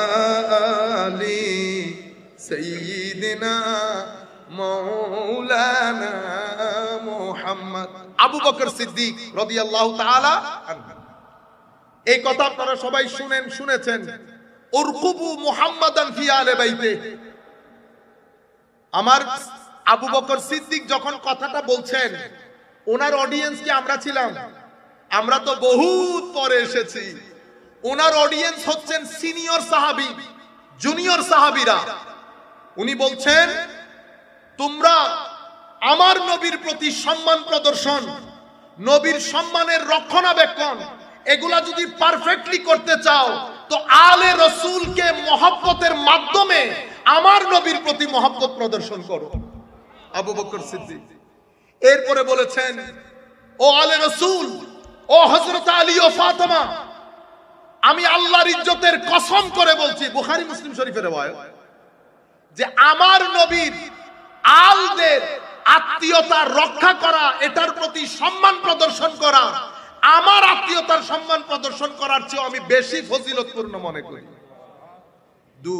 আলি সাইয়্যিদিনা মাওলানা মুহাম্মদ। আবু বকর সিদ্দিক রাদিয়াল্লাহু তাআলা আনহু, এই কথা আপনারা সবাই শুনেছেন। উরকুবু মুহাম্মাদান ফি আলে বাইতে। আমার আবু বকর সিদ্দিক যখন কথাটা বলছেন, ওনার অডিয়েন্স কি আমরা ছিলাম? আমরা তো বহুত পরে এসেছি। ওনার অডিয়েন্স হচ্ছেন সিনিয়র সাহাবী, জুনিয়র সাহাবীরা। উনি বলছেন তোমরা আমার নবীর প্রতি সম্মান প্রদর্শন, নবীর সম্মানের রক্ষণাবেক্ষণ, এগুলা যদি পারফেক্টলি করতে চাও তো আলে রাসূলকে মহব্বতের মাধ্যমে আমার নবীর প্রতি মহব্বত প্রদর্শন করো। আবু বকর সিদ্দিক এরপরে বলেছেন, ও আলে রাসূল, ও হযরত আলী ও ফাতেমা, আমি আল্লাহর ইজ্জতের কসম করে বলছি, বুখারী মুসলিম শরীফের riwayat, যে আমার নবীর আলদের আত্মীয়তা রক্ষা করা, এটার প্রতি সম্মান প্রদর্শন করা, আমার আত্মীয়তার সম্মান প্রদর্শন করার চেয়ে আমি বেশি ফজিলতপূর্ণ মনে করি। 2,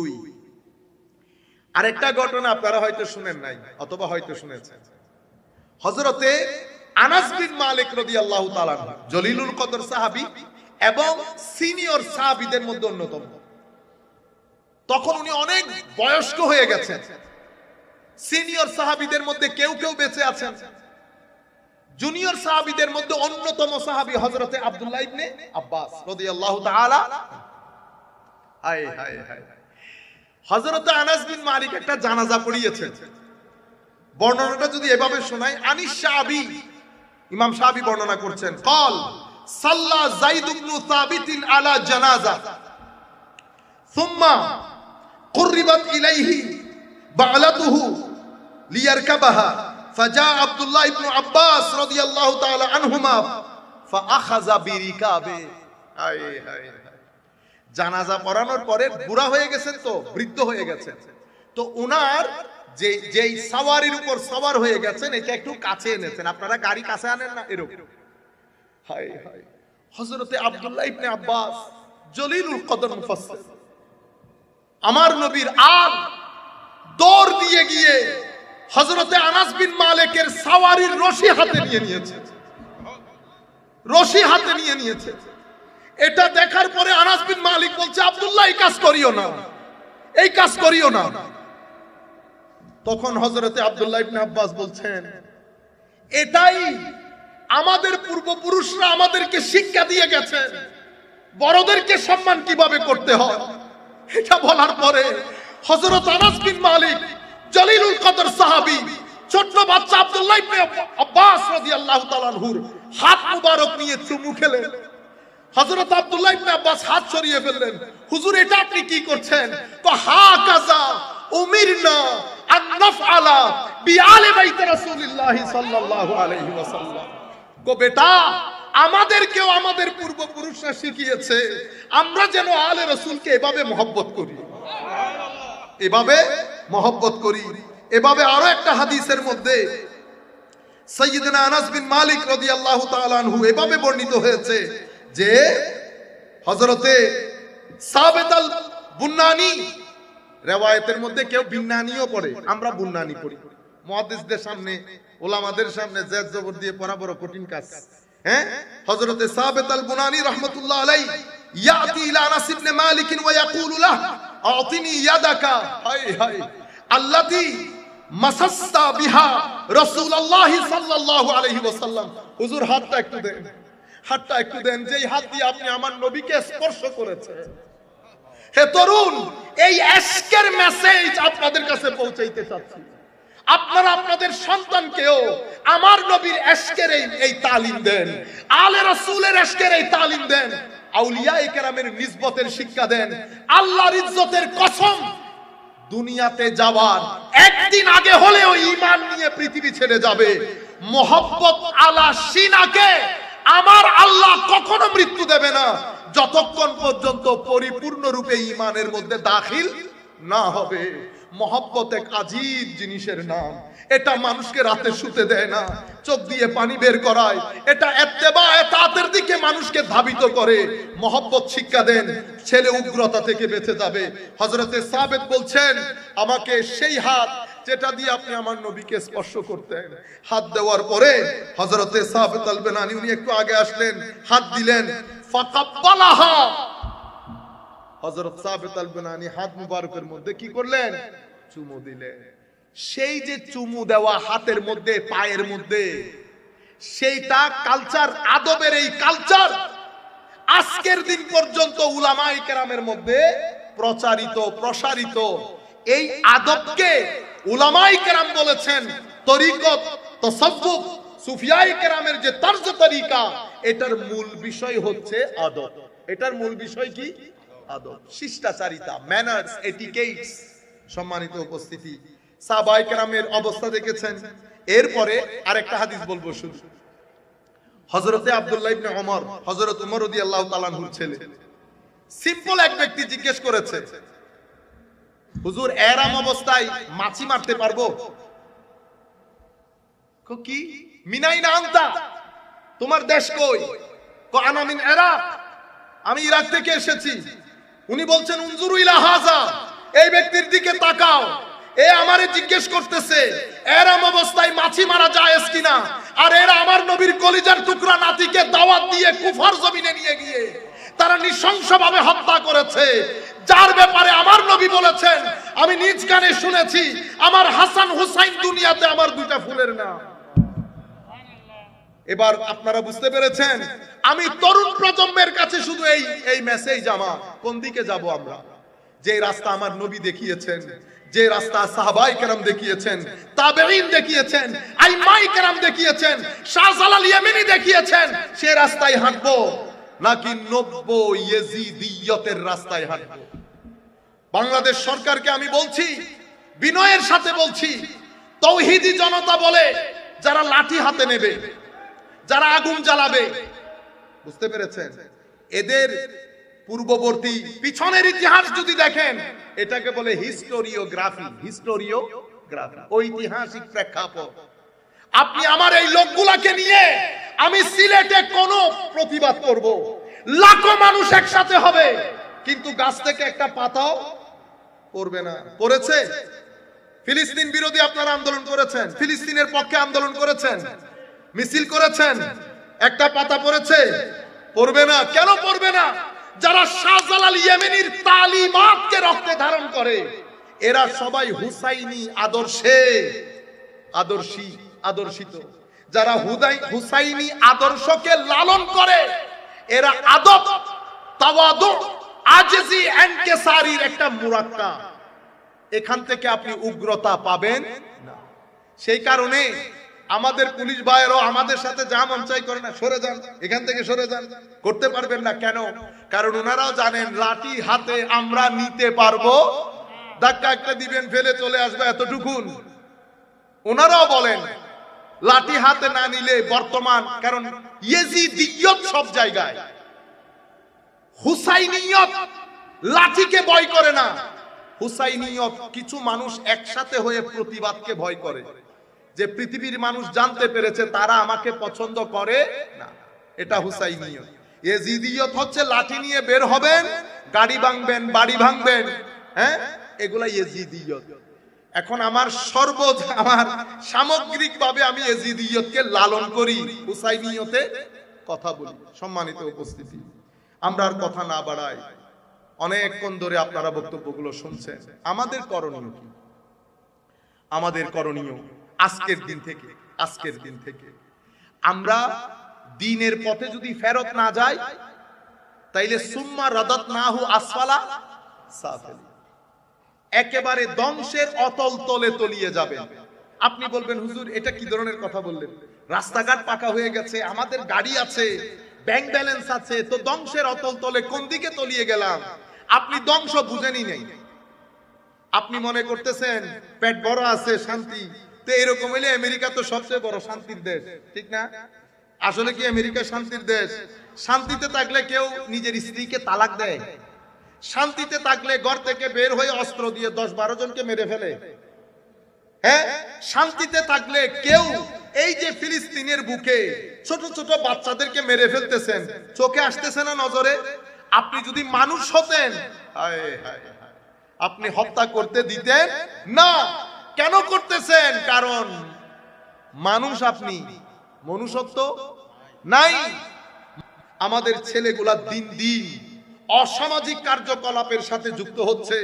আরেকটা ঘটনা আপনারা হয়তো শুনেন নাই অথবা হয়তো শুনেছেন। হযরতে আনাস বিন মালিক রাদিয়াল্লাহু তাআলা জলিলুল কদর সাহাবী এবং সিনিয়র সাহাবীদের মধ্যে অন্যতম। তখন উনি অনেক বয়স্ক হয়ে গেছেন। সিনিয়র সাহাবীদের মধ্যে কেউ কেউ বেঁচে আছেন। জুনিয়র সাহাবীদের মধ্যে অন্যতম সাহাবী হযরতে আব্দুল্লাহ ইবনে আব্বাস রাদিয়াল্লাহু তাআলা। হায় হায় হায়, হযরতে আনাস বিন মালিক একটা জানাজা পড়িয়েছেন। বর্ণনাটা যদি এভাবে শোনাই, আনিস শাআবি, ইমাম শাআবি বর্ণনা করছেন, قال صلى زيد بن ثابت على جنازة ثم قربت إليه بعلته ليركبها فجاء عبد الله بن عباس رضي الله تعالى عنهما فأخذ بركابه। জানাজা পড়ানোর পরে বুড়া হয়ে গেছেন, তো বৃদ্ধ হয়ে গেছেন, তো উনার যেই সাওয়ারির উপর সওয়ার হয়ে গেছেন এটা একটু কাছে এনেছেন। আপনারা গাড়ি কাছে আনেন না এরকম। হায় হায়, হযরতে আব্দুল্লাহ ইবনে আব্বাস জলিলুল কদর মুফাসসির, আমার নবীর আল দৌড় দিয়ে গিয়ে হযরতে আনাস বিন মালিকের সাওয়ারির রশি হাতে নিয়ে নিয়েছে, রশি হাতে নিয়ে নিয়েছে। এটা দেখার পরে আনাস বিন মালিক বলছে, আব্দুল্লাহ এই কাজ করিও না, এই কাজ করিও না। তখন হযরতে আব্দুল্লাহ ইবনে আব্বাস বলছেন, এটাই আমাদের পূর্বপুরুষরা আমাদেরকে শিক্ষা দিয়ে গেছেন, বড়দেরকে সম্মান কিভাবে করতে হয়। এটা বলার পরে হযরত আনাস বিন মালিক জলিলুল কদর সাহাবী, ছোট বাচ্চা আব্দুল্লাহ ইবনে আব্বাস রাদিয়াল্লাহু তাআলা আনহুর হাত মুবারক নিয়ে চুমু খেলেন। হযরত আব্দুল্লাহ ইবনে আব্বাস হাত সরিয়ে ফেললেন, হুজুর এটা আপনি কি করছেন? তো হাকাযা উমিরনা আন নাফআলা বিআলি বাইত রাসূলুল্লাহ সাল্লাল্লাহু আলাইহি ওয়াসাল্লাম। গো বেটা, আমাদেরকেও আমাদের পূর্বপুরুষরা শিখিয়েছে আমরা যেন আলে রাসূলকে এভাবে মহব্বত করি, এভাবে মহব্বত করি। এভাবে আরো একটা হাদিসের মধ্যে সাইয়্যিদনা আনাস বিন মালিক রাদিয়াল্লাহু তাআলা আনহু এভাবে বর্ণিত হয়েছে যে হযরতে সাবিত আল বুন্নানি, রিওয়ায়াতের মধ্যে কেউ বিন্নানিও পড়ে, আমরা বুন্নানি পড়ি। মুহাদ্দিসদের সামনে, উলামাদের সামনে জেদ জবর দিয়ে পড়া বড় কঠিন কাজ। হ্যাঁ, হযরতে সাবিত আল বুনানি রাহমাতুল্লাহ আলাইহি ইয়াতি ইলা আনাস ইবনে মালিক ওয়া ইয়াকুলু লাহ আতিনি ইয়াদাকা, হায় হায়, আল্লাতী মাসাসতা বিহা রাসূলুল্লাহ সাল্লাল্লাহু আলাইহি ওয়াসাল্লাম। হুজুর হাতটা একটু দেন, হাতটা একটু দেন, যেই হাত দিয়ে আপনি আমার নবীকে স্পর্শ করেছেন। হে তরুণ, এই ইশকের মেসেজ আপনাদের কাছে পৌঁছাইতে চাচ্ছি। আপনারা আপনাদের সন্তানকেও আমার নবীর ইশকের এই তালিম দেন, আলে রাসূলের ইশকের এই তালিম দেন, আউলিয়ায়ে কেরামের নিসবতের শিক্ষা দেন। আল্লাহর ইজ্জতের কসম, দুনিয়াতে যাওয়ার একদিন আগে হলেও ঈমান নিয়ে পৃথিবী ছেড়ে যাবে। মোহাব্বত আলা সিনাকে আমার আল্লাহ কখনো মৃত্যু দেবে না যতক্ষণ পর্যন্ত পরিপূর্ণ রূপে ঈমানের মধ্যে দাখিল না হবে। মোহাব্বত এক আজীব জিনিসের নাম। এটা মানুষকে রাতে শুতে দেয় না, চোখ দিয়ে পানি বের করায়। এটা ইত্তেবা ইতাআতের দিকে মানুষকে ধাবিত করে। মোহাব্বত শিক্ষা দেন, ছেলে উগ্রতা থেকে বেঁচে যাবে। হযরতে সাবিত বলছেন, আমাকে সেই হাত যেটা দিয়ে আপনি আমার নবীকে স্পর্শ করতেন, হাত দেওয়ার পরে হযরতে সাবিত আল বুনানি উনি একটু আগে আসলেন, হাত দিলেন, ফাকাব্বালাহা। হযরত সাবিত আল বুনানি হাত মুবারকের মধ্যে কি করলেন? চুমু দিলেন। সেই যে চুমু দেওয়া হাতের মধ্যে, পায়ের মধ্যে, সেইটা কালচার, আদবের এই কালচার আজকের দিন পর্যন্ত উলামায়ে কেরামের মধ্যে প্রচারিত, প্রসারিত। এই আদবকে উলামায়ে কেরাম বলেছেন তরিকত, তাসাব্বুফ, সুফিয়ায়ে কেরামের যে তর্জ তরিকা, এটার মূল বিষয় হচ্ছে আদব। এটার মূল বিষয় কি? আদব, শিষ্টাচারিতা, ম্যানার্স, এটিকেটস। সম্মানিত উপস্থিতি, সাহাবায়ে কেরামের অবস্থা দেখেছেন। এরপরে আরেকটা হাদিস বলবো শুধু। হযরতে আব্দুল্লাহ ইবনে ওমর, হযরত ওমর রাদিয়াল্লাহু তাআলা আনহুর ছেলে, সিম্পল এক ব্যক্তি জিজ্ঞেস করেছে, হুজুর এরাম অবস্থায় মাছি মারতে পারবো? কি মিনাইনা আনতা, তোমার দেশ কই? আনা মিন ইরাক, আমি ইরাক থেকে এসেছি। উনি বলছেন, উনজুরু ইলা হাযা, এই ব্যক্তির দিকে তাকাও। এ আমারে জিজ্ঞেস করতেছে এরাম অবস্থায় মাছি মারা জায়েজ কিনা। আর এরা আমার নবীর কলিজার টুকরা নাতিকে দাওয়াত দিয়ে কুফার জমিনে নিয়ে গিয়ে তারা নৃশংসভাবে হত্যা করেছে, যার ব্যাপারে আমার নবী বলেছেন, আমি নিজ কানে শুনেছি, আমার হাসান হুসাইন দুনিয়াতে আমার দুইটা ফুলের নাম। এবার আপনারা বুঝতে পেরেছেন, আমি তরুণ প্রজন্মের কাছে শুধু এই মেসেজ আমার, কোন দিকে যাব আমরা? যে রাস্তা আমার নবী দেখিয়েছেন, যে রাস্তা সাহাবায়ে কেরাম দেখিয়েছেন, তাবেঈন দেখিয়েছেন, আইম্মায়ে কেরাম দেখিয়েছেন, শাহজালাল ইয়েমেনি দেখিয়েছেন, সে রাস্তায় হাঁটবো নাকি 90 ইয়েজিদিয়তের রাস্তায় হাঁটবো? বাংলাদেশ সরকারকে আমি বলছি, বিনয়ের সাথে বলছি, তৌহিদি জনতা বলে যারা লাঠি হাতে নেবে, যারা আগুন জ্বালাবে, বুঝতে পেরেছেন? এদের পূর্ববর্তী পিছনের ইতিহাস যদি দেখেন, এটাকে বলে হিস্টোরিওগ্রাফি। হিস্টোরিওগ্রাফি, ঐতিহাসিক প্রেক্ষাপট। আপনি আমার এই লোকগুলাকে নিয়ে আমি সিলেটে কোন প্রতিবাদ করব, লাখো মানুষ একসাথে হবে, কিন্তু গাছ থেকে একটা পাতাও পড়বে না। পড়েছে? ফিলিস্তিন বিরোধী আপনারা আন্দোলন করেছেন, ফিলিস্তিনের পক্ষে আন্দোলন করেছেন, মিছিল করেছেন, একটা পাতা পড়েছে? পড়বে না। কেন পড়বে না? যারা শাহজালাল ইয়েমেনির তালিমাতকে রক্তে ধারণ করে, এরা সবাই হুসাইনি আদর্শে আদর্শিত। যারা হুসাইনি আদর্শকে লালন করে, এরা আদব, তাওয়াদু, আজজি, ইনকিসারির একটা মুরাক্কাব। এখান থেকে আপনি উগ্রতা পাবেন না। সেই কারণে আমাদের পুলিশ ভাইয়েরাও আমাদের সাথে যা মন চাই করে না, সরে যান, এখান থেকে সরে যান, করতে পারবেন না। কেন? কারণ ওনারাও জানেন লাঠি হাতে আমরা নিতে পারবো, ধাক্কা একটা দিবেন, ফেলে চলে আসবে, এতটুকুন। ওনারাও বলেন লাঠি হাতে না নিলে বর্তমান, কারণ ইয়েজিদিয়ত সব জায়গায়, হুসাইনিয়ত লাঠিকে ভয় করে না, হুসাইনিয়ত কিছু মানুষ একসাথে হয়ে প্রতিবাদকে ভয় করে, যে পৃথিবীর মানুষ জানতে পেরেছে তারা আমাকে পছন্দ করে না, এটা হুসাইনিয়ত। ইয়েজিদিয়ত হচ্ছে লাঠি নিয়ে বের হবেন, গাড়ি ভাঙবেন, বাড়ি ভাঙবেন, হ্যাঁ, এগুলা ইয়েজিদিয়ত। এখন আমার সামগ্রিকভাবে আমি ইয়েজিদিয়তকে লালন করি, হুসাইনিয়তে কথা বলি। সম্মানিত উপস্থিতি, আমরা আর কথা না বাড়াই, অনেকক্ষণ ধরে আপনারা বক্তব্যগুলো শুনছেন। আমাদের করণীয় কি? আমাদের করণীয় আজকের দিন থেকে আমরা দ্বীনের পথে যদি ফেরত না যাই, তাইলে সুম্মা রাদাতনাহু আসফালা সাফিলিন, একেবারে ধ্বংসের অতল তলে তলিয়ে যাবেন। আপনি বলবেন, হুজুর এটা কি ধরনের কথা বললেন? রাস্তাঘাট পাকা হয়ে গেছে, আমাদের গাড়ি আছে, ব্যাংক ব্যালেন্স আছে, তো ধ্বংসের অতল তলে কোন দিকে তলিয়ে গেলাম? আপনি ধ্বংস বুঝেনই নেই। আপনি মনে করতেছেন পেট বড় আছে, শান্তি। তো এরকম হইলে আমেরিকা তো সবচেয়ে বড় শান্তির দেশ, ঠিক না? আসলে কি আমেরিকা শান্তির দেশ? শান্তিতে থাকলে কেউ নিজের স্ত্রীকে তালাক দেয়? শান্তিতে থাকলে ঘর থেকে বের হয়ে অস্ত্র দিয়ে 10-12 জনকে মেরে ফেলে? হ্যাঁ, শান্তিতে থাকলে কেউ এই যে ফিলিস্তিনের বুকে ছোট ছোট বাচ্চাদেরকে মেরে ফেলতেছেন, চোখে আসতেছে না নজরে? আপনি যদি মানুষ হতেন, আপনি হত্যা করতে দিতেন না। কেন করতেছেন? কারণ মানুষ আপনি, মনুষ্যত্ব নাই। আমাদের ছেলেগুলা দিন দিন অসামাজিক কার্যকলাপের সাথে যুক্ত হচ্ছে,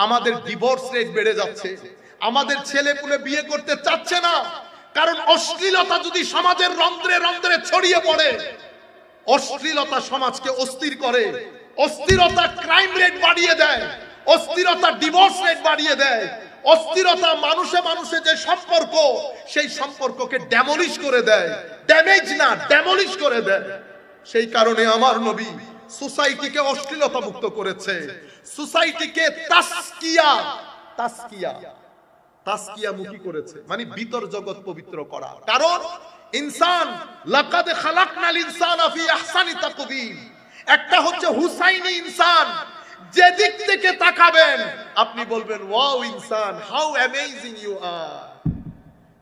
আমাদের ডিভোর্স রেট বেড়ে যাচ্ছে, আমাদের ছেলেপুলে বিয়ে করতে চাচ্ছে না। কারণ অশ্লীলতা যদি সমাজের রন্ধ্রে রন্ধ্রে ছড়িয়ে পড়ে, অশ্লীলতা সমাজকে অস্থির করে, অস্থিরতা ক্রাইম রেট বাড়িয়ে দেয়, অস্থিরতা ডিভোর্স রেট বাড়িয়ে দেয়, অস্থিরতা মানুষে মানুষে যে সম্পর্ক, সেই সম্পর্ককে ড্যামলিশ করে দেয়, ড্যামেজ না ড্যামলিশ করে দেয়। সেই কারণে আমার নবী সোসাইটিকে অশ্লীলতা মুক্ত করেছে, সোসাইটিকে তাসকিয়া মুখী করেছে, মানে ভিতর জগৎ পবিত্র করা। কারণ ইনসান, লাকাদ খালাকনাল ইনসানা ফি আহসানি তাকওয়িম, একটা হচ্ছে হুসাইনি ইনসান, যে দিক থেকে তাকাবেন আপনি বলবেন ওয়াও ইনসান, হাউ অ্যামেজিং ইউ আর।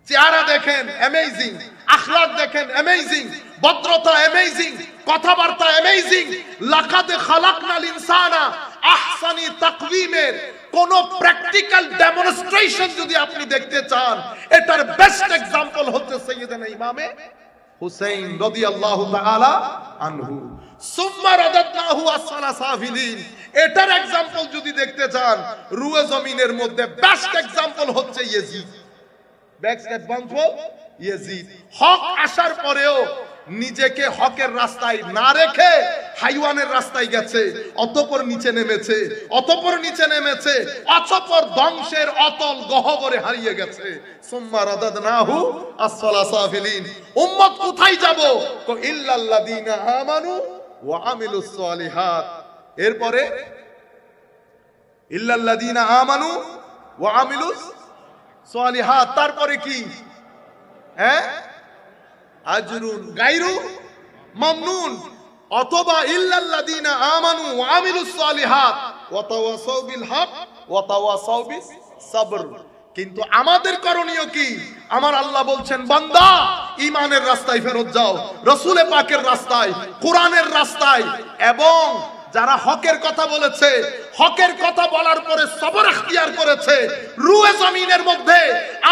চেহারা দেখেন অ্যামেজিং, আখলাক দেখেন অ্যামেজিং, ভদ্রতা অ্যামেজিং, কথাবার্তা অ্যামেজিং। লাকাদ খালাকনাল ইনসানা আহসানি তাকওয়িমের কোন প্র্যাকটিক্যাল ডেমনস্ট্রেশন যদি আপনি দেখতে চান, এটার বেস্ট এক্সাম্পল হচ্ছে সাইয়েদনা ইমামে হুসাইন রাদিয়াল্লাহু তাআলা আনহু। সুম্মা রাদাতনাহু আসফালা সাফিলিন, এটার এক্সাম্পল যদি দেখতে চান, রুয়ে জমিনের মধ্যে বেস্ট এক্সাম্পল হচ্ছে ইয়েজিদ। Best example Yazid. হক আসার পরেও নিজেকে হকের রাস্তায় না রেখে হাইওয়ানের রাস্তায় গেছে, অতঃপর নিচে নেমেছে, অতঃপর নিচে নেমেছে, অতঃপর ধ্বংসের অতল গহ্বরে হারিয়ে গেছে। সুম্মা রাদাদনাহু আসফালা সাফিলিন। উম্মত কোথায় যাব? কো ইল্লাল্লাযীনা আমানু ওয়া আমিলুস সালিহাত। এরপরে ইল্লাল্লাযীনা আমানু ওয়া আমিলুস সালিহাত, তারপরে কি? আজরুন গায়রু মামনুন, অথবা ইল্লাল্লাযীনা আমানু ওয়া আমিলুস সালিহাত ওয়া তাওয়াসাউ বিল হক ওয়া তাওয়াসাউ বিস সাবর। কিন্তু আমাদের করণীয় কি? আমার আল্লাহ বলছেন, বান্দা ঈমানের রাস্তায় ফেরত যাও, রাসূল পাকের রাস্তায়, কোরআনের রাস্তায়। এবং যারা হকের কথা বলেছে, হকের কথা বলার পরে সবর ইখতিয়ার করেছে, রুয়ে জমিনের মধ্যে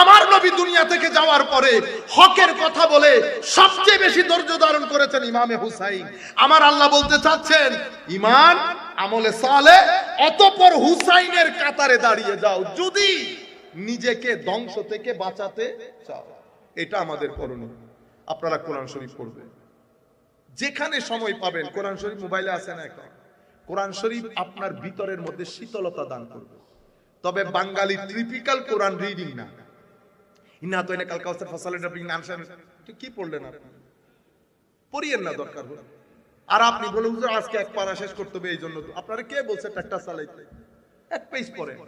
আমার নবী দুনিয়া থেকে যাওয়ার পরে হকের কথা বলে সবচেয়ে বেশি ধৈর্য ধারণ করেছেন ইমামে হুসাইন। আমার আল্লাহ বলতে চাচ্ছেন, ঈমান আমলে সালেহ, অতঃপর হুসাইনের কাতারে দাঁড়িয়ে যাও যদি নিজেকে ধ্বংস থেকে বাঁচাতে চাও। এটা আমাদের করণীয়। আপনারা কোরআন শরীফ পড়বেন, যেখানে সময় পাবেন। কোরআন শরীফ মোবাইলে আছে না এখন? কোরআন শরীফ আপনার ভিতরের মধ্যে শীতলতা দান করবে। তবে বাঙালি টিপিক্যাল কোরআন রিডিং না। ইন্না তো এনে কাল কাউসার ফসলের আপনি আনসার কি পড়লেন? আপনি পড়িয়েন না দরকার হলে। আর আপনি বলে হুজুর আজকে এক পারা শেষ করতে হবে, এই জন্য আপনারা কে বলছে ট্রাক্টর চালাইতে? এক পেজ পড়েন,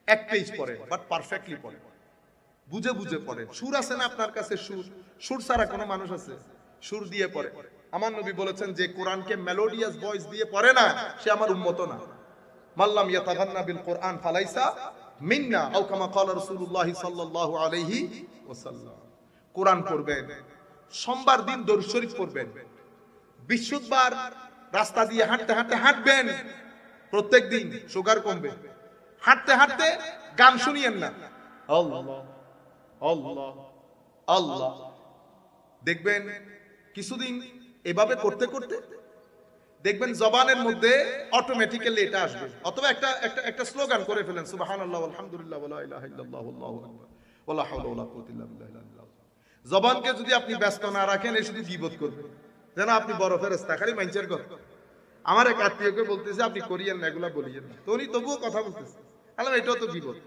এক পেজ পড়েন, বাট পারফেক্টলি পড়েন, বুঝে বুঝে পড়েন। সুর আছে না আপনার কাছে? সুর, সুর ছাড়া কোনো মানুষ আছে? সুর দিয়ে পড়ে। আমার নবী বলেছেন, যে কোরআনকে মেলোডিয়াস ভয়েস দিয়ে পড়ে না, সে আমার উম্মত না। মাল্লাম ইয়াতাগান্না বিল কোরআন ফালাইসা মিন্না, আও কামা ক্বালা রাসূলুল্লাহ সাল্লাল্লাহু আলাইহি ওয়াসাল্লাম। কোরআন পড়বেন, সোমবার দিন দরুদ শরীফ পড়বেন, বৃহস্পতিবার রাস্তা দিয়ে হাঁটতে হাঁটতে হাঁটবেন, প্রত্যেকদিন সুগার কমবে। হাঁটতে হাঁটতে গান শুনিয়েন না, আল্লাহ আল্লাহ আল্লাহ। দেখবেন কিছুদিন এভাবে করতে করতে দেখবেন জবানের মধ্যে অটোমেটিক্যালি এটা আসবে। অথবা একটা স্লোগান করে ফেলেন, সুবহানাল্লাহ আলহামদুলিল্লাহ ওয়া লা ইলাহা ইল্লাল্লাহ আল্লাহু আকবার ওয়া লা হাওলা ওয়া লা কুওয়াতা ইল্লা বিল্লাহ। জবানকে যদি আপনি ব্যস্ত না রাখেন, এই শুধু গীবত করবে, যেন আপনি বড় ফেরেশতা, খালি মাইন্সের কথা। আমার এক আত্মীয়কে বলতেছে, আপনি করিয়েন না, এগুলা বলিয়েন না। তো উনি তবুও কথা বলতেছে, আল্লাহ এটাও তো গীবত।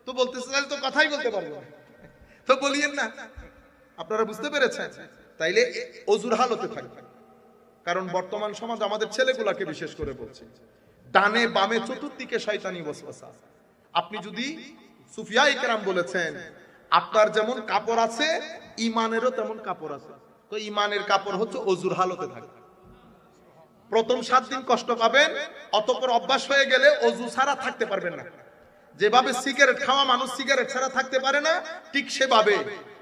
তো বলতেছে, তাহলে তো কথাই বলতে পারবো না, তো বলিয়েন না। আপনারা বুঝতে পেরেছেন? তাইলে অজুর হালতে থাকবে। কারণ বর্তমান সমাজ আমাদের ছেলেগুলাকে বিশেষ করে বলছে, ডানে বামে চতুর্দিকে শয়তানি ওয়াসওয়াসা। আপনি যদি, সুফিয়ায়ে কেরাম বলেছেন, আপনার যেমন কাপড় আছে, ঈমানেরও তেমন কাপড় আছে। তো ঈমানের কাপড় হচ্ছে অজুর হালতে থাকবে। প্রথম 7 দিন কষ্ট পাবেন, অতঃপর অভ্যাস হয়ে গেলে অজু ছাড়া থাকতে পারবেন না। যেভাবে সিগারেট খাওয়া মানুষ সিগারেট ছাড়া থাকতে পারে না, ঠিক সেভাবে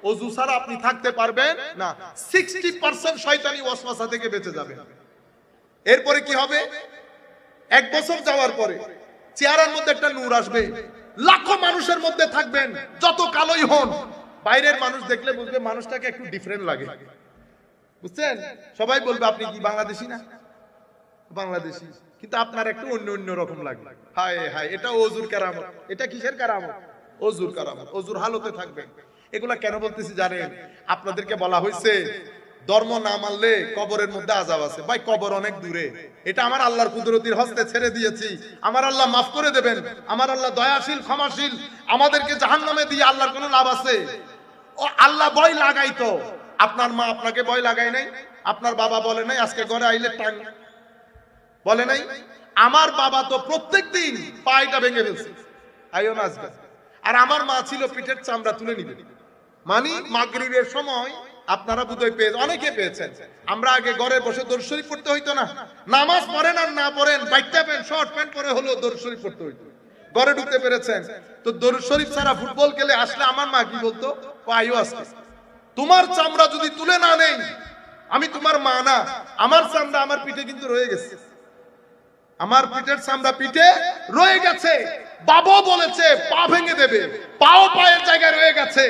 অজু ছাড়া আপনি থাকতে পারবেন না। 60% শয়তানি ওয়াসওয়াসা থেকে বেঁচে যাবেন। এরপরে কি হবে? 1 বছর যাওয়ার পরে চেহারার মধ্যে একটা নূর আসবে। লাখো মানুষের মধ্যে থাকবেন, যত কালোই হন, বাইরের মানুষ দেখলে বুঝবে মানুষটাকে একটু ডিফারেন্ট লাগে। বুঝছেন? সবাই বলবে আপনি কি বাংলাদেশি না? বাংলাদেশি, কিন্তু আপনার একটু অন্য অন্য রকম লাগবে। হায় হায়, এটা অজুর কারামত। এটা কিসের কারামত? অজুর কারামত। অজুর হালতে থাকবেন। এগুলা কেন বলতেছি জানেন? আপনাদেরকে বলা হয়েছে, ধর্ম না মানলে কবরের মধ্যে আযাব আছে। ভাই, কবর অনেক দূরে, এটা আমার আল্লাহর কুদরতির হস্তে ছেড়ে দিয়েছি। আমার আল্লাহ মাফ করে দেবেন, আমার আল্লাহ দয়াশীল ক্ষমাশীল। আমাদেরকে জাহান্নামে দিয়ে আল্লাহর কোনো লাভ আছে? ও আল্লাহ ভয় লাগাইতো। আপনার মা আপনাকে ভয় লাগায় নাই? আপনার বাবা বলে নাই আজকে ঘরে আইলে টাং বলে নাই? আমার বাবা তো প্রত্যেকদিন পায়টা ভেঙে ফেলছে, আইও না আজকে। আর আমার মা ছিল পিঠের চামড়া তুলে নিবে। মানে মাগরিবের সময় আপনারা বুঝই পেয়েছেন, অনেকে পেয়েছেন। আমরা আগে ঘরে বসে দরুদ শরীফ পড়তে হইতো না। নামাজ পড়েন আর না পড়েন, বাইটা প্যান্ট শর্ট প্যান্ট পরে হলেও দরুদ শরীফ পড়তে হইতো। ঘরে ঢুকতে পেরেছেন? তো দরুদ শরীফ ছাড়া ফুটবল খেলে আসলে আমার মা কি বলতো? আইও আজকে। তোমার চামড়া যদি তুলে না নেই, আমি তোমার মা না। আমার চামড়া আমার পিঠে কিন্তু রয়ে গেছে, আমার পিঠের চামড়া পিঠে রয়ে গেছে। বাবা বলেছে পা ভেঙে দেবে, পাও পায়ের জায়গায় রয়ে গেছে।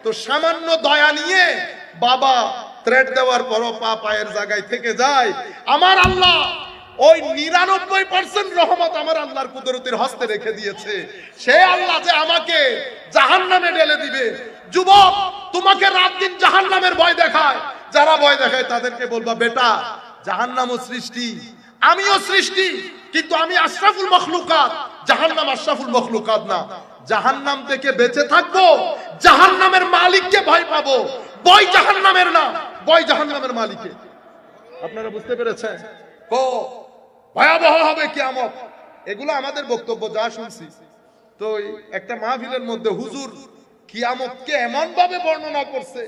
তো সামান্য দয়া নিয়ে বাবা থ্রেড দেওয়ার পরও পা পায়ের জায়গায় থেকে যায়। আমার আল্লাহ ওই 99% রহমত আমার আল্লাহর কুদরতের হস্তে রেখে দিয়েছে। সে আল্লাহ যে আমাকে জাহান্নামে ঢেলে দিবে। যুবক, তোমাকে রাত দিন জাহান্নামের ভয় দেখায়, যারা ভয় দেখায় তাদেরকে বলবা, বেটা জাহান্নামও সৃষ্টি, আমিও সৃষ্টি, কিন্তু আমি আশরাফুল মখলুকাত, জাহান্নাম আশরাফুল মখলুকাত না। জাহান্নাম থেকে বেঁচে থাকবো, জাহান্নামের মালিককে ভয় পাবো, ভয় জাহান্নামের না, ভয় জাহান্নামের মালিকের। আপনারা বুঝতে পেরেছেন? তো ভয়াবহ হবে কিয়ামত। এগুলো আমাদের বক্তব্য, যা শুনছি। তো একটা মাহফিলের মধ্যে হুজুর কিয়ামতকে এমন ভাবে বর্ণনা করছে,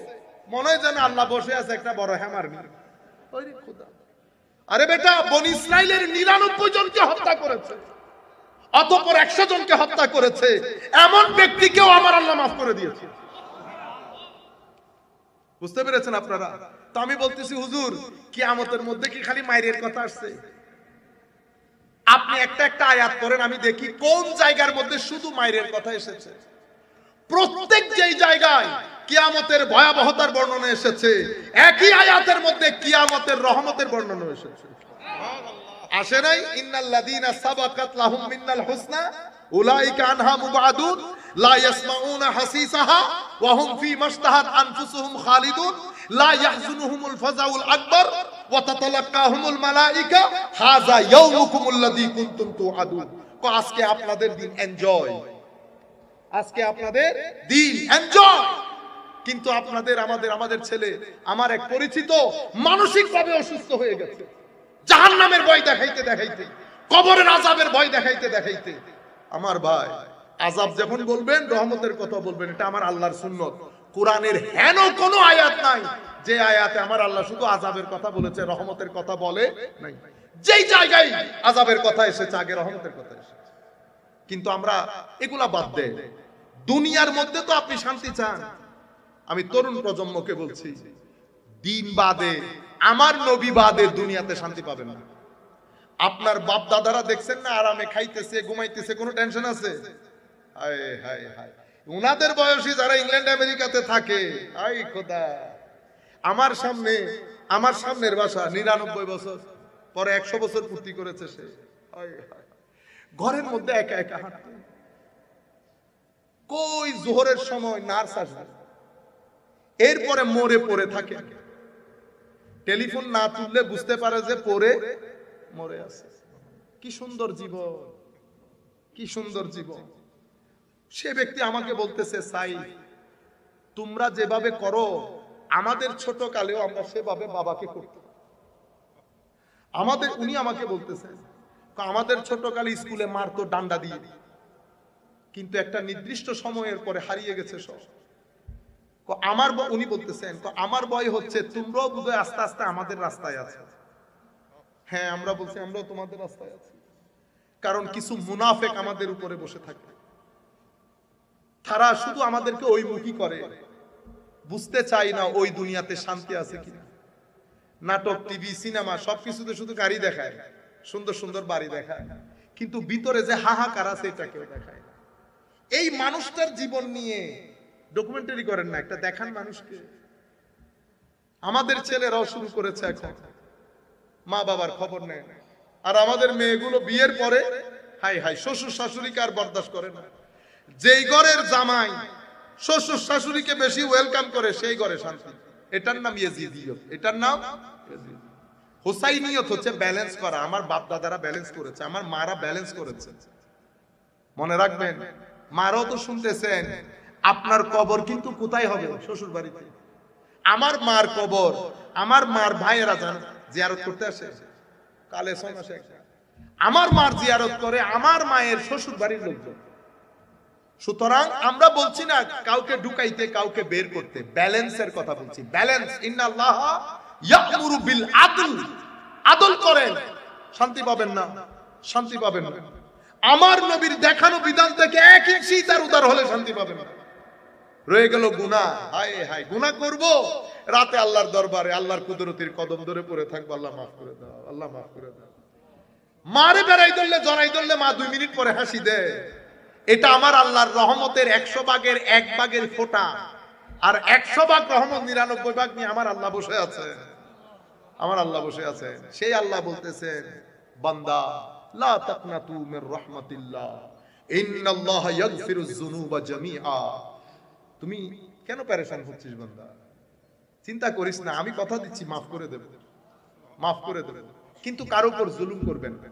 মনে হয় যেন আল্লাহ বসে আছে একটা বড় হ্যামার নিয়ে। ওরে খোদা, আরে বেটা, বনি ইসরাইলের 99 জনকে হত্যা করেছে, অতঃপর 100 জনকে হত্যা করেছে, এমন ব্যক্তিকেও আমার আল্লাহ মাফ করে দিয়েছে। বুঝতে পেরেছেন আপনারা? তো আমি বলতেছি, হুজুর কিয়ামতের মধ্যে কি খালি মায়ের কথা আসছে? আপনি একটা একটা আয়াত পড়েন, আমি দেখি কোন জায়গার মধ্যে শুধু মায়ের কথা এসেছে। প্রত্যেক যেই জায়গায় কিয়ামতের ভয়াবহতার বর্ণনা এসেছে, একই আয়াতের মধ্যে কিয়ামতের রহমতের বর্ণনা এসেছে। আসে নাই? ইন্নাল্লাযীনা সাবাকাত লাহুম মিনাল হুসনা উলাইকা আনহা মুবাদুন লা ইয়াসমাউনা হাসিসাহা ওয়া হুম ফী মাশতাহাত আনফুসুহুম খালিদুন লা ইয়াহজুনুহুমুল ফাযাউল আকবার ওয়া তাতালাক্কাহুমুল মালায়েকা হাযা ইয়াউমুকুমুল্লাযী কুনতুম তুআদুন। তো আজকে আপনাদের দিন, এনজয়। আজকে আপনাদের দিন, এনজয়। কিন্তু আপনাদের, আমাদের ছেলে, আমার এক পরিচিত মানসিকভাবে অসুস্থ হয়ে গেছে, জাহান্নামের ভয় দেখাইতে দেখাইতে, কবরের আযাবের ভয় দেখাইতে দেখাইতে। আমার ভাই, আযাব যখন বলবেন, রহমতের কথা বলবেন, এটা আমার আল্লাহর সুন্নত। কোরআনের হেন কোনো আয়াত নাই যে আয়াতে আমার আল্লাহ শুধু আযাবের কথা বলেছে, রহমতের কথা বলে নাই। যেই জায়গায় আযাবের কথা এসেছে, আগে রহমতের কথা এসেছে। কিন্তু আমরা এগুলা বাদ দেই। দুনিয়ার মধ্যে তো আপনি শান্তি চান। আমি তরুণ প্রজন্মকে বলছি, দিন বাদে, আমার নবী বাদে দুনিয়াতে শান্তি পাবেন না। আপনার বাপ দাদারা দেখছেন না, আরামে খাইতেছে, ঘুমাইতেছে, কোনো টেনশন আছে? হায় হায় হায়, উনাদের বয়সী যারা ইংল্যান্ড আমেরিকাতে থাকে, আই খোদা, আমার সামনের বাসা 99 বছর পরে 100 বছর পূর্তি করেছে সে। ঘরের মধ্যে একা একা হাঁটতে, কই জোহরের সময় নার্স আসবে, এরপরে মরে পড়ে থাকে। টেলিফোন না তুললে বুঝতে পারে যে পড়ে মরে আছে। কি সুন্দর জীবন, কি সুন্দর জীবন। সে ব্যক্তি আমাকে বলতেছে, সাই তোমরা যেভাবে করো, আমাদের ছোট কালেও আমরা সেভাবে বাবাকে করতাম। উনি আমাকে বলতেছেন, আমাদের ছোট কালে স্কুলে মারতো ডান্ডা দিয়ে, কিন্তু একটা নির্দিষ্ট সময়ের পরে হারিয়ে গেছে সব। উনি বলতেছেন, আমার ভয় হচ্ছে তোমরাও বোধহয় আস্তে আস্তে আমাদের রাস্তায় আছো। হ্যাঁ, আমরা বলছি আমরাও তোমাদের রাস্তায় আছি। কারণ কিছু মুনাফেক আমাদের উপরে বসে থাকে, তারা শুধু আমাদেরকে ওই মুখী করে, বুঝতে চাই না ওই দুনিয়াতে শান্তি আছে কিনা। নাটক, টিভি, সিনেমা সবকিছুতে শুধু গাড়ি দেখায়, সুন্দর সুন্দর বাড়ি দেখায়, কিন্তু ভিতরে যে হাহাকার আছে এটা কেউ দেখায় না। এই মানুষটার জীবন নিয়ে ডকুমেন্টারি করেন না, একটা দেখান মানুষকে। আমাদের ছেলেরাও শুরু করেছে এখন, মা বাবার খবর নেয় না। আর আমাদের মেয়েগুলো বিয়ের পরে হাই হাই, শ্বশুর শাশুড়িকে আর বরদাস্ত করে না। যেই ঘরের জামাই শ্বশুর শাশুড়িকে বেশি ওয়েলকাম করে, সেই ঘরে শান্তি। এটার নাম ইয়াজিদিয়ত, এটার নাম হুসাইনিয়ত, হচ্ছে ব্যালেন্স করা। আমার বাপ দাদারা ব্যালেন্স করেছে, আমার মারা ব্যালেন্স করেছে। মনে রাখবেন, মারাও তো শুনতেছেন, আপনার কবর কিন্তু কোথায় হবে? শ্বশুর বাড়িতে। আমার মার কবর, আমার মার ভাইয়েরা যান জিয়ারত করতে আসে, কালে সন আসে, আমার মার জিয়ারত করে আমার মায়ের শ্বশুর বাড়ির লোকজন। সুতরাং আমরা বলছি না কাউকে ঢুকাইতে, কাউকে বের করতে, ব্যালেন্সের কথা বলছি। ব্যালেন্স, ইন্নাল্লাহ ইয়ামুরু বিল আদল, আদল করেন, শান্তি পাবেন না, শান্তি পাবেন না। আমার নবীর দেখানো বিধান থেকে 1 ইঞ্চি তার উদার হলে শান্তি পাবেন না। রয়ে গেল গুনাহ, হায় হায়, গুনাহ করব, রাতে আল্লাহর দরবারে আল্লাহর কুদরতের কদম ধরে পড়ে থাকবো, আল্লাহ মাফ করে দাও, আল্লাহ মাফ করে দাও। মারে বেড়াই ধরলে, জড়াই ধরলে মা 2 মিনিট পরে হাসি দেয়। এটা আমার আল্লাহর রহমতের 100 ভাগের 1 ভাগের ফোঁটা। আর 100 ভাগ রহমত 99 ভাগ নিয়ে আমার আল্লাহ বসে আছে, আমার আল্লাহ বসে আছে। সেই আল্লাহ বলতেছেন, বান্দা লা তাকনাতু মির রাহমাতিল্লাহ ইন্নাল্লাহা ইয়াগফিরুয যুনুবা জামিআ। তুমি কেন পেরেশান হচ্ছিস বান্দা? চিন্তা করিস না, আমি কথা দিচ্ছি মাফ করে দেব, মাফ করে দেব। কিন্তু কারো উপর জুলুম করবেন না,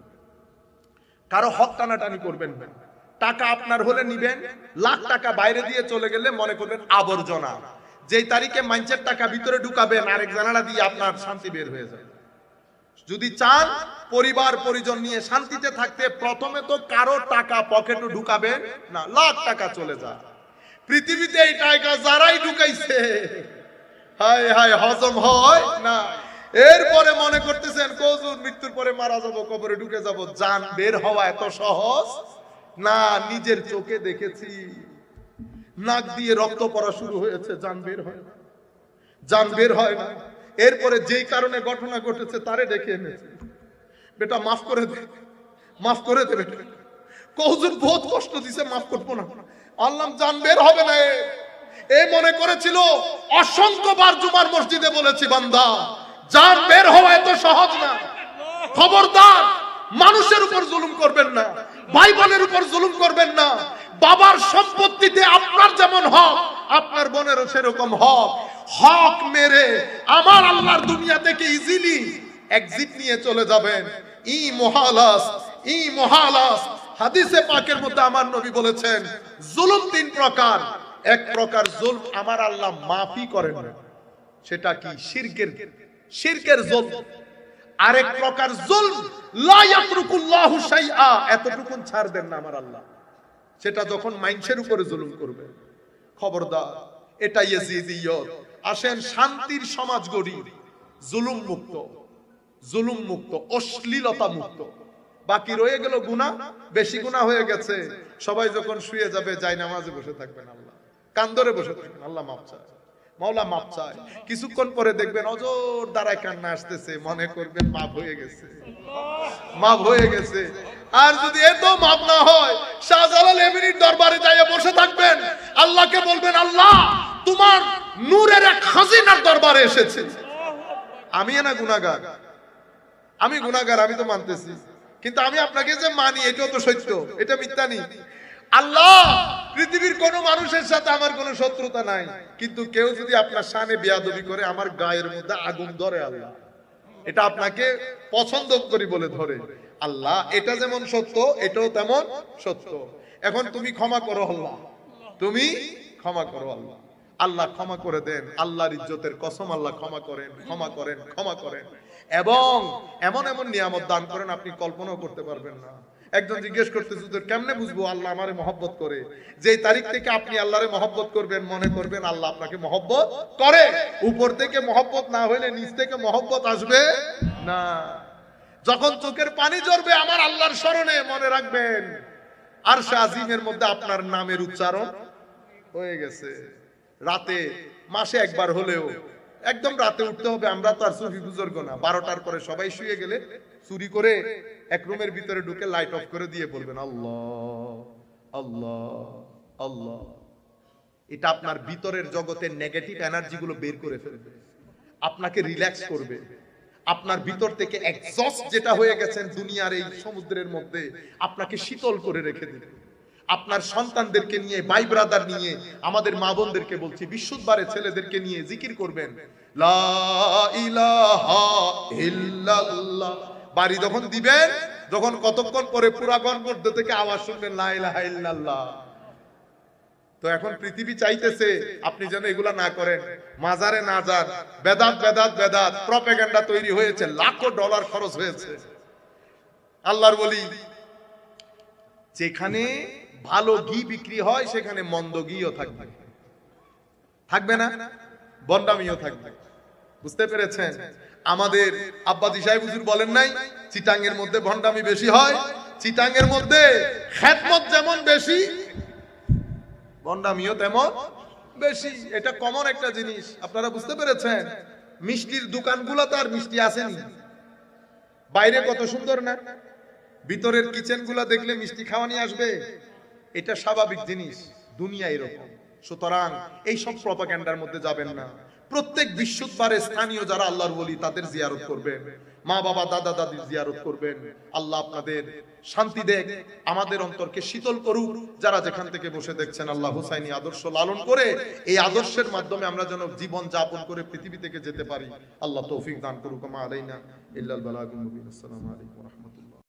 কারো হক টানাটানি করবেন না। টাকা আপনার হলে নিবেন, লাখ টাকা বাইরে দিয়ে চলে গেলে মনে করবেন আবর্জনা। যেই তারিখে মানুষের টাকা ভিতরে ঢুকাবেন, আরেক জানালা দিয়ে আপনার শান্তি বের হয়ে যাবে। যদি চান পরিবার পরিজন নিয়ে শান্তিতে থাকতে, প্রথমে তো কারো টাকা পকেটে ঢুকাবেন না, লাখ টাকা চলে যায়। পৃথিবীতে এই টাকা যারাই ঢুকাইছে, হায় হায়, হজম হয় না। এরপরে মনে করতেছেন কজুর মৃত্যুর পরে মারা যাব, কবরে ঢুকে যাব। জান বের হওয়া এত সহজ না। নিজের চোখে দেখেছি, নাক দিয়ে রক্ত পড়া শুরু হয়েছে, জান বের হয় না, জান বের হয় না। এরপরে যেই কারণে ঘটনা ঘটেছে তারে ডেকে এনেছে, বেটা মাফ করে দে, মাফ করে দে বেটা। কজুর বহুত কষ্ট দিছে, মাফ করবো না। আল্লাহ জান বের হবে না। এই মনে করেছিল, অসংখ্যবার জুমার মসজিদে বলেছি, বান্দা জান বের হওয়া এত সহজ না। খবরদার, মানুষের উপর জুলুম করবেন না, ভাই বোনের উপর জুলুম করবেন না। বাবার সম্পত্তিতে আপনার যেমন হক, আপনার বোনেরও সেরকম হক। হক মেরে আমার আল্লাহর দুনিয়া থেকে ইজিলি এক্সিট নিয়ে চলে যাবেন। ই মুহালাস, ই মুহালাস। হাদিসে পাকের মধ্যে আমার নবী বলেছেন, জুলুম তিন প্রকার। এক প্রকার জুলম আমার আল্লাহ মাফই করেন না, সেটা কি? শিরকের জুলম। আরেক প্রকার জুলম লা ইয়াতরুকুল্লাহু শাইআ, এতটুকুন ছাড় দেন না আমার আল্লাহ, সেটা যখন মানুষের উপরে জুলুম করবে। খবরদার, এটা ইয়াজিদিয়ত। আসেন শান্তির সমাজ গড়ি, জুলুম মুক্ত, জুলুম মুক্ত, অশ্লীলতা মুক্ত। বাকি রয়ে গেল গুনাহ, বেশি গুনাহ হয়ে গেছে। সবাই যখন শুয়ে যাবে, যাই নামাজে বসে থাকবেন, আল্লাহ কান্দরে বসে থাকবেন, আল্লাহ মাফ চায়, মাওলা মাফ চায়। কিছুক্ষণ পরে দেখবেন অজর দ্বারায় কান্না আসতেছে, মনে করবেন মাফ হয়ে গেছে, মাফ হয়ে গেছে। আর যদি এত মাফ না হয়, শাহজালাল এমনির দরবারে যাইয়া বসে থাকবেন, আল্লাহকে বলবেন, আল্লাহ তোমার নূরের এক খাজিনার দরবারে এসেছে। আমি না গুনাহগার, আমি গুনাহগার, আমি তো মানতেছি, কিন্তু আমি আপনাকে যে মানি এটাও তো সত্য, এটা মিথ্যা নেই। আল্লাহ, পৃথিবীর কোন মানুষের সাথে আমার কোনো শত্রুতা নাই, কিন্তু কেউ যদি আপনার শানে বেয়াদবি করে, আমার গায়ের মধ্যে আগুন ধরে, আল্লাহ এটা আপনাকে পছন্দ করি বলে ধরে। আল্লাহ এটা যেমন সত্য, এটাও তেমন সত্য। এখন তুমি ক্ষমা করো আল্লাহ, তুমি ক্ষমা করো আল্লাহ। আল্লাহ ক্ষমা করে দেন, আল্লাহর ইজ্জতের কসম, আল্লাহ ক্ষমা করেন, ক্ষমা করেন, ক্ষমা করেন। এবং এমন এমন নিয়ামত দান করেন আপনি কল্পনাও করতে পারবেন না। একজন জিজ্ঞেস করতেছে, তোর কেমনে বুঝবো আল্লাহ আমারে মহব্বত করে? যে তারিখ থেকে আপনি আল্লাহরে মহব্বত করবেন, মনে করবেন আল্লাহ আপনাকে মহব্বত করে। উপর থেকে মহব্বত না হইলে নিচ থেকে মহব্বত আসবে না। যখন চোখের পানি ঝরবে আমার আল্লাহর স্মরণে, মনে রাখবেন আরশে আজিমের মধ্যে আপনার নামের উচ্চারণ হয়ে গেছে। রাতে মাসে একবার হলেও একদম রাতে উঠতে হবে। আমরা তো আর সুফি বুজুর্গ না, 12টার পরে সবাই শুয়ে গেলে চুরি করে এক রুমের ভিতরে ঢুকে লাইট অফ করে দিয়ে বলবেন আল্লাহ আল্লাহ আল্লাহ। এটা আপনার ভিতরের জগতের নেগেটিভ এনার্জি গুলো বের করে ফেলবে, আপনাকে রিল্যাক্স করবে। আপনার ভিতর থেকে এক্সস্ট যেটা হয়ে গেছেন দুনিয়ার এই সমুদ্রের মধ্যে, আপনাকে শীতল করে রেখে দেবে। আপনার সন্তানদেরকে নিয়ে, ভাই ব্রাদার নিয়ে, আমাদের মা বোনদেরকে বলছি, বিশুদ্ধবারে ছেলেদেরকে নিয়ে জিকির করবেন, লা ইলাহা ইল্লাল্লাহ। বাড়ি যখন দিবেন, যখন কতক্ষণ পরে পুরা গণপর্দ থেকে আওয়াজ শুনবেন লা ইলাহা ইল্লাল্লাহ। তো এখন পৃথিবী চাইতেছে আপনি যেন এগুলা না করেন, মাজারে না যান। বেদাত বেদাত বেদাত প্রপাগান্ডা তৈরি হয়েছে, লাখো ডলার খরচ হয়েছে। আল্লাহর বলি, যেখানে ভালো ঘি বিক্রি হয় সেখানে মন্দ ঘিও থাকবে, থাকবে না, বন্ডামিও থাকবে। বুঝতে পেরেছেন? আমাদের আব্বাজি সাহেব হুজুর বলেন নাই, চিটাং এর মধ্যে ভন্ডামি বেশি হয়, চিটাং এর মধ্যে খেদমত যেমন বেশি, ভন্ডামিও তেমন বেশি। এটা কমন একটা জিনিস, আপনারা বুঝতে পেরেছেন? মিষ্টির দোকানগুলো তো আর মিষ্টি আসেনি, বাইরে কত সুন্দর না, ভিতরের কিচেন গুলা দেখলে মিষ্টি খাওয়া নিয়ে আসবে। এটা স্বাভাবিক জিনিস, দুনিয়া এরকম। সুতরাং এই সব প্রপাগান্ডার মধ্যে যাবেন না। প্রত্যেক বৃহস্পতিবারে স্থানীয় যারা আল্লাহর ওলি তাদের জিয়ারত করবেন, মা বাবা দাদা দাদির জিয়ারত করবেন। আল্লাহ আপনাদের শান্তি দেখ, আমাদের অন্তরকে শীতল করুক। যারা যেখান থেকে বসে দেখছেন, আল্লাহ হুসাইনি আদর্শ লালন করে এই আদর্শের মাধ্যমে আমরা যেন জীবন যাপন করে পৃথিবী থেকে যেতে পারি। আল্লাহ তৌফিক দান করুক। মা আলাইনা ইল্লাল বালাগুল মুবিন। আসসালামু আলাইকুম ওয়া রাহমাতুল্লাহ।